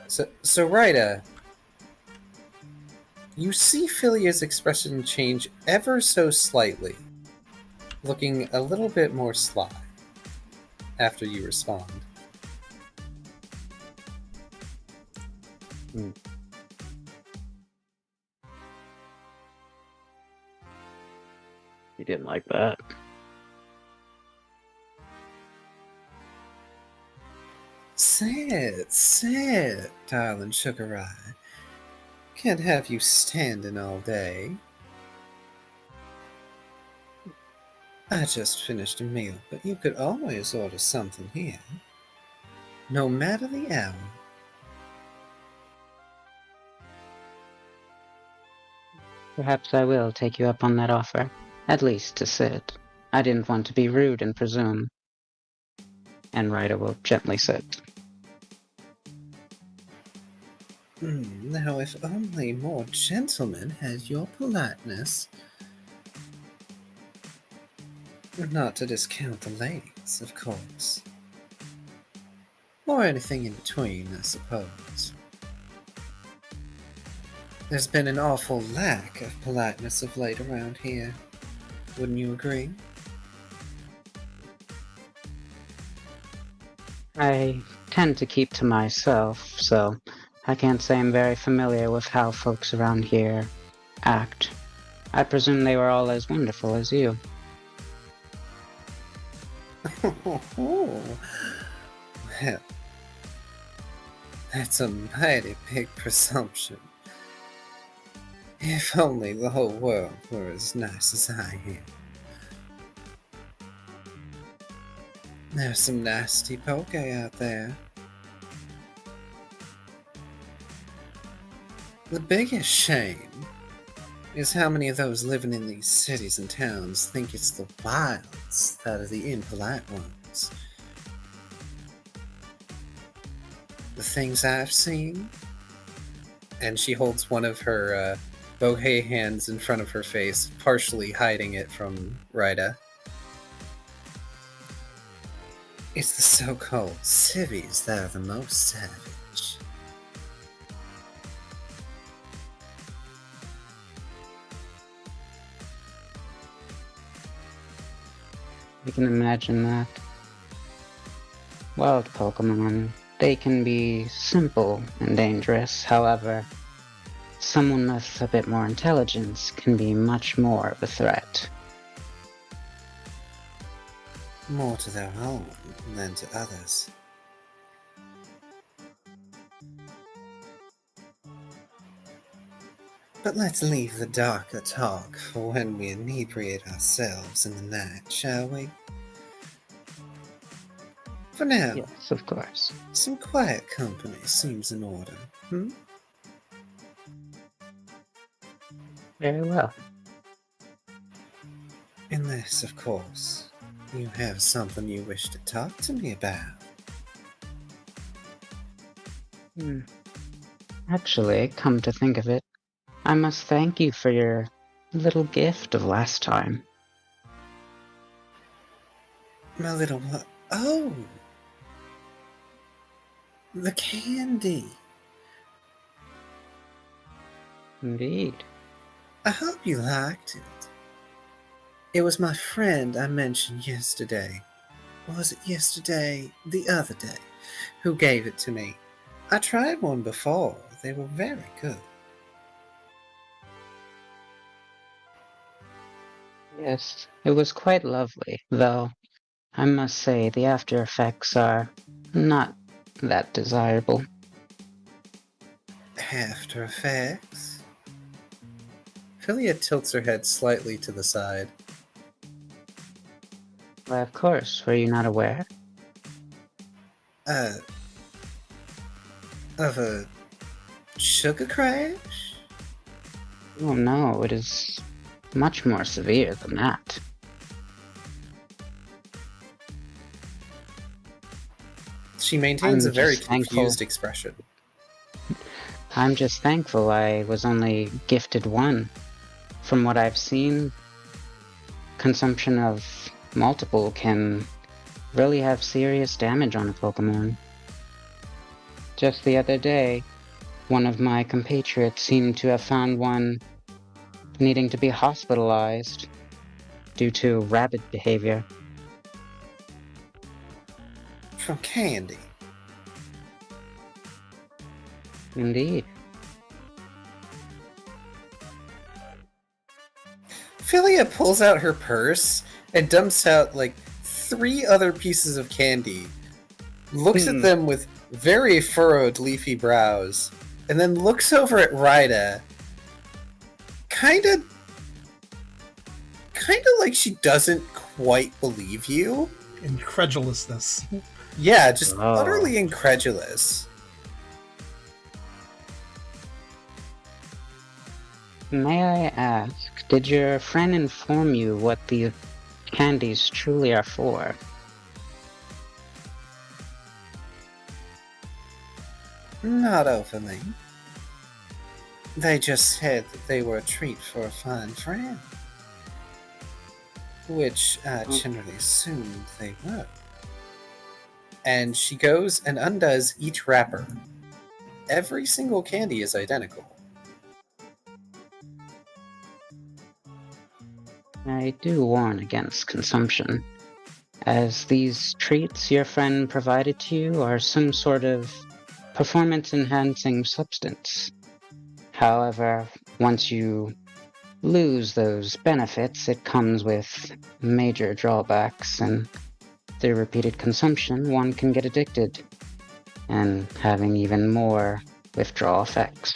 [SPEAKER 4] So Ryda, you see Philia's expression change ever so slightly, looking a little bit more sly after you respond.
[SPEAKER 6] You didn't like that.
[SPEAKER 4] Sit, darling Sugar Eye. Can't have you standing all day. I just finished a meal, but you could always order something here. No matter the hour.
[SPEAKER 6] Perhaps I will take you up on that offer. At least to sit. I didn't want to be rude and presume. And Ryder will gently sit.
[SPEAKER 4] Now, if only more gentlemen had your politeness. Not to discount the ladies, of course. Or anything in between, I suppose. There's been an awful lack of politeness of late around here. Wouldn't you agree?
[SPEAKER 6] I tend to keep to myself, so I can't say I'm very familiar with how folks around here act. I presume they were all as wonderful as you.
[SPEAKER 4] Well, that's a mighty big presumption. If only the whole world were as nice as I am. There's some nasty poke out there. The biggest shame is how many of those living in these cities and towns think it's the wilds that are the impolite ones. The things I've seen, and she holds one of her bouquet hands in front of her face, partially hiding it from Ryda. It's the so-called civvies that are the most savage.
[SPEAKER 6] I can imagine that. Wild Pokemon, they can be simple and dangerous. However, someone with a bit more intelligence can be much more of a threat.
[SPEAKER 4] More to their own than to others. But let's leave the darker talk for when we inebriate ourselves in the night, shall we? For now,
[SPEAKER 6] Yes, of course.
[SPEAKER 4] some quiet company seems in order,
[SPEAKER 6] Very well.
[SPEAKER 4] Unless, of course, you have something you wish to talk to me about.
[SPEAKER 6] Actually, come to think of it, I must thank you for your little gift of last time.
[SPEAKER 4] My little what? Oh! The candy!
[SPEAKER 6] Indeed.
[SPEAKER 4] I hope you liked it. It was my friend I mentioned yesterday. Or was it yesterday? The other day. Who gave it to me. I tried one before. They were very good.
[SPEAKER 6] Yes, it was quite lovely, though I must say the after effects are not that desirable.
[SPEAKER 4] After Effects? Philia tilts her head slightly to the side.
[SPEAKER 6] Why, of course, were you not aware?
[SPEAKER 4] Of a sugar crash?
[SPEAKER 6] Oh no, it is much more severe than that.
[SPEAKER 4] She maintains
[SPEAKER 6] I'm
[SPEAKER 4] a very
[SPEAKER 6] just thankful.
[SPEAKER 4] confused expression.
[SPEAKER 6] I'm just thankful I was only gifted one. From what I've seen, consumption of multiple can really have serious damage on a Pokemon. Just the other day, one of my compatriots seemed to have found one needing to be hospitalized due to rabid behavior.
[SPEAKER 4] From candy.
[SPEAKER 6] Indeed.
[SPEAKER 4] Philia pulls out her purse and dumps out like 3 other pieces of candy, looks at them with very furrowed, leafy brows, and then looks over at Rida, kinda like she doesn't quite believe you.
[SPEAKER 1] Incredulousness.
[SPEAKER 4] Yeah, just
[SPEAKER 6] Oh.
[SPEAKER 4] utterly incredulous.
[SPEAKER 6] May I ask, did your friend inform you what the candies truly are for?
[SPEAKER 4] Not openly. They just said that they were a treat for a fine friend. Which I generally assumed they were. And she goes and undoes each wrapper. Every single candy is identical.
[SPEAKER 6] I do warn against consumption, as these treats your friend provided to you are some sort of performance-enhancing substance. However, once you lose those benefits, it comes with major drawbacks, and through repeated consumption, one can get addicted, and having even more withdrawal effects.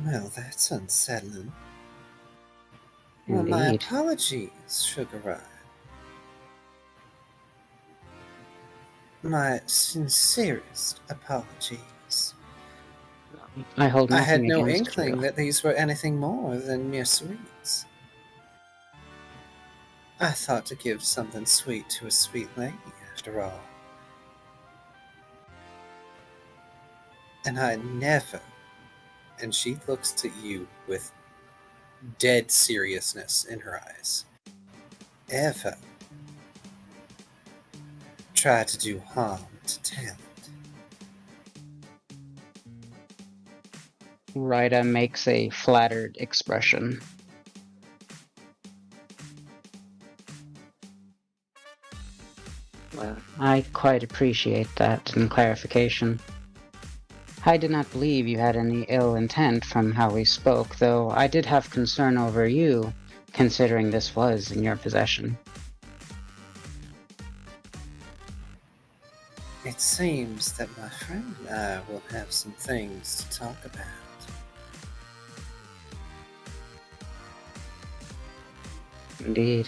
[SPEAKER 4] Well, that's unsettling. Well, my
[SPEAKER 6] Indeed.
[SPEAKER 4] apologies, Sugar Eye. My sincerest apologies.
[SPEAKER 6] I hold nothing
[SPEAKER 4] I had no
[SPEAKER 6] against
[SPEAKER 4] inkling
[SPEAKER 6] you.
[SPEAKER 4] that these were anything more than mere sweets. I thought to give something sweet to a sweet lady, after all. And I never, and she looks at you with dead seriousness in her eyes, ever try to do harm to talent.
[SPEAKER 6] Rida makes a flattered expression. I quite appreciate that and clarification. I did not believe you had any ill intent from how we spoke, though I did have concern over you, considering this was in your possession.
[SPEAKER 4] It seems that my friend and I will have some things to talk about.
[SPEAKER 6] Indeed.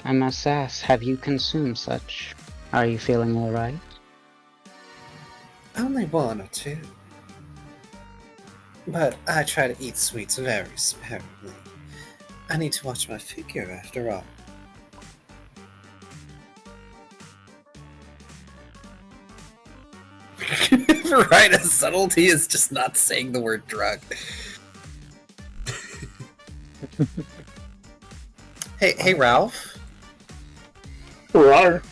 [SPEAKER 6] I must ask, have you consumed such? Are you feeling alright?
[SPEAKER 4] Only one or two. But I try to eat sweets very sparingly. I need to watch my figure after all. Right, a subtlety is just not saying the word drug. Hey, Ralph.
[SPEAKER 5] Rawr.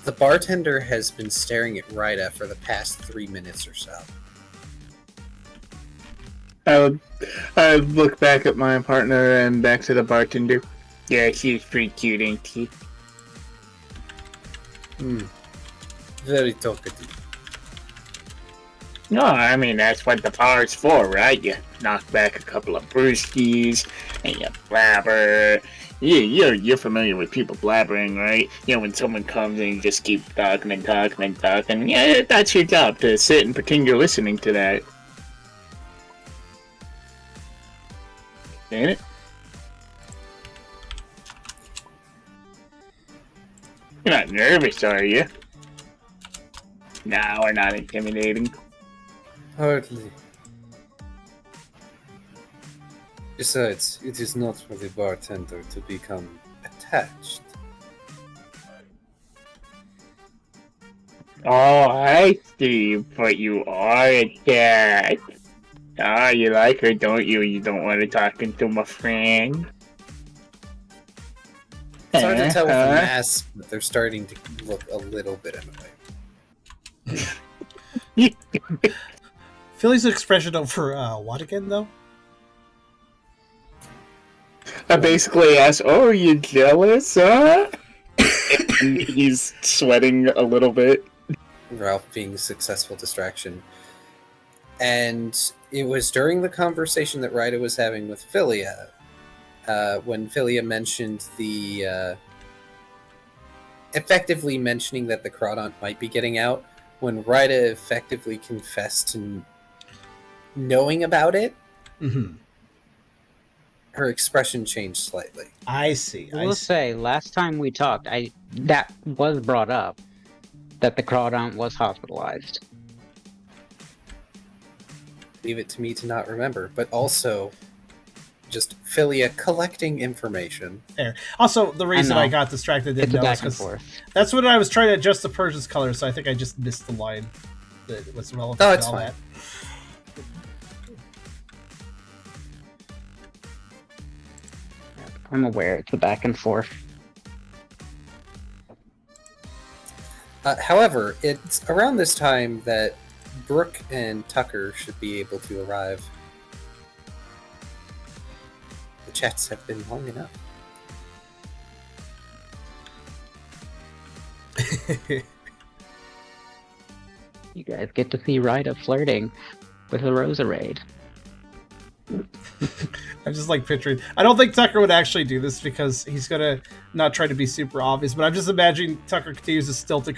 [SPEAKER 4] The bartender has been staring at Rita for the past 3 minutes or so.
[SPEAKER 5] I would look back at my partner and back to the bartender. Yeah, she's pretty cute, ain't she?
[SPEAKER 4] Very talkative.
[SPEAKER 5] No, I mean, that's what the bar's for, right? You knock back a couple of brewskis, and you blabber. You're familiar with people blabbering, right? You know, when someone comes and you just keep talking and talking and talking. Yeah, that's your job, to sit and pretend you're listening to that. Ain't it? You're not nervous, are you? No, we're not intimidating.
[SPEAKER 4] Hardly. Besides, it is not for the bartender to become attached.
[SPEAKER 5] Oh, I see, but you are a cat. Ah, you like her, don't you? You don't want to talk into my friend.
[SPEAKER 4] It's hard to tell with the mask, but they're starting to look a little bit annoyed.
[SPEAKER 1] Philly's expression over what again, though?
[SPEAKER 5] I basically asked, "Oh, are you jealous, huh?" And he's sweating a little bit.
[SPEAKER 4] Ralph being a successful distraction. And it was during the conversation that Rita was having with Philia, when Philia mentioned the... effectively mentioning that the Crawdont might be getting out, when Rita effectively confessed to knowing about it, her expression changed slightly.
[SPEAKER 1] I see.
[SPEAKER 6] I will say, last time we talked, that was brought up, that the Crawdont was hospitalized.
[SPEAKER 4] Leave it to me to not remember, but also just Philia collecting information.
[SPEAKER 1] There. Also, the reason I got distracted didn't know is because that's when I was trying to adjust the Persian's color, so I think I just missed the line that was relevant to all
[SPEAKER 4] fine.
[SPEAKER 1] that.
[SPEAKER 6] I'm aware it's a back and forth.
[SPEAKER 4] However, it's around this time that Brooke and Tucker should be able to arrive. The chats have been long enough.
[SPEAKER 6] You guys get to see Rita flirting with a Roserade.
[SPEAKER 1] I'm just like picturing. I don't think Tucker would actually do this because he's gonna not try to be super obvious. But I'm just imagining Tucker continues his stilted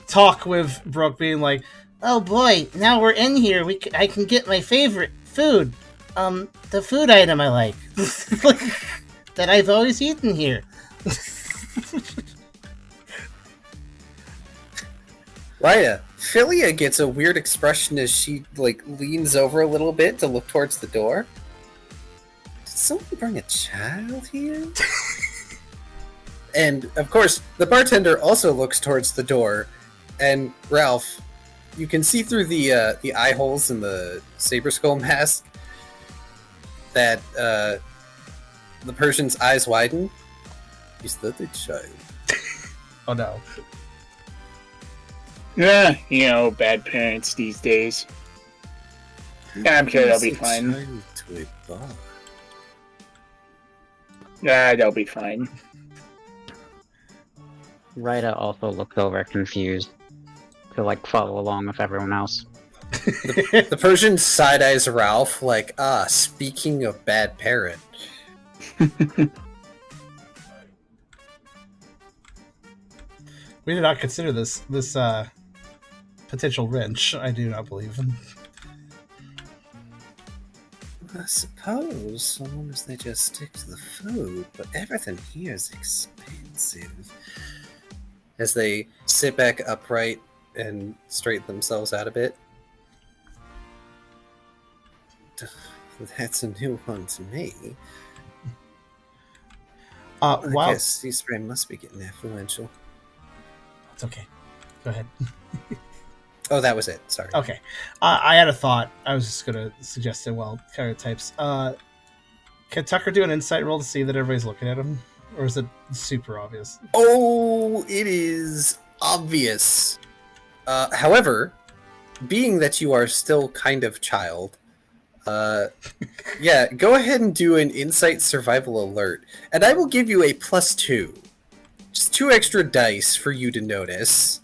[SPEAKER 1] talk with Brooke, being like,
[SPEAKER 2] "Oh boy, now we're in here. I can get my favorite food. The food item I like that I've always eaten here."
[SPEAKER 4] Rita, Philia gets a weird expression as she leans over a little bit to look towards the door. Did someone bring a child here? And of course, the bartender also looks towards the door. And Ralph, you can see through the eye holes in the Saber Skull mask that the Persian's eyes widen. Is that a child?
[SPEAKER 1] "Oh no."
[SPEAKER 5] Yeah, bad parents these days. I'm sure they'll be fine. Yeah, they'll be fine.
[SPEAKER 6] Ryda also looks over confused to like follow along with everyone else.
[SPEAKER 4] The Persian side-eyes Ralph like, speaking of bad parent.
[SPEAKER 1] We did not consider this potential wrench. I do not believe.
[SPEAKER 4] I suppose, so long as they just stick to the food, but everything here is expensive. As they sit back upright and straighten themselves out a bit. That's a new one to me. I
[SPEAKER 1] Wow.
[SPEAKER 4] guess Seaspray must be getting affluential.
[SPEAKER 1] It's okay. Go ahead.
[SPEAKER 4] Oh, that was it. Sorry.
[SPEAKER 1] Okay. I had a thought. I was just going to suggest it while Kyrio types. Can Tucker do an insight roll to see that everybody's looking at him? Or is it super obvious?
[SPEAKER 4] Oh, it is obvious. However, being that you are still kind of child, yeah, go ahead and do an insight survival alert, and I will give you a +2. Just 2 extra dice for you to notice.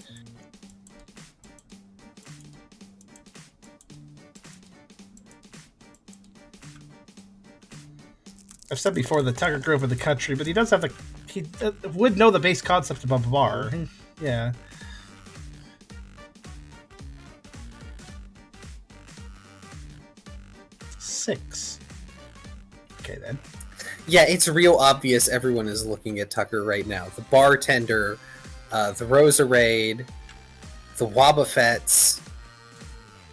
[SPEAKER 1] I've said before that Tucker grew up in the country, but he does have he would know the base concept of a bar. Yeah. Six. Okay then.
[SPEAKER 4] Yeah, it's real obvious everyone is looking at Tucker right now. The bartender, the Roserade, the Wobbuffets,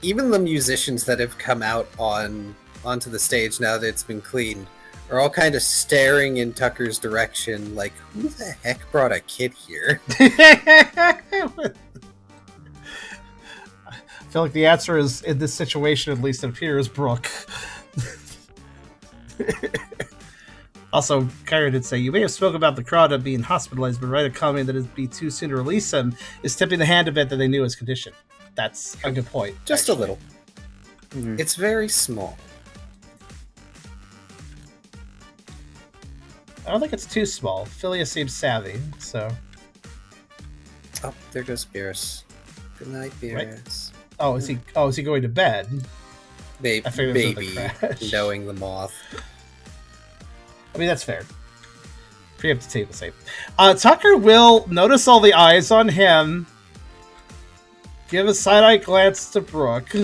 [SPEAKER 4] even the musicians that have come out onto the stage now that it's been cleaned are all kind of staring in Tucker's direction like, who the heck brought a kid here?
[SPEAKER 1] I feel like the answer is, in this situation at least, it appears, Brooke. Also, Kyrio did say, you may have spoken about the Crawdad being hospitalized, but right, a comment that it'd be too soon to release him is tipping the hand a bit that they knew his condition. That's a good point.
[SPEAKER 4] Just
[SPEAKER 1] actually.
[SPEAKER 4] a little.
[SPEAKER 6] Mhm.
[SPEAKER 4] It's very small.
[SPEAKER 1] I don't think it's too small. Philia seems savvy, so...
[SPEAKER 4] Oh, there goes Beerus. Good night, Beerus.
[SPEAKER 1] Oh, is he going to bed? I figured it was
[SPEAKER 4] Maybe
[SPEAKER 1] another crash.
[SPEAKER 4] knowing the moth.
[SPEAKER 1] I mean, that's fair. Preemptive table safe. Tucker will notice all the eyes on him, give a side-eye glance to Brooke,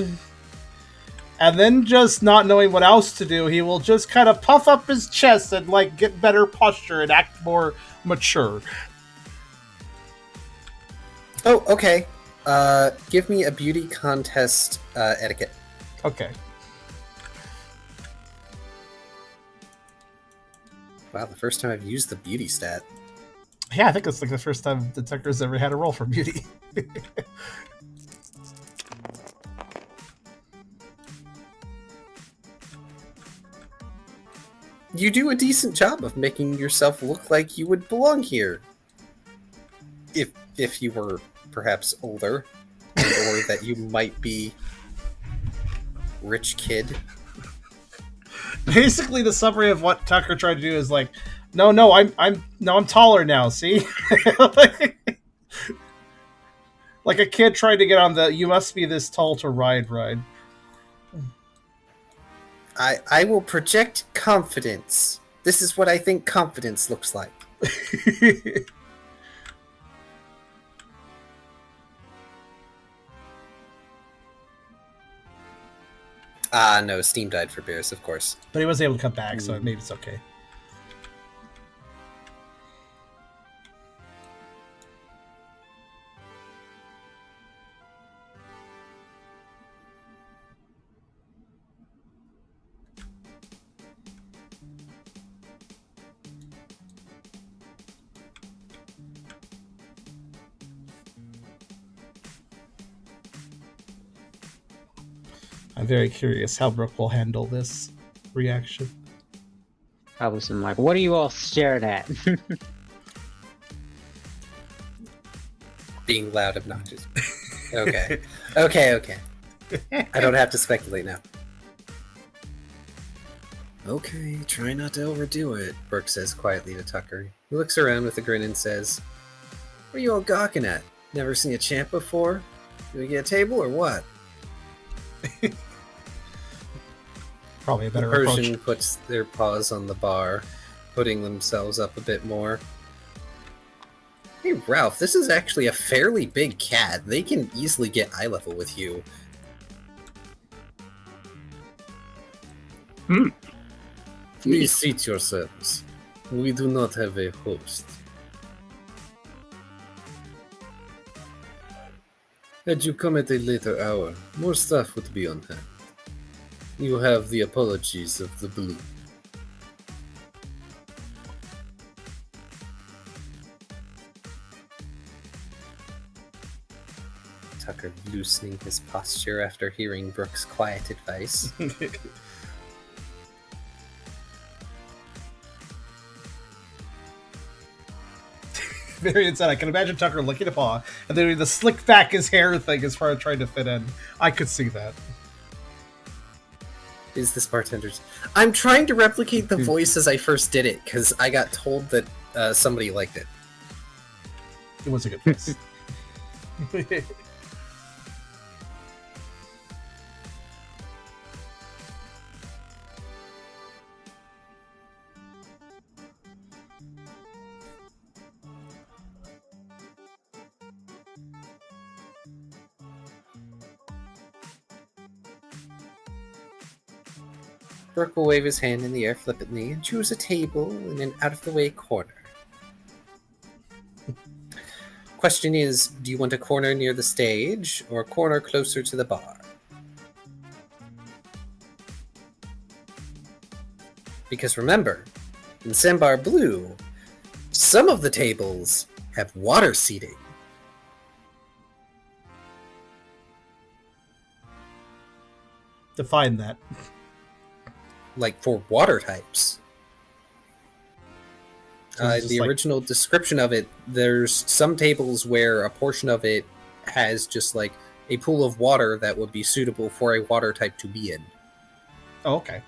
[SPEAKER 1] and then just not knowing what else to do, he will just kind of puff up his chest and like get better posture and act more mature.
[SPEAKER 4] Oh, okay. Give me a beauty contest etiquette.
[SPEAKER 1] Okay.
[SPEAKER 4] Wow, the first time I've used the beauty stat.
[SPEAKER 1] Yeah, I think it's like the first time the Tucker's ever had a roll for beauty.
[SPEAKER 4] You do a decent job of making yourself look like you would belong here. If you were perhaps older, or that you might be rich kid.
[SPEAKER 1] Basically, the summary of what Tucker tried to do is like, I'm taller now. See, like a kid tried to get on the "you must be this tall to ride."
[SPEAKER 4] I will project confidence. This is what I think confidence looks like. No, Steam died for Beerus, of course.
[SPEAKER 1] But he was able to come back, so maybe it's okay. I'm very curious how Brooke will handle this reaction.
[SPEAKER 6] Probably some like, what are you all staring at?
[SPEAKER 4] Being loud, obnoxious. Okay. Okay. I don't have to speculate now. Okay, try not to overdo it, Brooke says quietly to Tucker. He looks around with a grin and says, What are you all gawking at? Never seen a champ before? Do we get a table or what?
[SPEAKER 1] Probably a
[SPEAKER 4] The
[SPEAKER 1] better
[SPEAKER 4] Persian
[SPEAKER 1] approach.
[SPEAKER 4] puts their paws on the bar, putting themselves up a bit more. Hey, Ralph, this is actually a fairly big cat. They can easily get eye level with you. Please seat yourselves. We do not have a host. Had you come at a later hour, more staff would be on hand. You have the apologies of the blue. Tucker loosening his posture after hearing Brooke's quiet advice.
[SPEAKER 1] Very insane. I can imagine Tucker licking a paw and then doing the slick back his hair thing as far as trying to fit in. I could see that.
[SPEAKER 4] Is this bartender's? I'm trying to replicate the voice as I first did it, because I got told that somebody liked it.
[SPEAKER 1] It was a good voice.
[SPEAKER 4] Brooke will wave his hand in the air flippantly and choose a table in an out-of-the-way corner. Question is, do you want a corner near the stage or a corner closer to the bar? Because remember, in Sambar Blue, some of the tables have water seating.
[SPEAKER 1] Define that.
[SPEAKER 4] Like for water types.
[SPEAKER 1] It's
[SPEAKER 4] The
[SPEAKER 1] like-
[SPEAKER 4] original description of it, there's some tables where a portion of it has just like a pool of water that would be suitable for a water type to be in.
[SPEAKER 1] Oh, okay.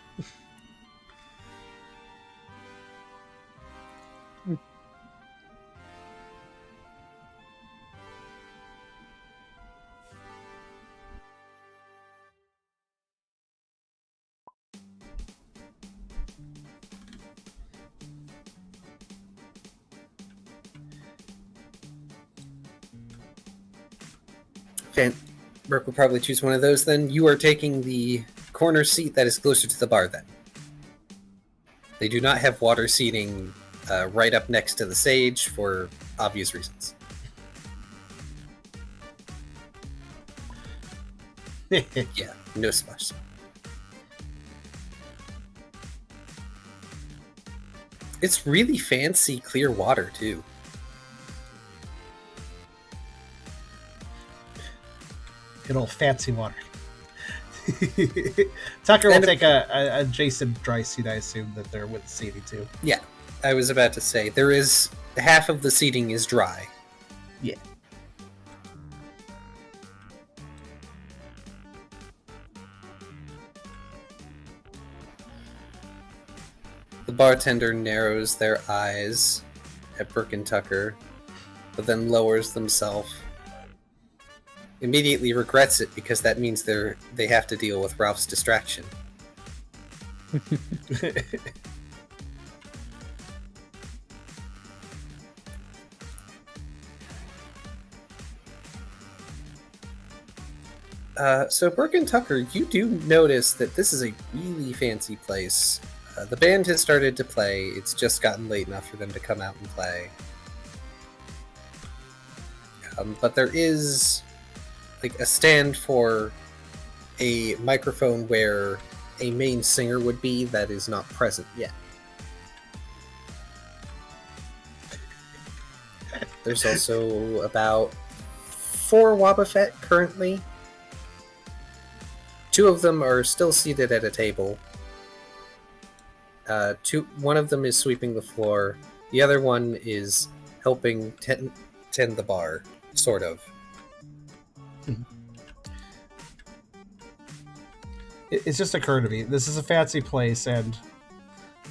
[SPEAKER 4] Brooke will probably choose one of those then. You are taking the corner seat that is closer to the bar then. They do not have water seating right up next to the stage for obvious reasons. Yeah, no splash zone. It's really fancy clear water too.
[SPEAKER 1] Good old fancy water. Tucker will
[SPEAKER 4] And-
[SPEAKER 1] take a adjacent dry seat, I assume, that they're with seating too.
[SPEAKER 4] Yeah, I was about to say, there is half of the seating is dry.
[SPEAKER 1] Yeah.
[SPEAKER 4] The bartender narrows their eyes at Brooke and Tucker, but then lowers themselves. Immediately regrets it because that means they have to deal with Ralph's distraction. So Brooke and Tucker, you do notice that this is a really fancy place. The band has started to play. It's just gotten late enough for them to come out and play. But there is like a stand for a microphone where a main singer would be that is not present yet. There's also about 4 Wobbuffet currently. 2 of them are still seated at a table. One of them is sweeping the floor. The other one is helping tend the bar, sort of.
[SPEAKER 1] It's just occurred to me. This is a fancy place, and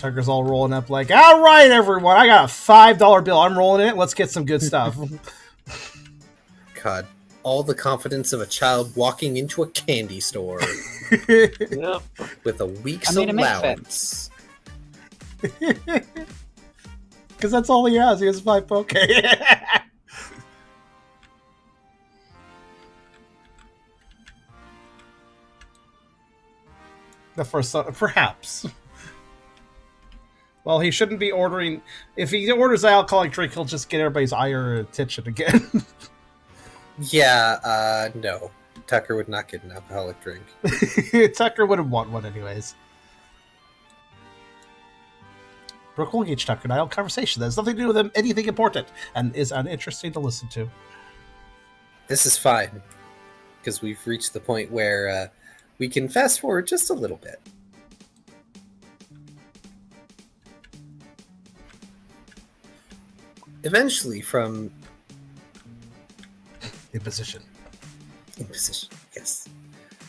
[SPEAKER 1] Tucker's all rolling up like, all right, everyone, I got a $5 bill. I'm rolling it. Let's get some good stuff.
[SPEAKER 4] God, all the confidence of a child walking into a candy store
[SPEAKER 3] Yep.
[SPEAKER 4] with a week's
[SPEAKER 6] I mean, it makes
[SPEAKER 4] allowance.
[SPEAKER 1] Because that's all he has. He has 5 poke. The first, perhaps. Well, he shouldn't be ordering. If he orders an alcoholic drink, he'll just get everybody's ire attention again.
[SPEAKER 4] Yeah, no. Tucker would not get an alcoholic drink.
[SPEAKER 1] Tucker wouldn't want one, anyways. Brooke will engage Tucker in idle conversation that has nothing to do with anything important and is uninteresting to listen to.
[SPEAKER 4] This is fine, because we've reached the point where we can fast forward just a little bit. Eventually, from
[SPEAKER 1] Imposition.
[SPEAKER 4] Yes.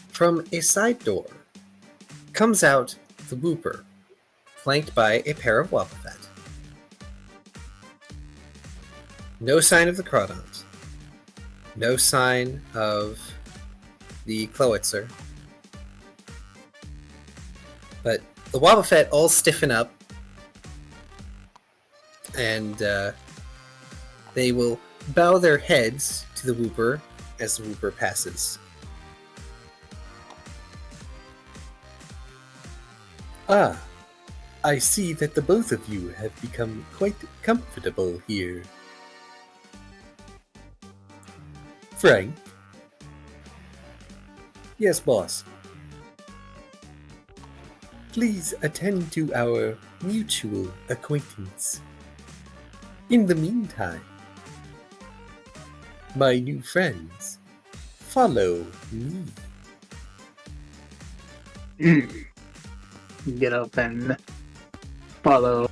[SPEAKER 4] From a side door comes out the Wooper, flanked by a pair of Wobbuffet. No sign of the Crawdont. No sign of the Cloitzer. But the Wobbuffet all stiffen up, and they will bow their heads to the Wooper as the Wooper passes. Ah, I see that the both of you have become quite comfortable here. Frank? Yes, boss. Please attend to our mutual acquaintance. In the meantime, my new friends, follow me.
[SPEAKER 5] Get up and follow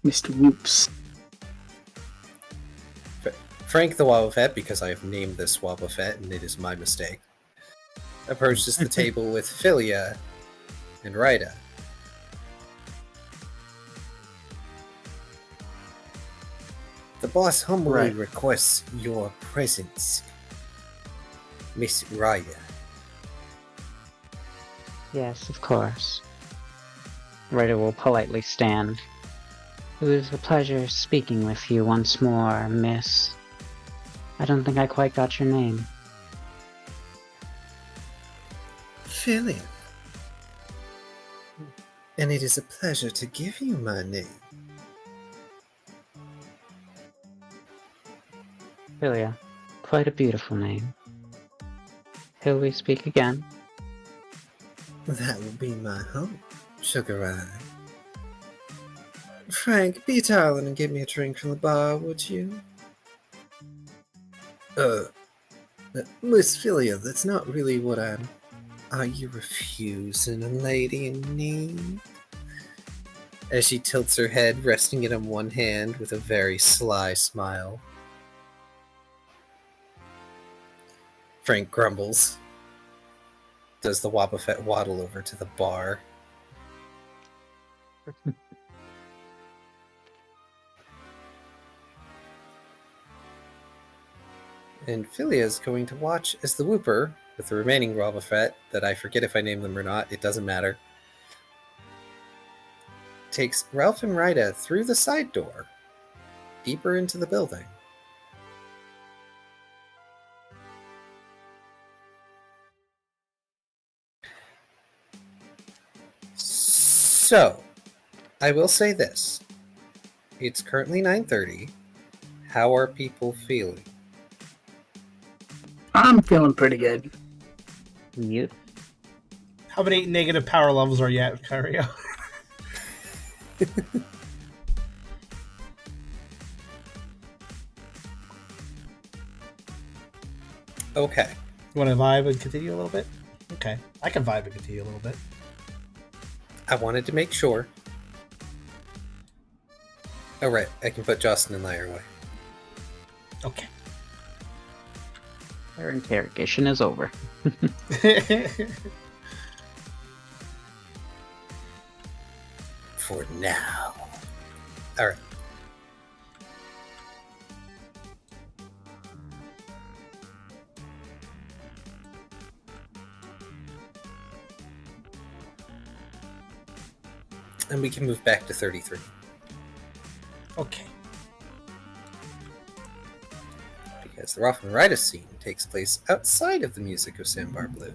[SPEAKER 5] Mr. Whoops.
[SPEAKER 4] Frank the Wobbuffet, because I have named this Wobbuffet and it is my mistake, approaches the table with Philia and Rida. The boss humbly requests your presence, Miss Rida.
[SPEAKER 6] Yes, of course. Ryder will politely stand. It was a pleasure speaking with you once more, miss. I don't think I quite got your name.
[SPEAKER 4] Philia. And it is a pleasure to give you my name.
[SPEAKER 6] Philia, quite a beautiful name. Will we speak again?
[SPEAKER 4] That will be my hope, Sugar Eye. Frank, be a darling and get me a drink from the bar, would you? Miss Philia, that's not really what I'm... Are you refusing a lady in need? As she tilts her head, resting it on one hand with a very sly smile. Frank grumbles. Does the Wobbuffet waddle over to the bar? And Philia is going to watch as the Wooper, with the remaining Wobbuffet, that I forget if I name them or not, it doesn't matter, takes Ralph and Rida through the side door, deeper into the building. So, I will say this. It's currently 9:30. How are people feeling?
[SPEAKER 5] I'm feeling pretty good.
[SPEAKER 6] You?
[SPEAKER 1] How many negative power levels are you at, Kyrio?
[SPEAKER 4] Okay.
[SPEAKER 1] You want to vibe and continue a little bit? Okay. I can vibe and continue a little bit.
[SPEAKER 4] I wanted to make sure. Oh, right. I can put Justin and Lyre away.
[SPEAKER 1] Okay.
[SPEAKER 6] Their interrogation is over.
[SPEAKER 4] for now. All right. And we can move back to 33.
[SPEAKER 1] Okay.
[SPEAKER 4] Because the Rough and Rida scene takes place outside of the music of Sambar Blue.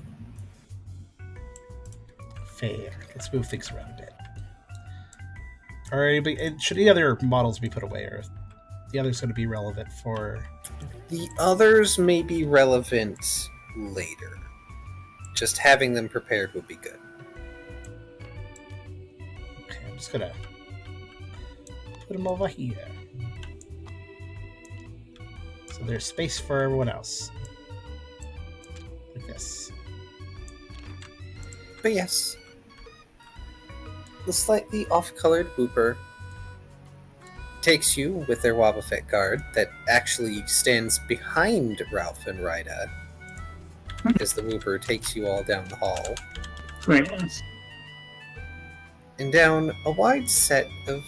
[SPEAKER 1] Fair. Let's move things around a bit. Alright, should the other models be put away, or the others going to be relevant for...
[SPEAKER 4] The others may be relevant later. Just having them prepared would be good.
[SPEAKER 1] Okay, I'm just going to put them over here. So there's space for everyone else. Like this.
[SPEAKER 4] But yes, the slightly off-colored Wooper takes you with their Wobbuffet guard that actually stands behind Ralph and Rida as the Wooper takes you all down the hall.
[SPEAKER 5] Very nice.
[SPEAKER 4] And down a wide set of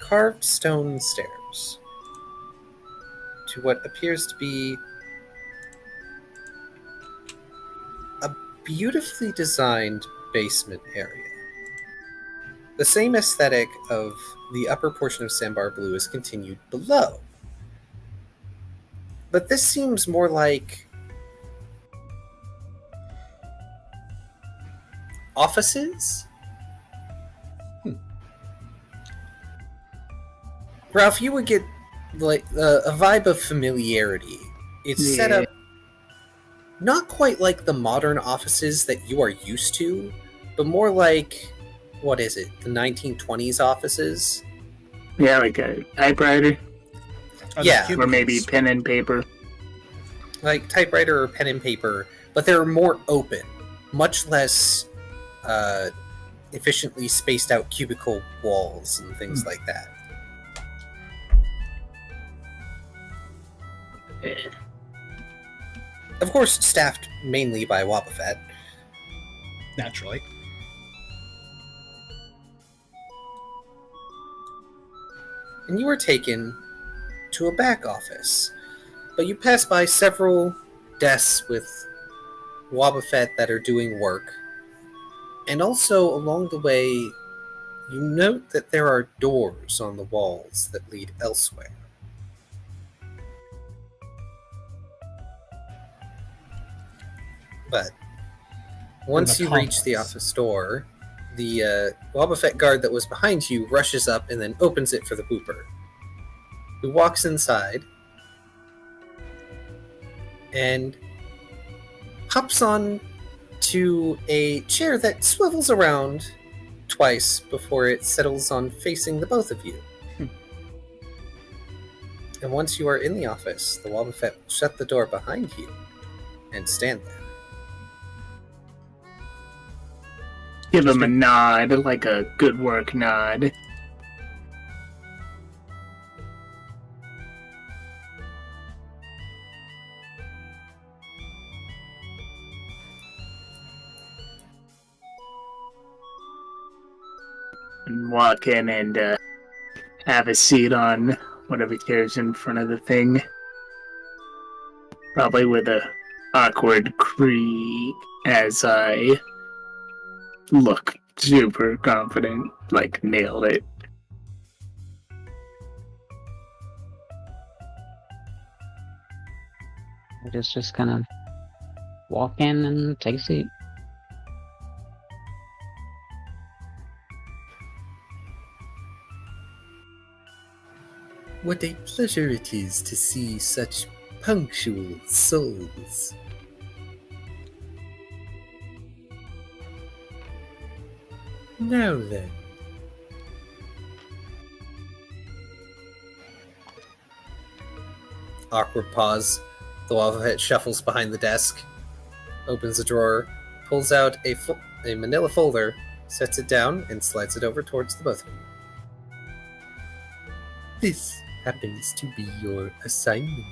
[SPEAKER 4] carved stone stairs to what appears to be a beautifully designed basement area. The same aesthetic of the upper portion of Sambar Blue is continued below. But this seems more like offices? Ralph, you would get like a vibe of familiarity. It's set up not quite like the modern offices that you are used to, but more like, what is it, the 1920s offices?
[SPEAKER 5] Yeah, like a typewriter.
[SPEAKER 4] Yeah.
[SPEAKER 5] Or maybe pen and paper.
[SPEAKER 4] Like typewriter or pen and paper, but they're more open, much less efficiently spaced out cubicle walls and things like that. Of course, staffed mainly by Wobbuffet.
[SPEAKER 1] Naturally.
[SPEAKER 4] And you are taken to a back office, but you pass by several desks with Wobbuffet that are doing work, and also along the way you note that there are doors on the walls that lead elsewhere. But once you reach the office door, the Wobbuffet guard that was behind you rushes up and then opens it for the Wooper, who walks inside and hops on to a chair that swivels around twice before it settles on facing the both of you. And once you are in the office, the Wobbuffet will shut the door behind you and stand there.
[SPEAKER 5] Give him a nod, like a good work nod. And walk in and have a seat on whatever chair's in front of the thing. Probably with a awkward creak as I look super confident, like nailed it.
[SPEAKER 6] Just kind of walk in and take a seat.
[SPEAKER 4] What a pleasure it is to see such punctual souls. Now then. Awkward pause. The Wobbuffet shuffles behind the desk, opens a drawer, pulls out a manila folder, sets it down, and slides it over towards the both of you. This happens to be your assignment.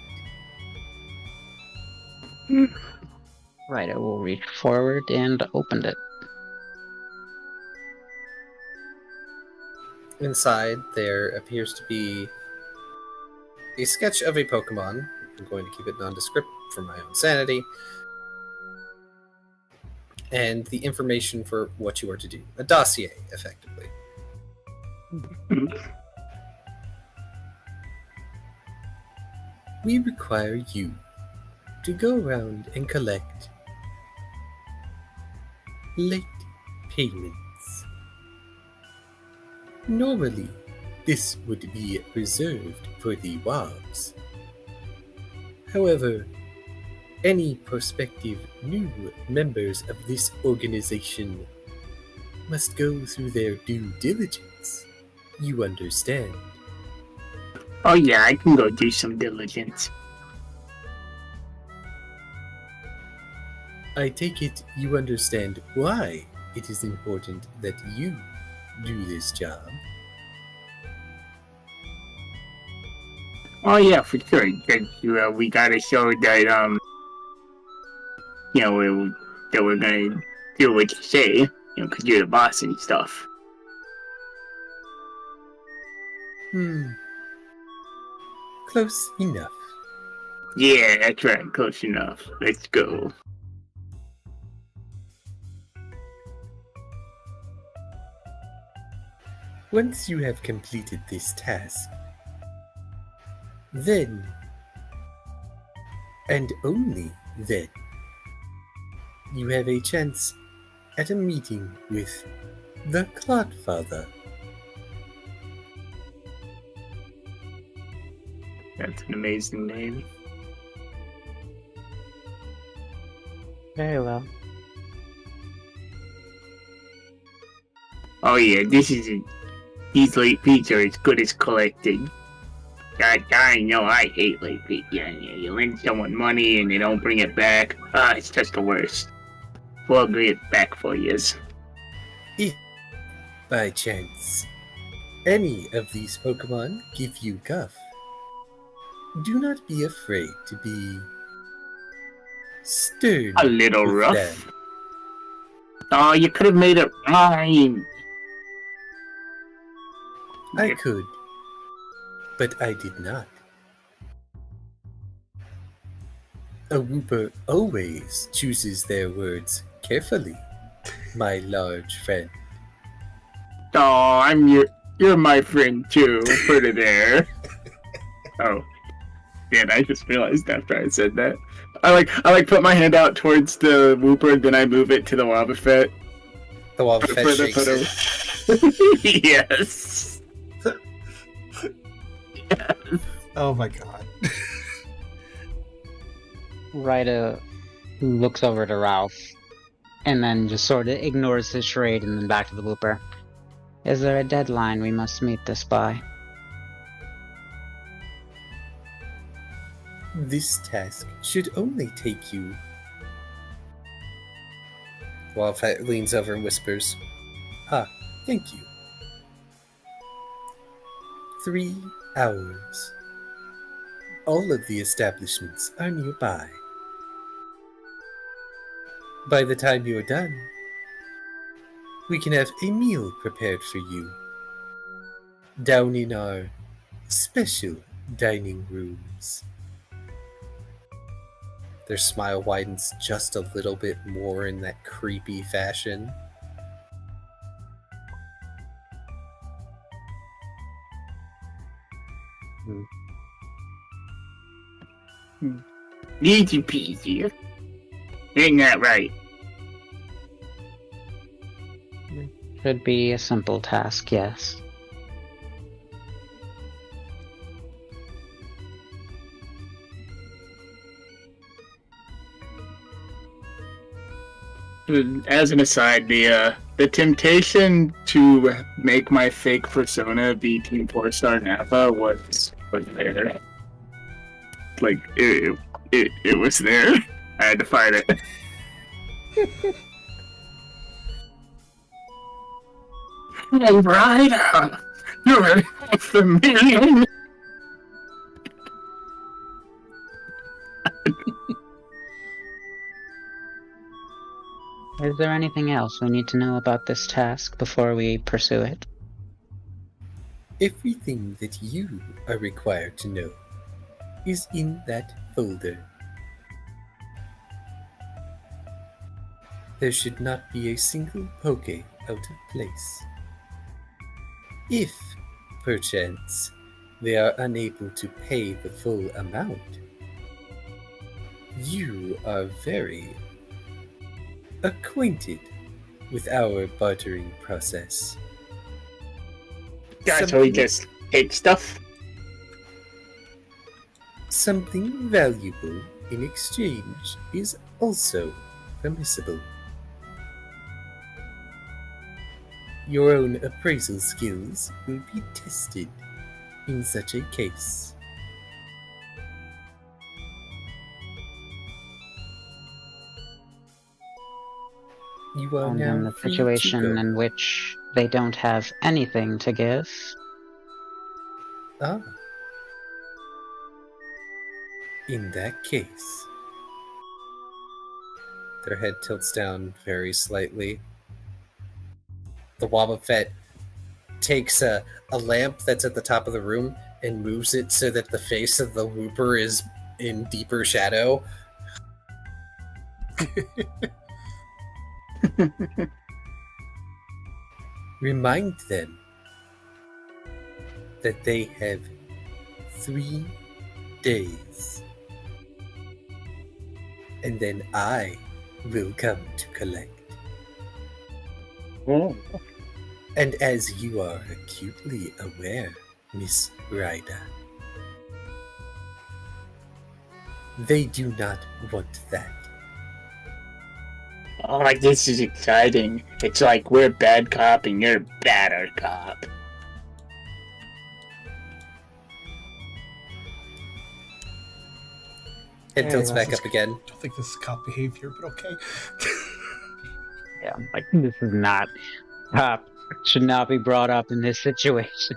[SPEAKER 6] Right, I will reach forward and open it.
[SPEAKER 4] Inside, there appears to be a sketch of a Pokemon. I'm going to keep it nondescript for my own sanity. And the information for what you are to do. A dossier, effectively. We require you to go around and collect late payments. Normally, this would be reserved for the WABs. However, any prospective new members of this organization must go through their due diligence. You understand?
[SPEAKER 5] Oh yeah, I can go do some diligence.
[SPEAKER 4] I take it you understand why it is important that you do this job.
[SPEAKER 5] Oh yeah, for sure. We gotta show that that we're gonna do what you say, because you're the boss and stuff.
[SPEAKER 4] Close enough.
[SPEAKER 5] Yeah, that's right. Close enough. Let's go.
[SPEAKER 4] Once you have completed this task, then, and only then, you have a chance at a meeting with the Clodfather.
[SPEAKER 5] That's an amazing name.
[SPEAKER 6] Very well.
[SPEAKER 5] Oh yeah, these late fees are as good as collected. I know I hate late fees. Yeah, you lend someone money and they don't bring it back. It's just the worst. We'll bring it back for years.
[SPEAKER 4] If, by chance, any of these Pokemon give you guff, do not be afraid to be stern
[SPEAKER 5] A little
[SPEAKER 4] with
[SPEAKER 5] rough.
[SPEAKER 4] them.
[SPEAKER 5] Oh, you could have made it rhyme.
[SPEAKER 4] I could, but I did not. A Rooper always chooses their words carefully, my large friend.
[SPEAKER 5] Oh, you're my friend too. Put it there. Oh, man, I just realized after I said that. I put my hand out towards the Wooper, then I move it to the Wobbuffet.
[SPEAKER 4] The Wobbuffet shakes it.
[SPEAKER 5] Yes.
[SPEAKER 1] Oh my god.
[SPEAKER 6] Ryda looks over to Ralph and then just sort of ignores his charade and then back to the Wooper. Is there a deadline we must meet this by?
[SPEAKER 4] This task should only take you... Wobbuffet leans over and whispers, thank you. 3 hours. All of the establishments are nearby. By the time you are done, we can have a meal prepared for you down in our special dining rooms. Their smile widens just a little bit more in that creepy fashion.
[SPEAKER 5] Easy peasy. Ain't that right?
[SPEAKER 6] Should be a simple task, yes.
[SPEAKER 5] As an aside, the temptation to make my fake persona be Team 4-Star Napa was there. Like it was there. I had to fight it. Hey, Ryder, you're half a million.
[SPEAKER 6] Is there anything else we need to know about this task before we pursue it?
[SPEAKER 4] Everything that you are required to know is in that folder. There should not be a single poke out of place. If, perchance, they are unable to pay the full amount, you are very acquainted with our bartering process.
[SPEAKER 5] Yeah, so we just take stuff.
[SPEAKER 4] Something valuable in exchange is also permissible. Your own appraisal skills will be tested in such a case. You are
[SPEAKER 6] And
[SPEAKER 4] now
[SPEAKER 6] in the
[SPEAKER 4] free to
[SPEAKER 6] situation
[SPEAKER 4] go.
[SPEAKER 6] in which they don't have anything to give,
[SPEAKER 4] Ah. In that case. Their head tilts down very slightly. The Wobbuffet takes a lamp that's at the top of the room and moves it so that the face of the Whooper is in deeper shadow. Remind them that they have 3 days. And then I will come to collect.
[SPEAKER 5] Oh.
[SPEAKER 4] And as you are acutely aware, Miss Ryder, they do not want that.
[SPEAKER 5] Oh, like this is exciting. It's like we're bad cop and you're badder cop.
[SPEAKER 4] Head
[SPEAKER 1] Hey,
[SPEAKER 4] tilts
[SPEAKER 1] that's
[SPEAKER 4] back up again.
[SPEAKER 1] I don't think this is cop behavior, but okay.
[SPEAKER 6] yeah, like this is not should not be brought up in this situation.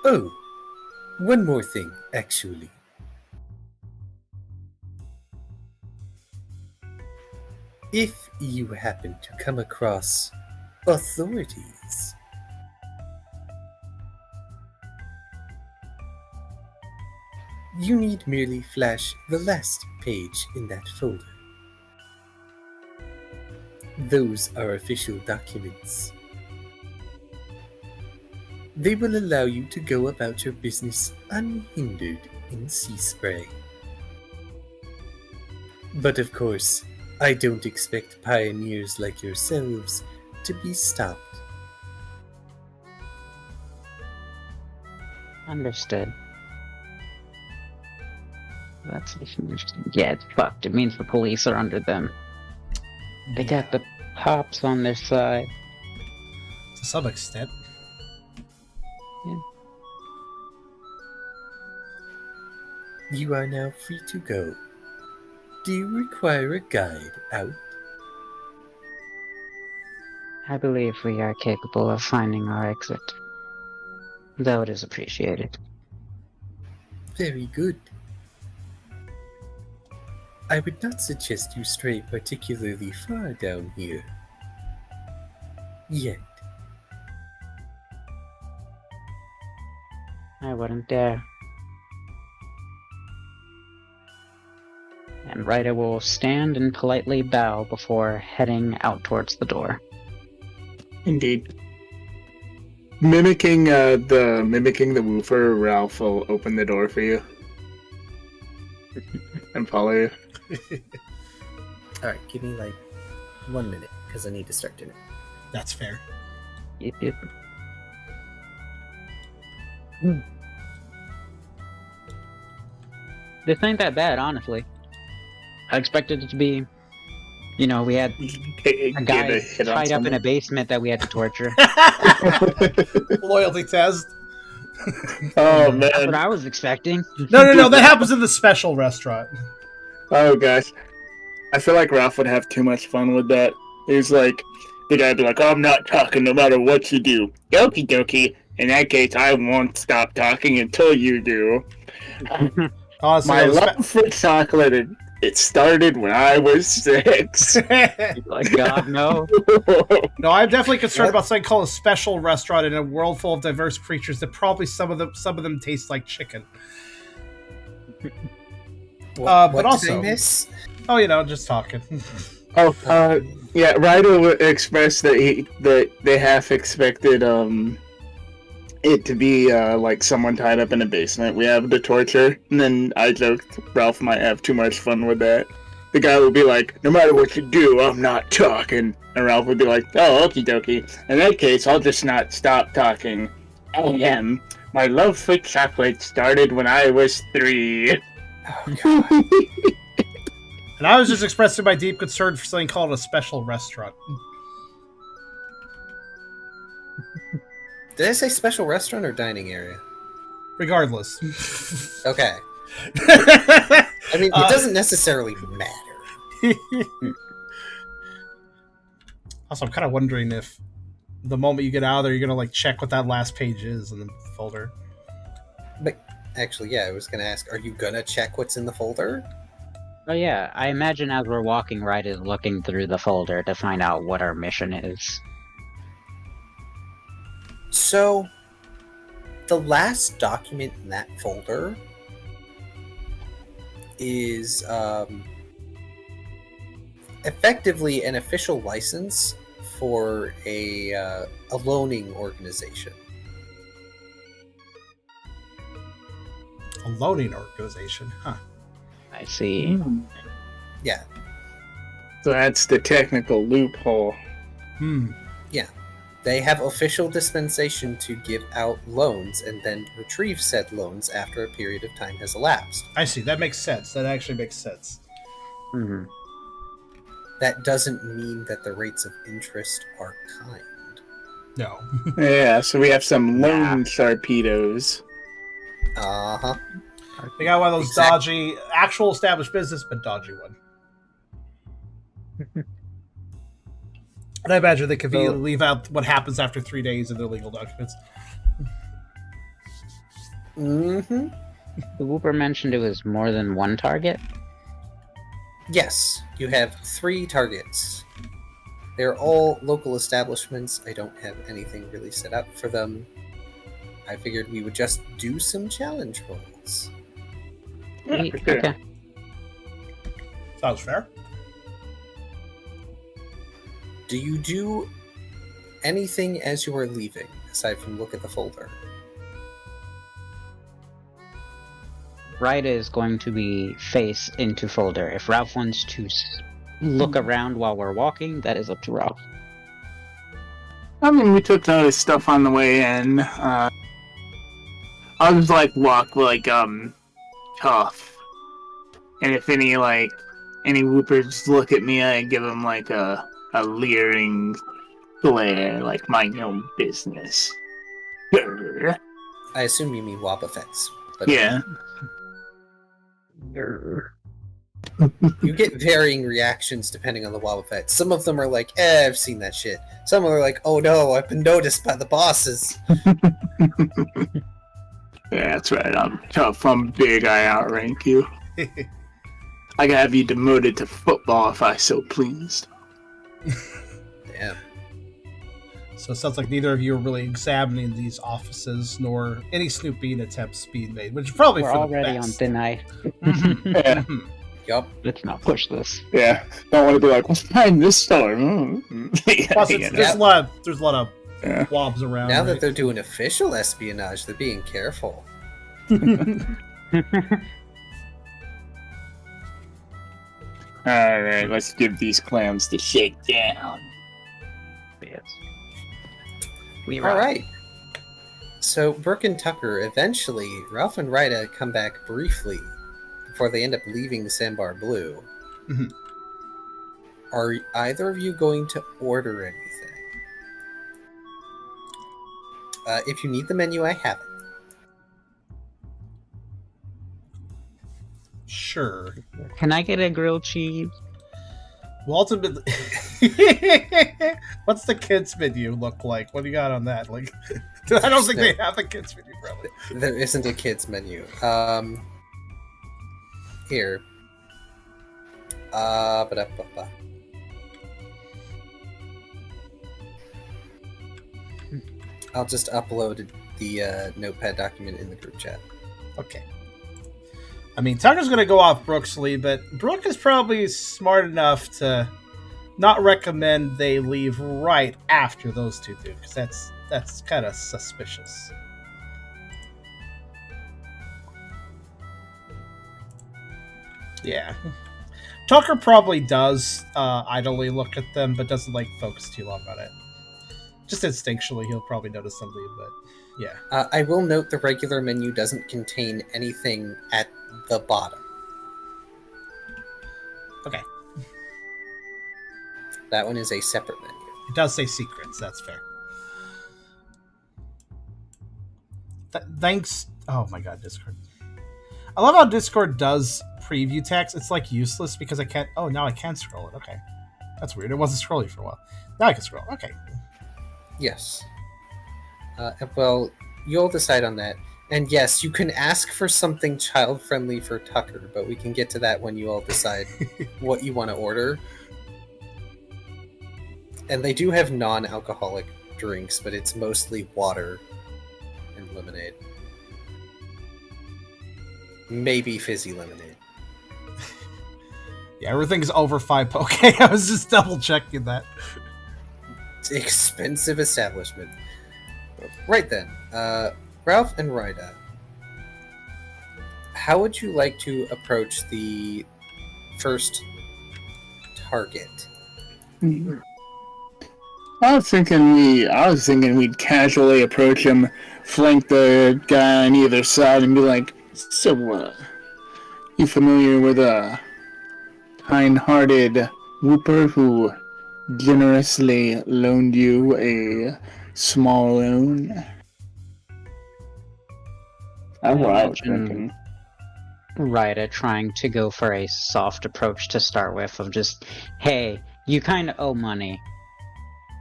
[SPEAKER 4] Oh, one more thing, actually. If you happen to come across authorities, you need merely flash the last page in that folder. Those are official documents. They will allow you to go about your business unhindered in sea spray. But of course, I don't expect pioneers like yourselves to be stopped.
[SPEAKER 6] Understood. That's yeah, it's fucked. It means the police are under them. They got the cops on their side.
[SPEAKER 1] To some extent.
[SPEAKER 4] You are now free to go. Do you require a guide out?
[SPEAKER 6] I believe we are capable of finding our exit, though it is appreciated.
[SPEAKER 4] Very good. I would not suggest you stray particularly far down here. Yet.
[SPEAKER 6] I wouldn't dare. And Ryder will stand and politely bow before heading out towards the door.
[SPEAKER 5] Indeed. Mimicking the woofer, Ralph will open the door for you and follow you.
[SPEAKER 4] Alright, give me like 1 minute, because I need to start dinner.
[SPEAKER 1] That's fair.
[SPEAKER 6] Yep. This ain't that bad, honestly. I expected it to be, we had a guy tied up in a basement that we had to torture.
[SPEAKER 1] Loyalty test.
[SPEAKER 5] Oh,
[SPEAKER 6] That's what
[SPEAKER 5] man.
[SPEAKER 6] I was expecting.
[SPEAKER 1] No, that happens in the special restaurant.
[SPEAKER 5] Oh, gosh. I feel like Ralph would have too much fun with that. He's like, the guy would be like, I'm not talking no matter what you do. Okie dokie. In that case, I won't stop talking until you do.
[SPEAKER 1] Honestly,
[SPEAKER 5] My love for chocolate It started when I was 6.
[SPEAKER 6] Like, God, no.
[SPEAKER 1] No, I'm definitely concerned about something called a special restaurant in a world full of diverse creatures that probably some of them taste like chicken.
[SPEAKER 4] What
[SPEAKER 1] but
[SPEAKER 4] did
[SPEAKER 1] also,
[SPEAKER 4] I miss?
[SPEAKER 1] oh, just talking.
[SPEAKER 5] Yeah, Ryder expressed that they half expected it to be like someone tied up in a basement. We have the torture, and then I joked Ralph might have too much fun with that. The guy would be like, "No matter what you do, I'm not talking," and Ralph would be like, "Oh, okie dokie. In that case, I'll just not stop talking. I am. My love for chocolate started when I was 3."
[SPEAKER 4] Oh, God.
[SPEAKER 1] And I was just expressing my deep concern for something called a special restaurant.
[SPEAKER 4] Did I say special restaurant or dining area?
[SPEAKER 1] Regardless.
[SPEAKER 4] Okay. I mean, it doesn't necessarily matter.
[SPEAKER 1] Also, I'm kind of wondering if the moment you get out of there, you're going to like check what that last page is in the folder.
[SPEAKER 4] But actually, yeah, I was going to ask, are you going to check what's in the folder?
[SPEAKER 6] Oh yeah, I imagine as we're walking, Wright is looking through the folder to find out what our mission is.
[SPEAKER 4] So, the last document in that folder is effectively an official license for a loaning organization.
[SPEAKER 1] A loaning organization, huh?
[SPEAKER 6] I see.
[SPEAKER 4] Yeah.
[SPEAKER 5] So that's the technical loophole.
[SPEAKER 4] Yeah. They have official dispensation to give out loans and then retrieve said loans after a period of time has elapsed.
[SPEAKER 1] I see. That makes sense. That actually makes sense.
[SPEAKER 6] Mm-hmm.
[SPEAKER 4] That doesn't mean that the rates of interest are kind.
[SPEAKER 1] No.
[SPEAKER 5] Yeah, so we have some loan torpedoes.
[SPEAKER 4] Uh-huh.
[SPEAKER 1] They got one of those
[SPEAKER 4] Exactly.
[SPEAKER 1] dodgy, actual established business, but dodgy one. And I imagine they could leave out what happens after 3 days of their legal documents.
[SPEAKER 4] Mm-hmm.
[SPEAKER 6] The Whooper mentioned it was more than one target.
[SPEAKER 4] Yes, you have 3 targets. They're all local establishments. I don't have anything really set up for them. I figured we would just do some challenge rolls.
[SPEAKER 6] Sweet,
[SPEAKER 5] sure.
[SPEAKER 6] okay.
[SPEAKER 1] Sounds fair.
[SPEAKER 4] Do you do anything as you are leaving, aside from look at the folder?
[SPEAKER 6] Wright is going to be face into folder. If Ralph wants to look around while we're walking, that is up to Ralph.
[SPEAKER 5] I mean, we took note of stuff on the way in. I was like, walk like, tough. And if any whoopers look at me, I give them like a leering glare, like my own business.
[SPEAKER 4] I assume you mean Wobbuffets. But
[SPEAKER 5] Yeah.
[SPEAKER 4] you get varying reactions depending on the Wobbuffet. Some of them are like, I've seen that shit. Some are like, oh no, I've been noticed by the bosses.
[SPEAKER 5] Yeah, that's right. I'm tough. I'm big. I outrank you. I can have you demoted to football if I so pleased.
[SPEAKER 4] Damn.
[SPEAKER 1] So it sounds like neither of you are really examining these offices, nor any snooping attempts being made, which is probably
[SPEAKER 6] We're
[SPEAKER 1] for
[SPEAKER 6] already
[SPEAKER 1] the
[SPEAKER 6] on
[SPEAKER 1] best.
[SPEAKER 6] thin ice.
[SPEAKER 5] Yeah.
[SPEAKER 4] Yup.
[SPEAKER 6] Let's not push this.
[SPEAKER 5] Yeah. Don't want to be like, what's behind this door? Yeah,
[SPEAKER 1] Plus,
[SPEAKER 5] yeah.
[SPEAKER 1] there's a lot of
[SPEAKER 5] Yeah.
[SPEAKER 1] wobs around.
[SPEAKER 4] Now that
[SPEAKER 1] right?
[SPEAKER 4] they're doing official espionage, they're being careful.
[SPEAKER 5] Alright, let's give these clams the shakedown.
[SPEAKER 6] Yes. We
[SPEAKER 4] All
[SPEAKER 6] rock.
[SPEAKER 4] right. So Burke and Tucker, eventually, Ralph and Rita come back briefly before they end up leaving the Sandbar Blue.
[SPEAKER 1] Mhm.
[SPEAKER 4] Are either of you going to order anything? If you need the menu, I have it.
[SPEAKER 1] Sure.
[SPEAKER 6] Can I get a grilled cheese?
[SPEAKER 1] Well, ultimately, what's the kids menu look like? What do you got on that? Like, I don't think they have a kids menu, probably.
[SPEAKER 4] There isn't a kids menu. Here. Ba-da-ba-ba. I'll just upload the notepad document in the group chat.
[SPEAKER 1] Okay. I mean, Tucker's going to go off Brooksley, but Brooke is probably smart enough to not recommend they leave right after those two do, because that's kind of suspicious. Yeah. Tucker probably does idly look at them, but doesn't like focus too long on it. Just instinctually, he'll probably notice something, but yeah.
[SPEAKER 4] I will note the regular menu doesn't contain anything at the bottom.
[SPEAKER 1] Okay.
[SPEAKER 4] That one is a separate menu.
[SPEAKER 1] It does say secrets, that's fair. Thanks. Oh my god, Discord. I love how Discord does preview text. It's like useless because I can't. Oh, now I can scroll it. Okay. That's weird. It wasn't scrolling for a while. Now I can scroll. Okay.
[SPEAKER 4] Yes. Well, you'll decide on that. And yes, you can ask for something child-friendly for Tucker, but we can get to that when you all decide what you want to order. And they do have non-alcoholic drinks, but it's mostly water and lemonade. Maybe fizzy lemonade.
[SPEAKER 1] Yeah, everything's over 5 poke. I was just double-checking that.
[SPEAKER 4] It's an expensive establishment. Right then, Ralph and Rida, how would you like to approach the first target?
[SPEAKER 5] I was thinking we'd casually approach him, flank the guy on either side, and be like, "So, you familiar with a kind-hearted Whooper who generously loaned you a small loan?" That's what I was thinking.
[SPEAKER 6] Ryda trying to go for a soft approach to start with, of just, hey, you kind of owe money.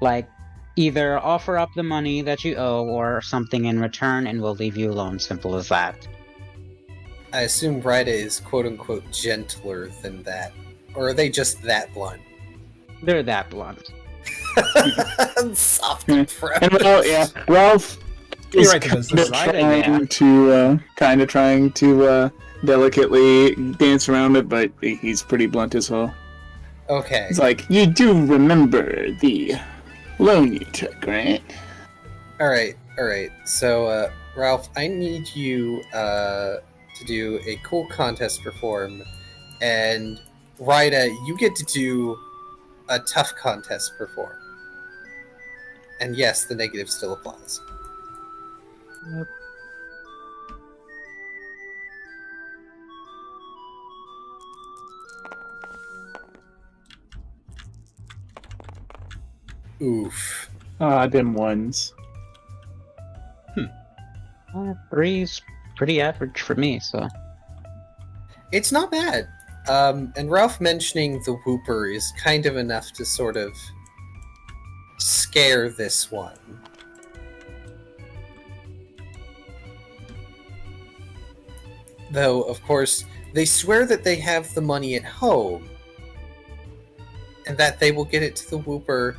[SPEAKER 6] Like, either offer up the money that you owe or something in return and we'll leave you alone. Simple as that.
[SPEAKER 4] I assume Rida is quote-unquote gentler than that. Or are they just that blunt?
[SPEAKER 6] They're that blunt.
[SPEAKER 4] Soft approach.
[SPEAKER 5] And well, yeah, Ralph is
[SPEAKER 1] right,
[SPEAKER 5] kind of trying to delicately dance around it, but he's pretty blunt as well.
[SPEAKER 4] Okay.
[SPEAKER 5] It's like, you do remember the loan you took, right?
[SPEAKER 4] Alright. So, Ralph, I need you to do a cool contest perform, and Rida, you get to do a tough contest perform. And yes, the negative still applies.
[SPEAKER 7] Yep.
[SPEAKER 4] Oof.
[SPEAKER 5] Them ones.
[SPEAKER 6] 3's pretty average for me, so.
[SPEAKER 4] It's not bad. And Ralph mentioning the Whooper is kind of enough to sort of scare this one. Though, of course, they swear that they have the money at home, and that they will get it to the Whooper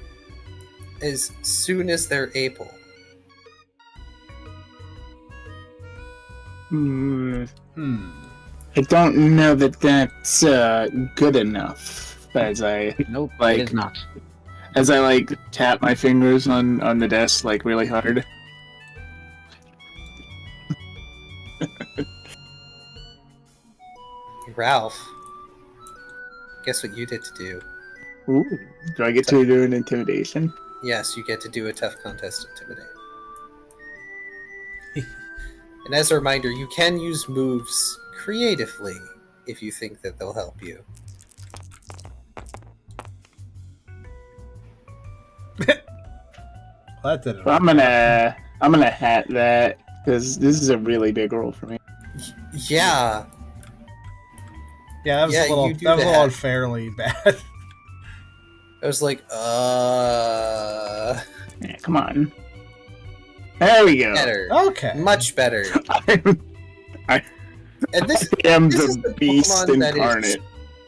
[SPEAKER 4] as soon as they're able.
[SPEAKER 5] I don't know that that's good enough. As I
[SPEAKER 6] Nope,
[SPEAKER 5] like,
[SPEAKER 6] it is not.
[SPEAKER 5] as I like tap my fingers on the desk like really hard.
[SPEAKER 4] Ralph, guess what you get to do?
[SPEAKER 5] Ooh, do I get to do an intimidation?
[SPEAKER 4] Yes, you get to do a tough contest intimidate. And as a reminder, you can use moves creatively if you think that they'll help you.
[SPEAKER 1] Well, that didn't
[SPEAKER 5] Well, I'm gonna hat that because this is a really big roll for me.
[SPEAKER 4] Yeah.
[SPEAKER 1] Yeah, that was
[SPEAKER 4] Yeah,
[SPEAKER 1] a little
[SPEAKER 4] you do
[SPEAKER 1] that was a
[SPEAKER 4] that.
[SPEAKER 1] little unfairly bad.
[SPEAKER 4] I was like,
[SPEAKER 5] Yeah, come on. There we go.
[SPEAKER 4] better.
[SPEAKER 1] Okay.
[SPEAKER 4] Much better.
[SPEAKER 5] I
[SPEAKER 4] And this
[SPEAKER 5] am
[SPEAKER 4] This is
[SPEAKER 5] the
[SPEAKER 4] the
[SPEAKER 5] beast
[SPEAKER 4] Pokemon that is-
[SPEAKER 5] incarnate.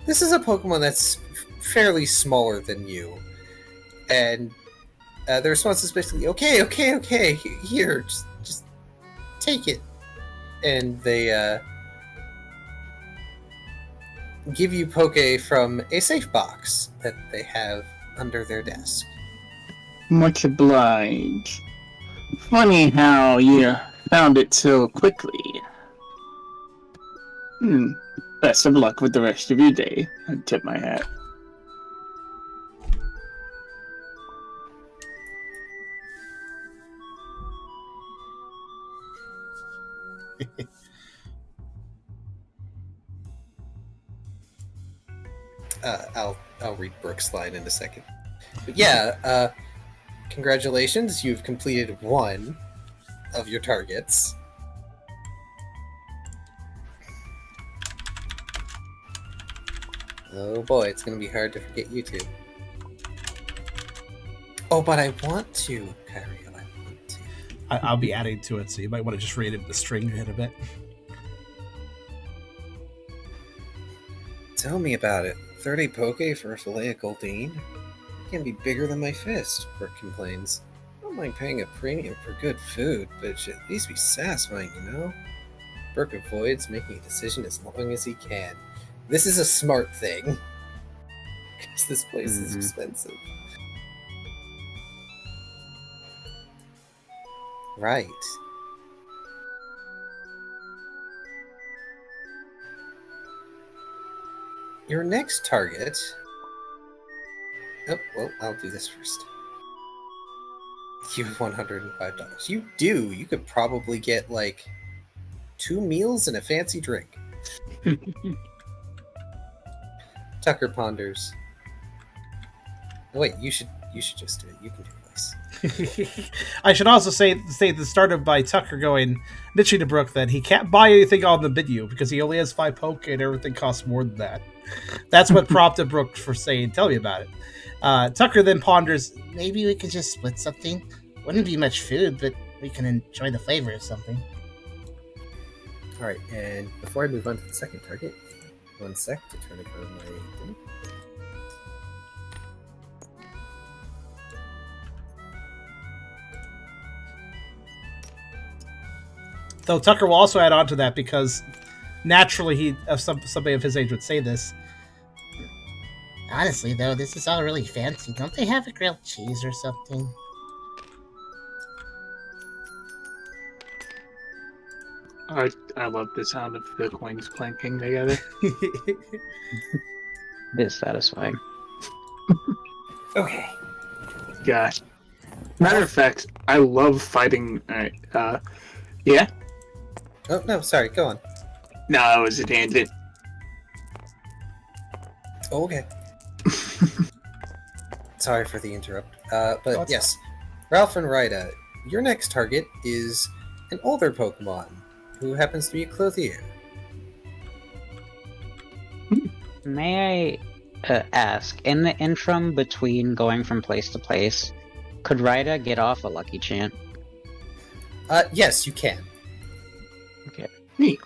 [SPEAKER 4] This is a Pokemon that's fairly smaller than you. And the response is basically, okay, here, just take it. And they give you Poke from a safe box that they have under their desk.
[SPEAKER 5] Much obliged. Funny how you found it so quickly. Best of luck with the rest of your day. I tip my hat.
[SPEAKER 4] I'll read Brooke's line in a second. But yeah, congratulations, you've completed one of your targets. Oh boy, it's gonna be hard to forget you two. Oh, but I want to, Kyrio, I want to.
[SPEAKER 1] I'll be adding to it, so you might want to just read it the string in a bit.
[SPEAKER 4] Tell me about it. 30 Poke for a fillet of Goldeen? It can be bigger than my fist, Brooke complains. I don't mind paying a premium for good food, but it should at least be satisfying, you know? Brooke avoids making a decision as long as he can. This is a smart thing. Because this place is expensive. Right. Your next target... Oh, well, I'll do this first. You have $105. You do. You could probably get, like, 2 meals and a fancy drink. Tucker ponders. Oh, wait, you should just do it. You can do this.
[SPEAKER 1] I should also say at the start of by Tucker going literally to Brooke that he can't buy anything on the menu because he only has 5 Poke and everything costs more than that. That's what prompted Brooke for saying, tell me about it. Tucker then ponders,
[SPEAKER 2] Maybe we could just split something. Wouldn't be much food, but we can enjoy the flavor of something.
[SPEAKER 4] Alright, and before I move on to the second target, 1 sec to turn it on my thing.
[SPEAKER 1] though Tucker will also add on to that because naturally somebody of his age would say this.
[SPEAKER 2] Honestly, though, this is all really fancy. Don't they have a grilled cheese or something?
[SPEAKER 5] I love the sound of the coins clanking together.
[SPEAKER 6] It is satisfying.
[SPEAKER 4] Okay.
[SPEAKER 5] Gosh. Matter of fact, I love fighting. Yeah?
[SPEAKER 4] Oh, no, sorry, go on.
[SPEAKER 5] No, it was a tangent.
[SPEAKER 4] Oh, okay. Sorry for the interrupt. But yes, Ralph and Rida, your next target is an older Pokemon who happens to be a clothier.
[SPEAKER 6] May I ask, in the interim between going from place to place, could Rida get off a lucky chant?
[SPEAKER 4] Yes, you can.
[SPEAKER 6] Okay.
[SPEAKER 5] Neat.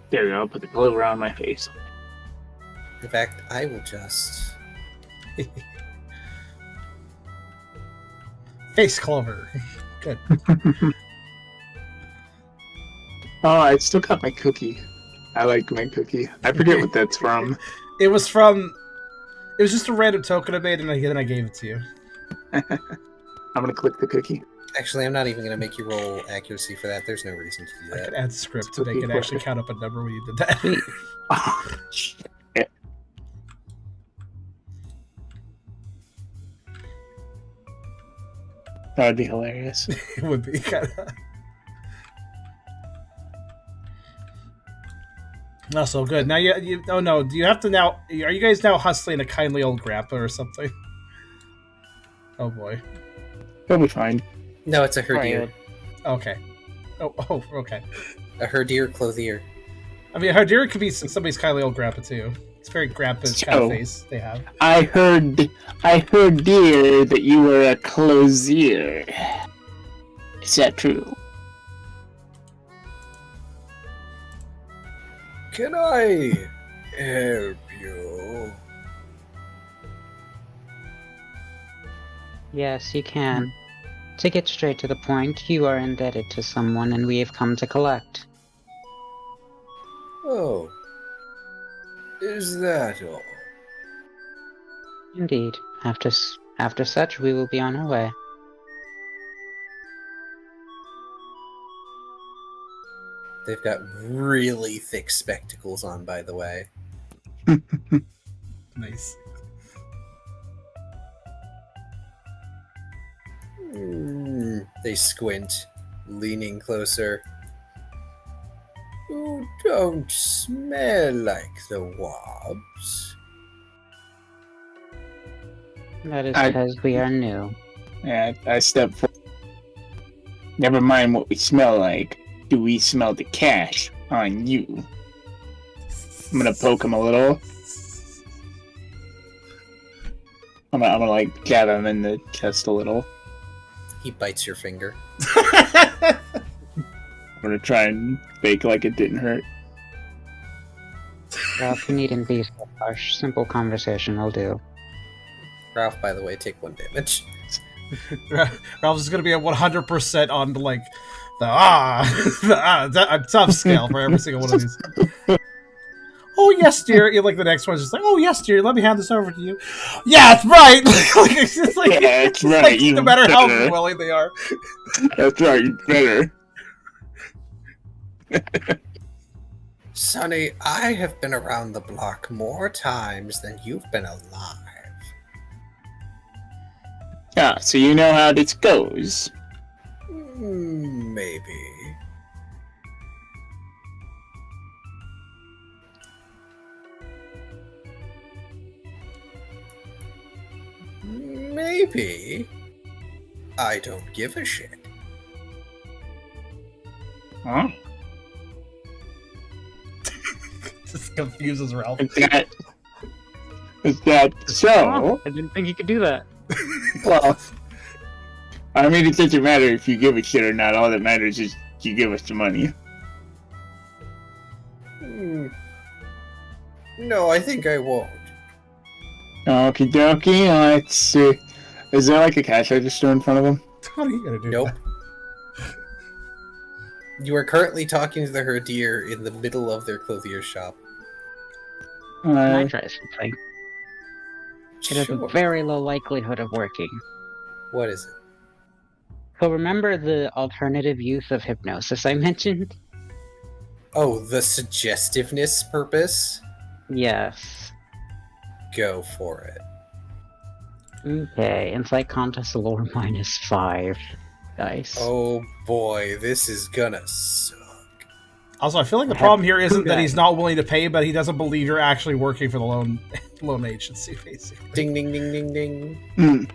[SPEAKER 5] There we go, put the glue around my face.
[SPEAKER 4] In fact, I will just...
[SPEAKER 1] Face clover. Good.
[SPEAKER 5] Oh, I still got my cookie. I like my cookie. I forget what that's from.
[SPEAKER 1] It was just a random token I made, and then I gave it to you.
[SPEAKER 5] I'm gonna click the cookie.
[SPEAKER 4] Actually, I'm not even going to make you roll accuracy for that. There's no reason to do
[SPEAKER 1] I
[SPEAKER 4] that.
[SPEAKER 1] could add script to make it actually count up a number when you did that.
[SPEAKER 5] Oh, shit. That would be hilarious.
[SPEAKER 1] It would be kind of. Not so good. Now you. Oh no! Do you have to now? Are you guys now hustling a kindly old grandpa or something? Oh boy.
[SPEAKER 5] It'll be fine.
[SPEAKER 4] No, it's a herdier.
[SPEAKER 1] Okay. Oh, okay.
[SPEAKER 4] A herdier clothier.
[SPEAKER 1] I mean, Hardira could be somebody's kindly old grandpa too. It's very grandpa's kind of face they have.
[SPEAKER 5] I heard, dear, that you were a closier. Is that true?
[SPEAKER 4] Can I help you?
[SPEAKER 6] Yes, you can. To get straight to the point, you are indebted to someone and we have come to collect.
[SPEAKER 4] Oh. Is that all?
[SPEAKER 6] Indeed. After such, we will be on our way.
[SPEAKER 4] They've got really thick spectacles on, by the way.
[SPEAKER 1] Nice.
[SPEAKER 4] They squint, leaning closer. You don't smell like the wobs.
[SPEAKER 6] That is because we are new.
[SPEAKER 5] Yeah, I step forward. Never mind what we smell like. Do we smell the cash on you? I'm gonna poke him a little. I'm gonna like jab him in the chest a little.
[SPEAKER 4] He bites your finger.
[SPEAKER 5] I'm gonna try and fake like it didn't hurt.
[SPEAKER 6] Well, if you needn't be so harsh, simple conversation will do.
[SPEAKER 4] Ralph, by the way, take 1 damage.
[SPEAKER 1] Ralph is going to be at 100% on like the tough scale for every single one of these. Oh yes, dear. Like the next one's just like, oh yes, dear. Let me hand this over to you. Yeah, that's right. Like, it's just like,
[SPEAKER 5] Yeah, that's right.
[SPEAKER 1] Like,
[SPEAKER 5] You
[SPEAKER 1] no matter how
[SPEAKER 5] better.
[SPEAKER 1] willing they are.
[SPEAKER 5] That's right. You better.
[SPEAKER 4] Sonny, I have been around the block more times than you've been alive.
[SPEAKER 5] Ah, so you know how this goes.
[SPEAKER 4] Maybe. Maybe. I don't give a shit.
[SPEAKER 5] Huh?
[SPEAKER 1] Just confuses Ralph.
[SPEAKER 5] Is that so?
[SPEAKER 6] I didn't think you could do that.
[SPEAKER 5] Well, I mean, it doesn't matter if you give a shit or not. All that matters is you give us the money.
[SPEAKER 4] No, I think I won't.
[SPEAKER 5] Okie dokie, let's see. Is there like a cash register in front of him?
[SPEAKER 1] What are you gonna do?
[SPEAKER 4] Nope. You are currently talking to the herdier in the middle of their clothier shop.
[SPEAKER 6] Can I try something? It has
[SPEAKER 4] Sure.
[SPEAKER 6] a very low likelihood of working.
[SPEAKER 4] What is it?
[SPEAKER 6] So remember the alternative use of hypnosis I mentioned?
[SPEAKER 4] Oh, the suggestiveness purpose?
[SPEAKER 6] Yes.
[SPEAKER 4] Go for it.
[SPEAKER 6] Okay, insight contest lore -5 dice.
[SPEAKER 4] Oh boy, this is gonna suck.
[SPEAKER 1] Also, I feel like the problem here isn't that he's not willing to pay, but he doesn't believe you're actually working for the loan agency, basically.
[SPEAKER 4] Ding ding ding ding ding.
[SPEAKER 5] Hmm.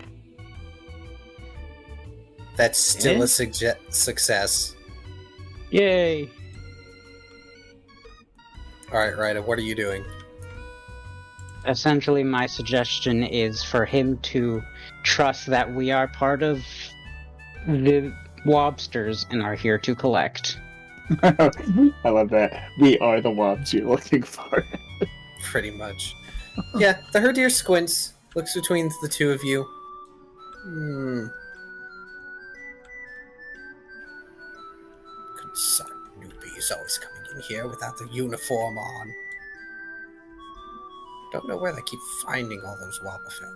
[SPEAKER 4] That's still a success.
[SPEAKER 6] Yay!
[SPEAKER 4] Alright, Ryda, what are you doing?
[SPEAKER 6] Essentially, my suggestion is for him to trust that we are part of the Wobsters and are here to collect.
[SPEAKER 5] I love that. We are the wobs you're looking for.
[SPEAKER 4] Pretty much. Yeah, the herdier squints, looks between the two of you. Concerned newbies always coming in here without the uniform on. Don't know where they keep finding all those Wobbuffet.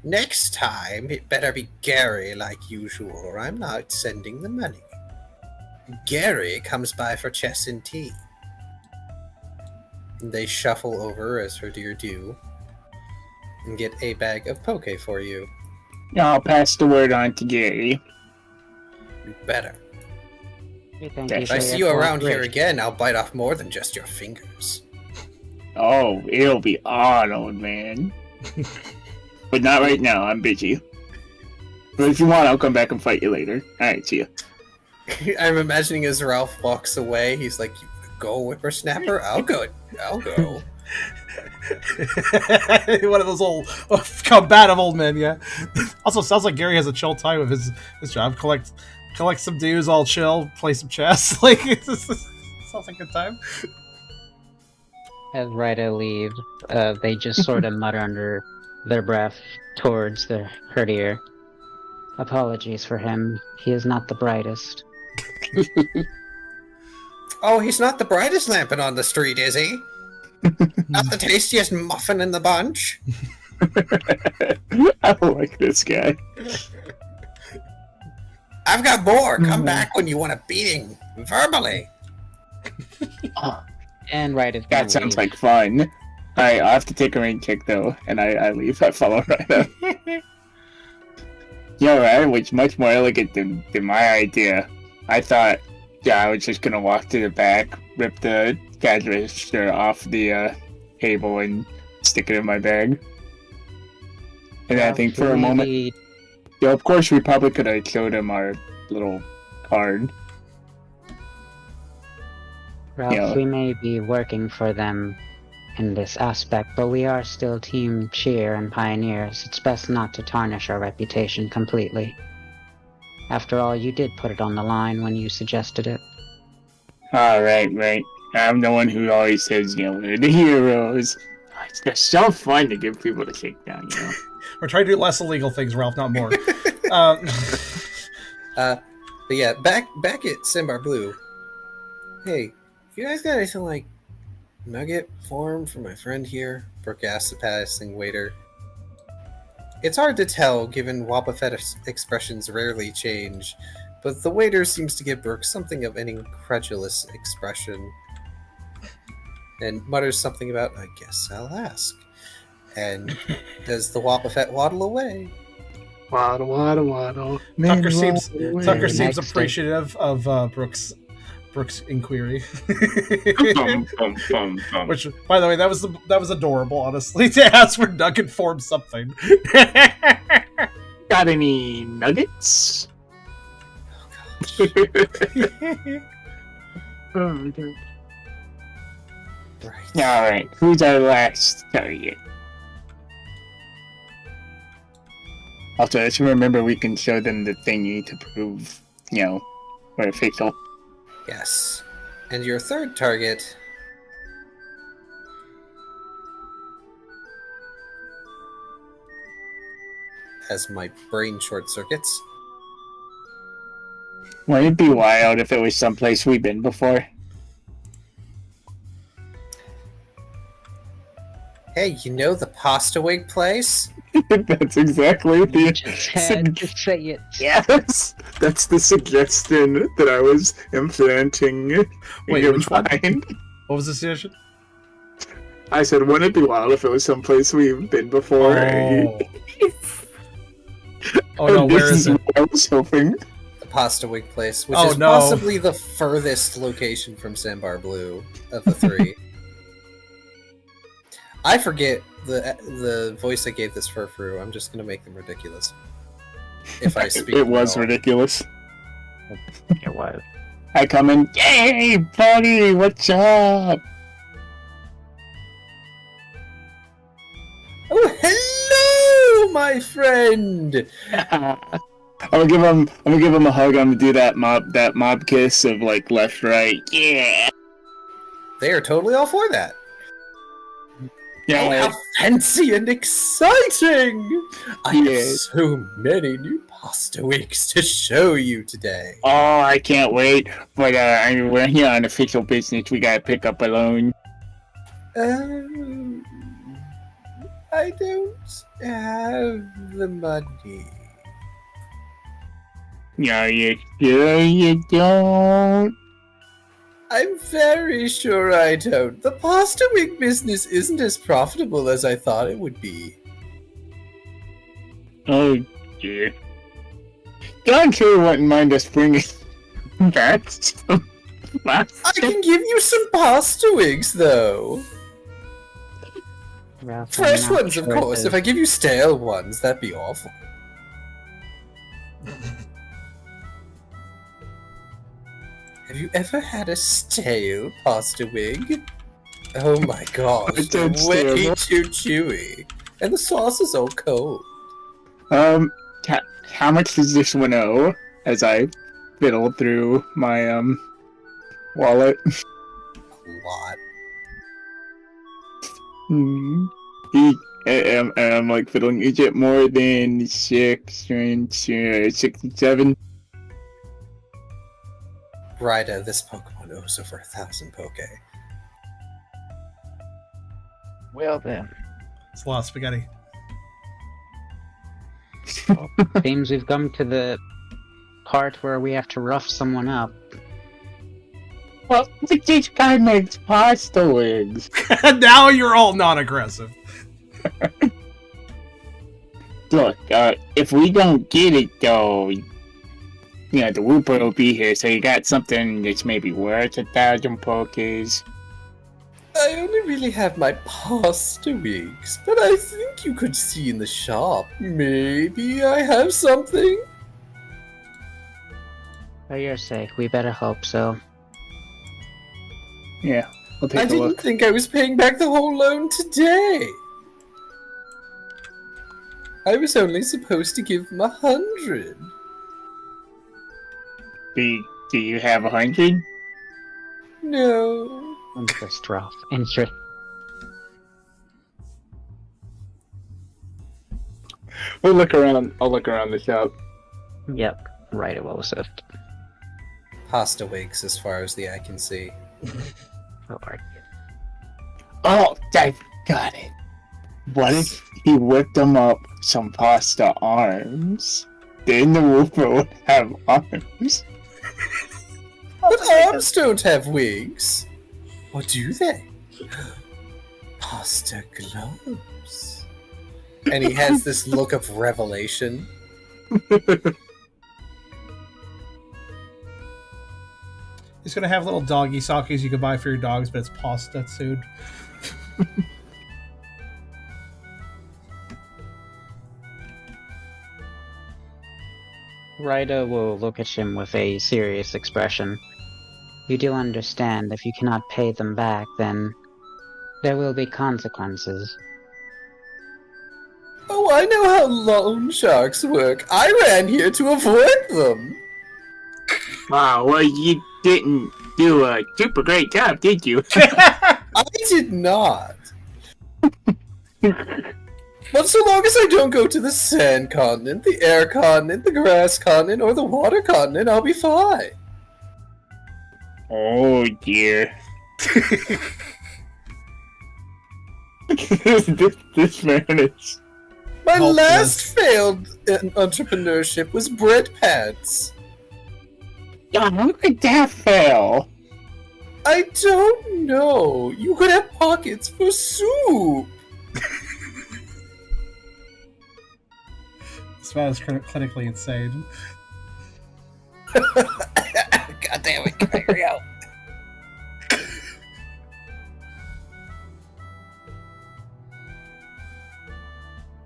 [SPEAKER 4] Next time, it better be Gary like usual, or I'm not sending the money. Gary comes by for chess and tea. They shuffle over as herdier do, and get a bag of poke for you.
[SPEAKER 5] I'll pass the word on to Gary.
[SPEAKER 4] You better.
[SPEAKER 6] Okay, thank
[SPEAKER 5] If
[SPEAKER 6] you
[SPEAKER 4] If
[SPEAKER 6] for
[SPEAKER 4] I
[SPEAKER 6] your
[SPEAKER 4] see you around here
[SPEAKER 6] cooperation.
[SPEAKER 4] again, I'll bite off more than just your fingers.
[SPEAKER 5] Oh, it'll be on, old man. But not right now, I'm busy. But if you want, I'll come back and fight you later. Alright, see ya.
[SPEAKER 4] I'm imagining as Ralph walks away, he's like, "You wanna go, whippersnapper? I'll go. I'll go."
[SPEAKER 1] One of those old combative old men, yeah. Also, sounds like Gary has a chill time of his job. Collect some dues, all chill, play some chess. Like, it's just, sounds like a good time.
[SPEAKER 6] As Ryder leaves, they just sort of mutter under their breath towards her ear. Apologies for him. He is not the brightest.
[SPEAKER 4] Oh, he's not the brightest lamping on the street, is he? Not the tastiest muffin in the bunch?
[SPEAKER 5] I like this guy.
[SPEAKER 4] I've got more. Come back when you want a beating. Verbally.
[SPEAKER 6] And Ryder's
[SPEAKER 5] That sounds like fun. Alright, I'll have to take a rain check though, and I leave. I follow Ryder. Yo, Ryder was much more elegant than my idea. I thought, I was just gonna walk to the back, rip the cash register off the table, and stick it in my bag. And I think for a moment, of course, we probably could have showed him our little card.
[SPEAKER 6] Ralph, we may be working for them in this aspect, but we are still Team Cheer and Pioneers. It's best not to tarnish our reputation completely. After all, you did put it on the line when you suggested it.
[SPEAKER 5] Right. I'm the one who always says, we're the heroes. It's just so fun to give people a shakedown,
[SPEAKER 1] We're trying to do less illegal things, Ralph, not more.
[SPEAKER 4] But yeah, back at Simbar Blue. Hey, you guys got anything like nugget form for my friend here? Brooke asked the passing waiter. It's hard to tell, given Wobbuffet expressions rarely change, but the waiter seems to give Brooke something of an incredulous expression, and mutters something about, I guess I'll ask. And does the Wobbuffet waddle away?
[SPEAKER 5] Waddle, waddle, waddle.
[SPEAKER 1] Tucker seems
[SPEAKER 6] Next
[SPEAKER 1] appreciative of Brooks' inquiry. Which, by the way, that was adorable, honestly, to ask for nugget form something.
[SPEAKER 5] Got any nuggets? Alright, who's our last target? Also, let's remember we can show them the thingy to prove, we're official.
[SPEAKER 4] Yes. And your third target... as my brain short circuits.
[SPEAKER 5] Wouldn't it be wild if it was someplace we've been before?
[SPEAKER 4] Hey, you know the pasta wig place?
[SPEAKER 5] That's exactly the...
[SPEAKER 6] Just had to say it.
[SPEAKER 5] Yes! That's the suggestion that I was implanting in
[SPEAKER 1] Wait,
[SPEAKER 5] your
[SPEAKER 1] which one?
[SPEAKER 5] mind.
[SPEAKER 1] What was the suggestion?
[SPEAKER 5] I said, wouldn't it be wild if it was someplace we've been before?
[SPEAKER 1] Oh no, where is it?
[SPEAKER 5] What I was hoping.
[SPEAKER 4] The pasta wig place, which
[SPEAKER 1] Oh,
[SPEAKER 4] is
[SPEAKER 1] no.
[SPEAKER 4] possibly the furthest location from Sandbar Blue of the three. I forget the voice I gave this furfrou. I'm just gonna make them ridiculous. If I speak.
[SPEAKER 5] It was
[SPEAKER 4] at all.
[SPEAKER 5] ridiculous.
[SPEAKER 6] It was.
[SPEAKER 5] I come in, yay, buddy, what's up?
[SPEAKER 4] Oh, hello, my friend.
[SPEAKER 5] I'm gonna give him a hug. I'm gonna do that mob kiss of like left, right. Yeah.
[SPEAKER 4] They are totally all for that.
[SPEAKER 5] Yeah.
[SPEAKER 4] Oh, how fancy and exciting! I have
[SPEAKER 5] Yes.
[SPEAKER 4] so many new pasta wigs to show you today.
[SPEAKER 5] Oh, I can't wait. But we're here on official business. We gotta pick up a loan.
[SPEAKER 4] I don't have the money.
[SPEAKER 5] No, you sure you don't?
[SPEAKER 4] I'm very sure I don't. The pasta wig business isn't as profitable as I thought it would be.
[SPEAKER 5] Oh dear. John sure wouldn't mind us bringing back some
[SPEAKER 4] I can give you some pasta wigs, though.
[SPEAKER 6] Ralph, I'm
[SPEAKER 4] Fresh
[SPEAKER 6] not
[SPEAKER 4] ones, of
[SPEAKER 6] sure
[SPEAKER 4] course. If I give you stale ones, that'd be awful. Have you ever had a stale pasta wig? Oh my gosh,
[SPEAKER 5] It
[SPEAKER 4] they're
[SPEAKER 5] sounds
[SPEAKER 4] way
[SPEAKER 5] terrible.
[SPEAKER 4] too chewy. And the sauce is all cold.
[SPEAKER 5] How much does this one owe? As I fiddle through my wallet.
[SPEAKER 4] lot.
[SPEAKER 5] I'm like fiddling. Is it more than 6 and 67?
[SPEAKER 4] Rida, this Pokemon owes over 1,000 Poke.
[SPEAKER 6] Well then.
[SPEAKER 1] It's a lot of spaghetti.
[SPEAKER 6] Seems we've come to the part where we have to rough someone up.
[SPEAKER 5] Well, this guy makes pasta wigs.
[SPEAKER 1] Now you're all non-aggressive.
[SPEAKER 5] Look, if we don't get it though, you know, the Roope will be here, so you got something that's maybe worth 1,000 pokers.
[SPEAKER 4] I only really have my pasta wigs, but I think you could see in the shop. Maybe I have something?
[SPEAKER 6] For your sake, we better hope so.
[SPEAKER 5] Yeah, I'll take
[SPEAKER 4] I
[SPEAKER 5] a
[SPEAKER 4] didn't
[SPEAKER 5] look.
[SPEAKER 4] think I was paying back the whole loan today. I was only supposed to give him 100.
[SPEAKER 5] Do you have 100?
[SPEAKER 4] No.
[SPEAKER 6] Interest, Ralph. Interest.
[SPEAKER 5] We'll look around. I'll look around the shop.
[SPEAKER 6] Yep. Right, it was it.
[SPEAKER 4] Pasta wigs as far as the eye can see.
[SPEAKER 6] Lord.
[SPEAKER 5] Oh, I got it. What if he whipped them up some pasta arms? Then the Roope would have arms.
[SPEAKER 4] But arms don't have wigs. Or do they? Pasta gloves. And he has this look of revelation.
[SPEAKER 1] He's gonna have little doggy sockies you can buy for your dogs, but it's pasta soon.
[SPEAKER 6] Rida will look at him with a serious expression. You do understand, if you cannot pay them back, then there will be consequences.
[SPEAKER 4] Oh, I know how loan sharks work. I ran here to avoid them.
[SPEAKER 5] Wow, well, you didn't do a super great job, did you?
[SPEAKER 4] I did not. But so long as I don't go to the sand continent, the air continent, the grass continent, or the water continent, I'll be fine.
[SPEAKER 5] Oh dear. this man is...
[SPEAKER 4] My
[SPEAKER 1] Hopeless.
[SPEAKER 4] last failed entrepreneurship was bread pants.
[SPEAKER 5] God, how could that fail?
[SPEAKER 4] I don't know. You could have pockets for soup.
[SPEAKER 1] This man is clinically insane.
[SPEAKER 4] God damn it, Kyrio.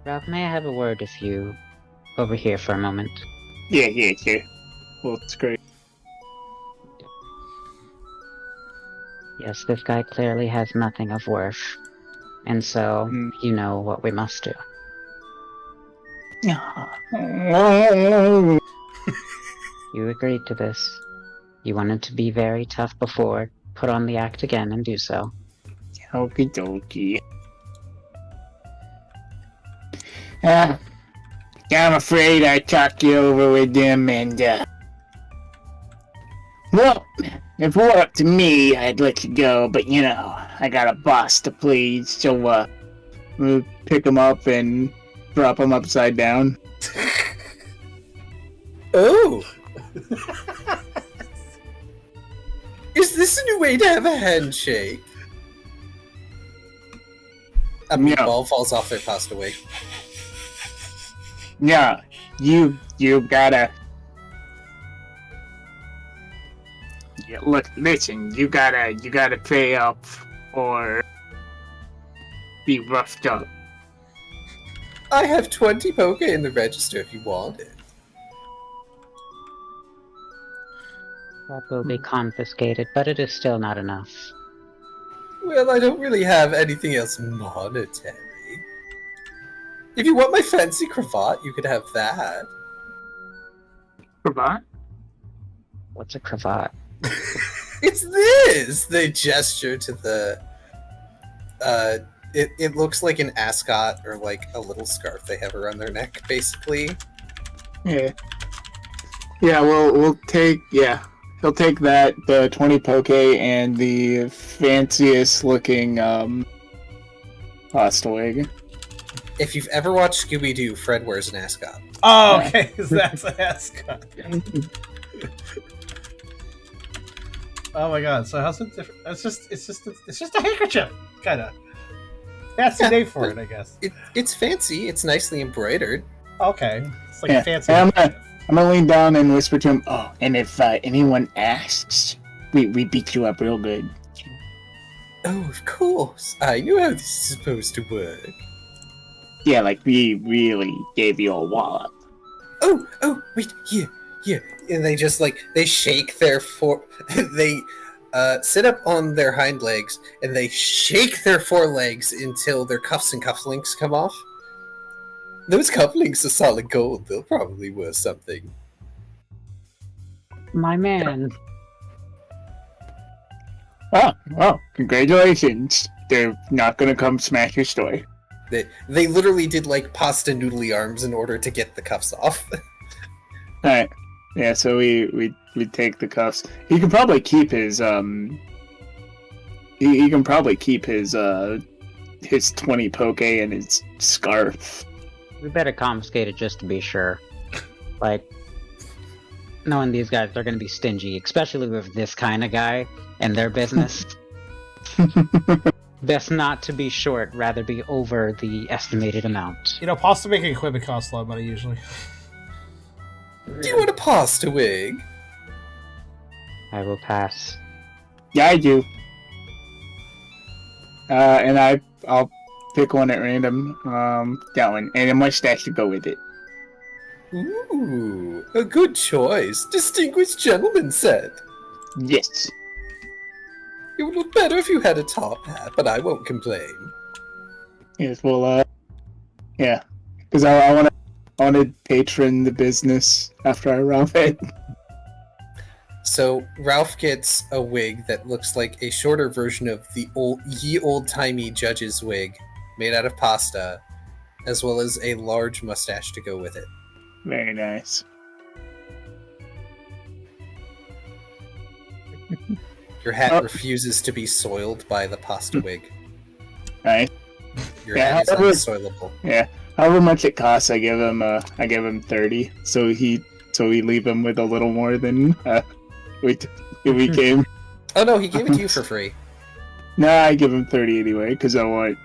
[SPEAKER 6] Ralph, may I have a word with you over here for a moment?
[SPEAKER 5] Yeah, sure. Well, it's great.
[SPEAKER 6] Yes, this guy clearly has nothing of worth. And so, you know what we must do. You agreed to this. You wanted to be very tough before. Put on the act again and do so.
[SPEAKER 5] Okie dokie. I'm afraid I talked you over with them, and, well, if it were up to me, I'd let you go, but, you know, I got a boss to please, so, we'll pick him up and drop him upside down.
[SPEAKER 4] Oh. Is this a new way to have a handshake? A meatball falls off their pasta wig.
[SPEAKER 5] Yeah, you gotta... Yeah, look, listen, you gotta pay up or be roughed up.
[SPEAKER 4] I have 20 poke in the register if you want it.
[SPEAKER 6] That will be confiscated, but it is still not enough.
[SPEAKER 4] Well, I don't really have anything else monetary. If you want my fancy cravat, you could have that.
[SPEAKER 5] Cravat?
[SPEAKER 6] What's a cravat?
[SPEAKER 4] It's this! They gesture to the... It looks like an ascot or like a little scarf they have around their neck, basically.
[SPEAKER 5] Yeah. Yeah, we'll take, yeah. He'll take that, the 20 poke, and the fanciest looking, pasta wig.
[SPEAKER 4] If you've ever watched Scooby-Doo, Fred wears an ascot.
[SPEAKER 1] Oh, okay. That's an ascot. Oh my god. So how's it different? It's just a handkerchief, kind of. That's the name for it, I guess.
[SPEAKER 4] It's fancy. It's nicely embroidered.
[SPEAKER 1] Okay. It's like a fancy.
[SPEAKER 5] I'm gonna lean down and whisper to him, oh, and if anyone asks, we beat you up real good.
[SPEAKER 4] Oh, of course. I know how this is supposed to work.
[SPEAKER 5] Yeah, like we really gave you a wallop.
[SPEAKER 4] Oh, wait, here. And they just they shake their they sit up on their hind legs and they shake their forelegs until their cuffs and cufflinks come off. Those cufflinks are solid gold. They'll probably worth something.
[SPEAKER 6] My man.
[SPEAKER 5] Oh, well, congratulations. They're not gonna come smash your store.
[SPEAKER 4] They literally did pasta noodly arms in order to get the cuffs off.
[SPEAKER 5] Alright. Yeah, so we take the cuffs. He can probably keep his he can probably keep his 20 poke and his scarf.
[SPEAKER 6] We better confiscate it just to be sure. Knowing these guys, they're going to be stingy, especially with this kind of guy and their business. Best not to be short, rather be over the estimated amount.
[SPEAKER 1] Pasta making equipment costs a lot of money usually.
[SPEAKER 4] Do you want a pasta wig?
[SPEAKER 6] I will pass.
[SPEAKER 5] Yeah, I do. And I'll pick one at random. That one, and a mustache to go with it.
[SPEAKER 4] Ooh, a good choice. Distinguished gentleman set.
[SPEAKER 5] Yes.
[SPEAKER 4] It would look better if you had a top hat, but I won't complain.
[SPEAKER 5] Yes. Well, yeah, because I want to patron the business after I round it.
[SPEAKER 4] So Ralph gets a wig that looks like a shorter version of the old-timey judge's wig, made out of pasta, as well as a large mustache to go with it.
[SPEAKER 5] Very nice.
[SPEAKER 4] Your hat refuses to be soiled by the pasta wig.
[SPEAKER 5] Right.
[SPEAKER 4] Your hat is unsoilable.
[SPEAKER 5] Yeah. However much it costs, I give him 30. So we leave him with a little more than we came.
[SPEAKER 4] Oh no, he gave it to you for free.
[SPEAKER 5] Nah, I give him 30 anyway because I want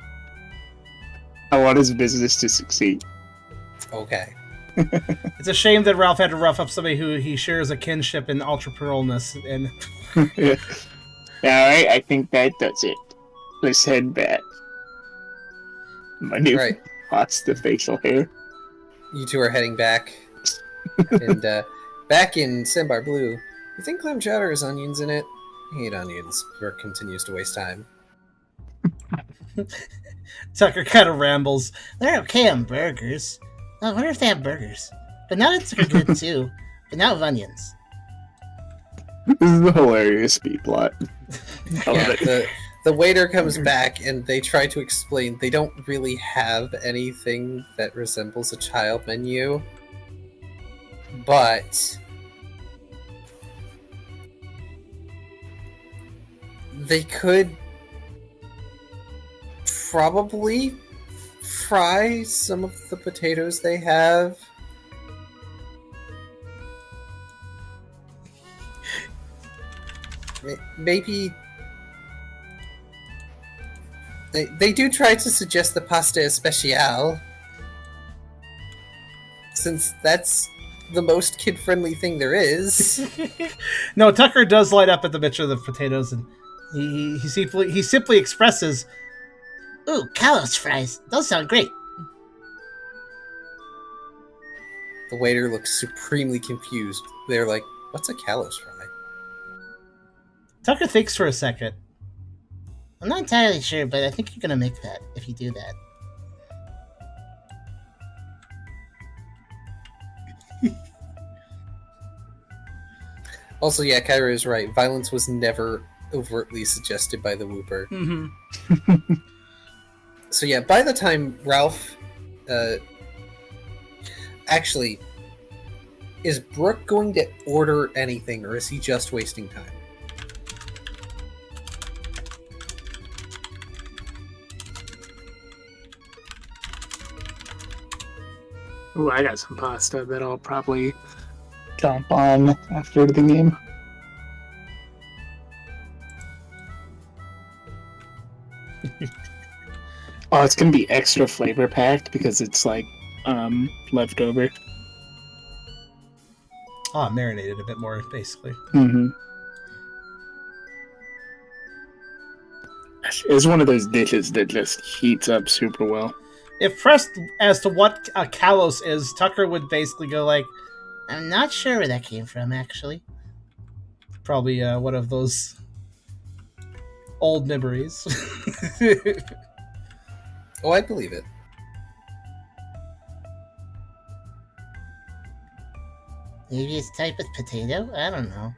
[SPEAKER 5] his business to succeed.
[SPEAKER 4] Okay.
[SPEAKER 1] It's a shame that Ralph had to rough up somebody who he shares a kinship in ultra-pearlness and.
[SPEAKER 5] Yeah. Alright, I think that does it. Let's head back. My new What's the facial hair?
[SPEAKER 4] You two are heading back. And back in Sambar Blue, you think clam chowder has onions in it? I hate onions. Burke continues to waste time.
[SPEAKER 1] Tucker kind of rambles.
[SPEAKER 2] They're okay on burgers. I wonder if they have burgers. Bananas are good too, but not with onions.
[SPEAKER 5] This is a hilarious B-plot.
[SPEAKER 4] The waiter comes back and they try to explain they don't really have anything that resembles a child menu, but they could probably fry some of the potatoes they have. Maybe they do try to suggest the pasta especial, since that's the most kid-friendly thing there is.
[SPEAKER 1] No, Tucker does light up at the mention of the potatoes, and he simply expresses,
[SPEAKER 2] "Ooh, Kalos fries! Those sound great."
[SPEAKER 4] The waiter looks supremely confused. They're like, "What's a Kalos fry?"
[SPEAKER 1] Tucker thinks for a second.
[SPEAKER 2] I'm not entirely sure, but I think you're gonna make that if you do that.
[SPEAKER 4] Also, yeah, Kyrio is right. Violence was never overtly suggested by the Whooper.
[SPEAKER 1] Mm-hmm.
[SPEAKER 4] So yeah, by the time Ralph... actually, is Brooke going to order anything, or is he just wasting time?
[SPEAKER 5] Ooh, I got some pasta that I'll probably jump on after the game. Oh, it's gonna be extra flavor packed because it's like leftover.
[SPEAKER 1] Oh, marinated a bit more, basically.
[SPEAKER 5] Mm-hmm. It's one of those dishes that just heats up super well.
[SPEAKER 1] If pressed as to what a kalos is, Tucker would basically go like,
[SPEAKER 2] I'm not sure where that came from, actually.
[SPEAKER 1] probably one of those old memories.
[SPEAKER 4] Oh, I believe it.
[SPEAKER 2] Maybe it's type of potato? I don't know.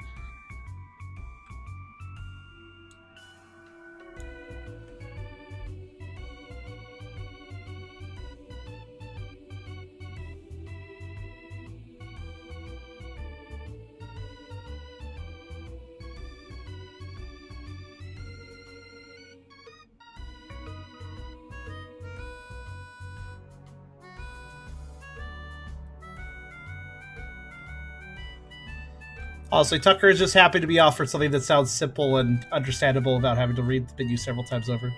[SPEAKER 1] Honestly, Tucker is just happy to be offered something that sounds simple and understandable without having to read the menu several times over.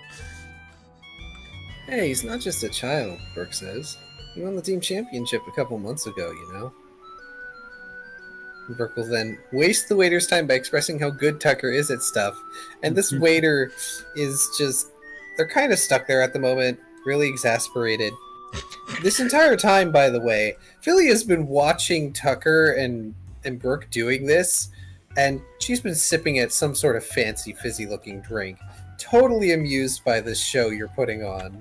[SPEAKER 4] Hey, he's not just a child, Brooke says. He won the team championship a couple months ago, you know? Brooke will then waste the waiter's time by expressing how good Tucker is at stuff. And this waiter is just... They're kind of stuck there at the moment, really exasperated. This entire time, by the way, Philly has been watching Tucker and Brooke doing this, and she's been sipping at some sort of fancy, fizzy-looking drink. Totally amused by this show you're putting on.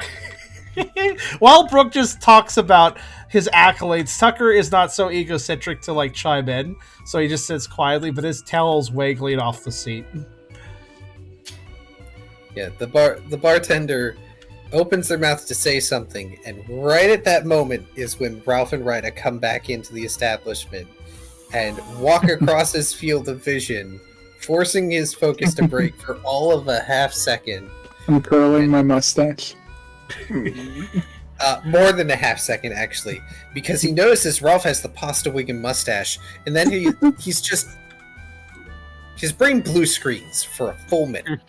[SPEAKER 1] While Brooke just talks about his accolades, Tucker is not so egocentric to like chime in, so he just sits quietly, but his tail's waggling off the seat.
[SPEAKER 4] Yeah, the bartender opens their mouth to say something, and right at that moment is when Ralph and Rita come back into the establishment and walk across his field of vision, forcing his focus to break for all of a half second.
[SPEAKER 5] I'm curling my mustache.
[SPEAKER 4] More than a half second, actually, because he notices Ralph has the pasta wig and mustache, and then he's just... His brain blue screens for a full minute.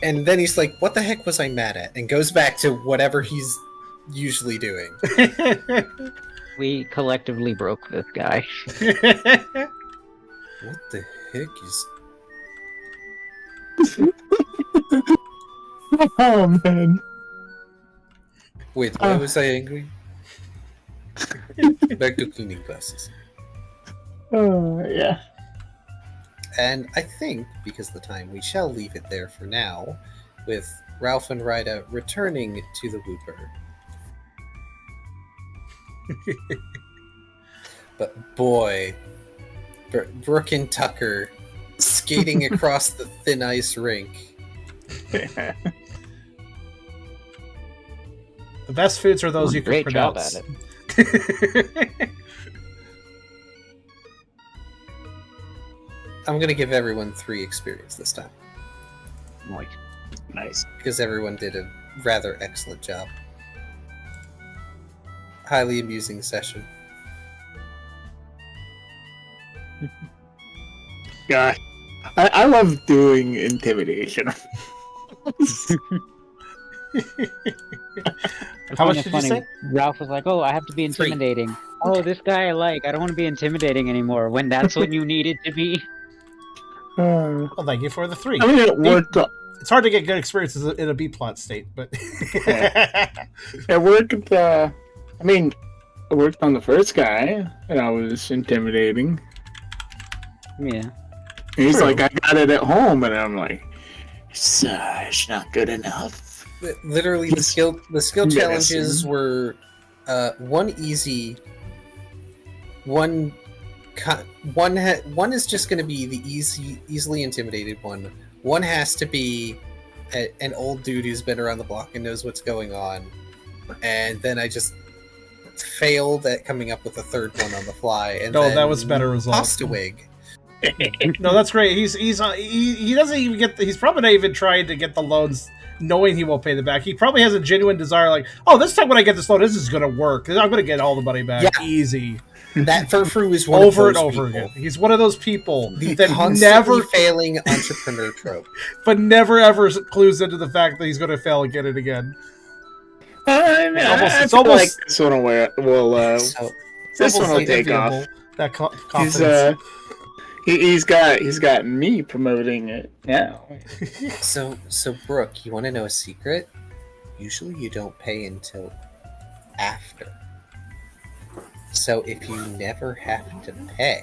[SPEAKER 4] And then he's like, what the heck was I mad at? And goes back to whatever he's usually doing.
[SPEAKER 6] We collectively broke this guy.
[SPEAKER 4] What the heck is...
[SPEAKER 5] Oh, man.
[SPEAKER 4] Wait, why was I angry? Back to cleaning classes.
[SPEAKER 5] Oh, yeah.
[SPEAKER 4] And I think, because of the time, we shall leave it there for now, with Ralph and Rita returning to the Whooper. But boy, Brooke and Tucker skating across the thin ice rink.
[SPEAKER 1] The best foods are those you can
[SPEAKER 6] Great job
[SPEAKER 1] pronounce.
[SPEAKER 6] at it.
[SPEAKER 4] I'm going to give everyone 3 experience this time,
[SPEAKER 5] Nice.
[SPEAKER 4] because everyone did a rather excellent job. Highly amusing session.
[SPEAKER 5] Yeah. I love doing intimidation.
[SPEAKER 1] How much
[SPEAKER 6] It's
[SPEAKER 1] did you
[SPEAKER 6] funny.
[SPEAKER 1] say?
[SPEAKER 6] Ralph was like, "Oh, I have to be
[SPEAKER 4] 3.
[SPEAKER 6] intimidating." Oh, this guy I like. I don't want to be intimidating anymore. When that's what you needed to be.
[SPEAKER 5] Uh,
[SPEAKER 1] Well, thank you for the 3.
[SPEAKER 5] I mean, it worked.
[SPEAKER 1] It's hard to get good experiences in a B plot state, but
[SPEAKER 5] It worked. I mean, it worked on the first guy, and I was intimidating.
[SPEAKER 6] Yeah.
[SPEAKER 5] And he's
[SPEAKER 1] True.
[SPEAKER 5] like, "I got it at home," and I'm like, "It's not good enough."
[SPEAKER 4] Literally, the skill
[SPEAKER 5] Medicine.
[SPEAKER 4] challenges were 1 easy, 1 One is just going to be the easily intimidated one. One has to be an old dude who's been around the block and knows what's going on. And then I just failed at coming up with a third one on the fly. And
[SPEAKER 1] No,
[SPEAKER 4] then
[SPEAKER 1] that was better result.
[SPEAKER 4] Pastawig.
[SPEAKER 1] No, that's great. He doesn't even get. He's probably not even trying to get the loans, knowing he won't pay them back. He probably has a genuine desire, like, oh, this time when I get this loan, this is gonna work. I'm gonna get all the money back, easy.
[SPEAKER 4] That Furfru is one
[SPEAKER 1] over
[SPEAKER 4] of those
[SPEAKER 1] and over
[SPEAKER 4] people.
[SPEAKER 1] again. He's one of those people
[SPEAKER 4] The constantly
[SPEAKER 1] never
[SPEAKER 4] failing entrepreneur trope.
[SPEAKER 1] but never ever clues into the fact that he's going to fail again and again.
[SPEAKER 5] It's almost like this one will
[SPEAKER 4] So,
[SPEAKER 5] this one will
[SPEAKER 1] Almost
[SPEAKER 5] take off.
[SPEAKER 1] enviable, that confidence.
[SPEAKER 5] He's got me promoting it now.
[SPEAKER 4] so Brooke, you want to know a secret? Usually you don't pay until after. So if you never have to pay...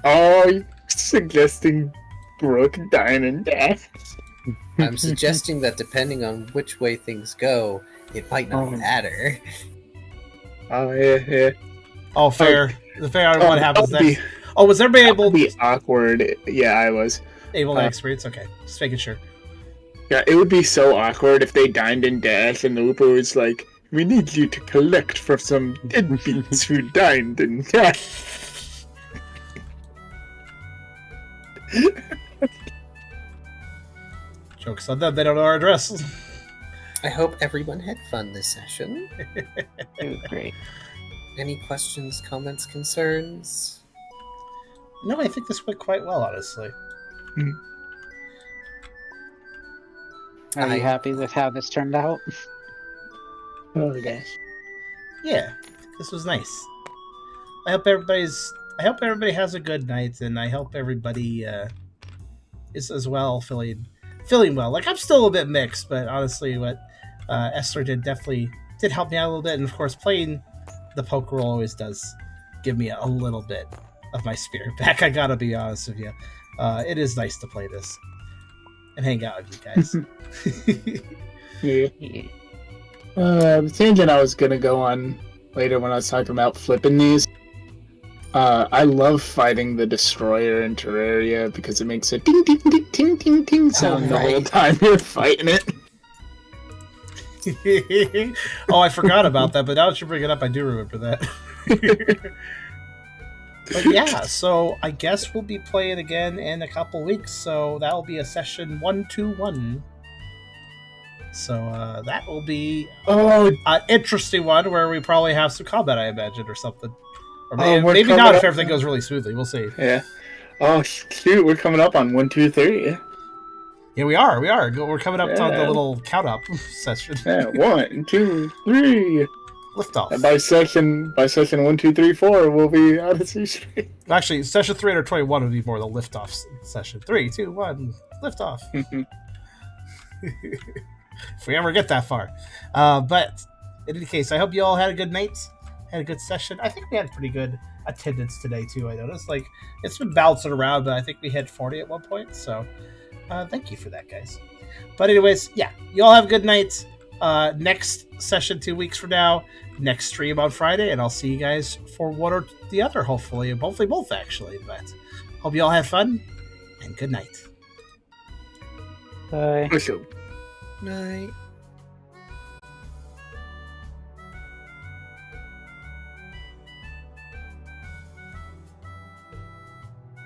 [SPEAKER 5] Oh, you're suggesting Brooke dine and dash?
[SPEAKER 4] I'm suggesting that depending on which way things go, it might not matter.
[SPEAKER 5] Oh, yeah.
[SPEAKER 1] Oh, fair. The fair on what happens
[SPEAKER 5] that would
[SPEAKER 1] next. Was everybody able
[SPEAKER 5] be awkward? Yeah, I was.
[SPEAKER 1] Able to experience? Okay, just making sure.
[SPEAKER 5] Yeah, it would be so awkward if they dined and dashed and the Roope was like, we need you to collect for some deadbeats who dined and dashed.
[SPEAKER 1] Joke's on them, they don't know our address.
[SPEAKER 4] I hope everyone had fun this session.
[SPEAKER 6] It was great.
[SPEAKER 4] Any questions, comments, concerns?
[SPEAKER 1] No, I think this went quite well, honestly.
[SPEAKER 6] Are you happy with how this turned out?
[SPEAKER 5] Oh, gosh.
[SPEAKER 1] Yeah, this was nice. I hope everybody has a good night, and I hope everybody is as well feeling well. Like, I'm still a bit mixed, but honestly, what Esther did definitely did help me out a little bit, and of course, playing the Pokerole always does give me a little bit of my spirit back. I gotta be honest with you. It is nice to play this and hang out with you guys.
[SPEAKER 5] Yeah. The tangent I was gonna go on later when I was talking about flipping these. I love fighting the destroyer in Terraria because it makes a ding ding ding ding ding ding sound the whole time you're fighting it.
[SPEAKER 1] Oh, I forgot about that, but now that you bring it up, I do remember that. But yeah, so I guess we'll be playing again in a couple weeks, so that'll be a session 121. So that will be an interesting one where we probably have some combat, I imagine, or something. Or maybe not if everything goes really smoothly. We'll see.
[SPEAKER 5] Yeah. Oh, shoot, we're coming up on 1, 2, 3.
[SPEAKER 1] Yeah, we are. We're coming up to the little count-up session.
[SPEAKER 5] Yeah, 1, 2, 3.
[SPEAKER 1] Liftoff.
[SPEAKER 5] And by session 1, 2, 3, 4, we'll be out of C-Street.
[SPEAKER 1] Actually, session 321 would be more the liftoff session. 3, 2, 1, liftoff. If we ever get that far. But in any case, I hope you all had a good night, had a good session. I think we had pretty good attendance today too. I noticed, like, it's been bouncing around, but I think we hit 40 at one point. So thank you for that, guys. But anyways, yeah, you all have a good night. Next session 2 weeks from now, next stream on Friday, and I'll see you guys for one or the other, hopefully both actually. But hope you all have fun, and good night.
[SPEAKER 6] Bye.
[SPEAKER 5] For sure.
[SPEAKER 4] Night.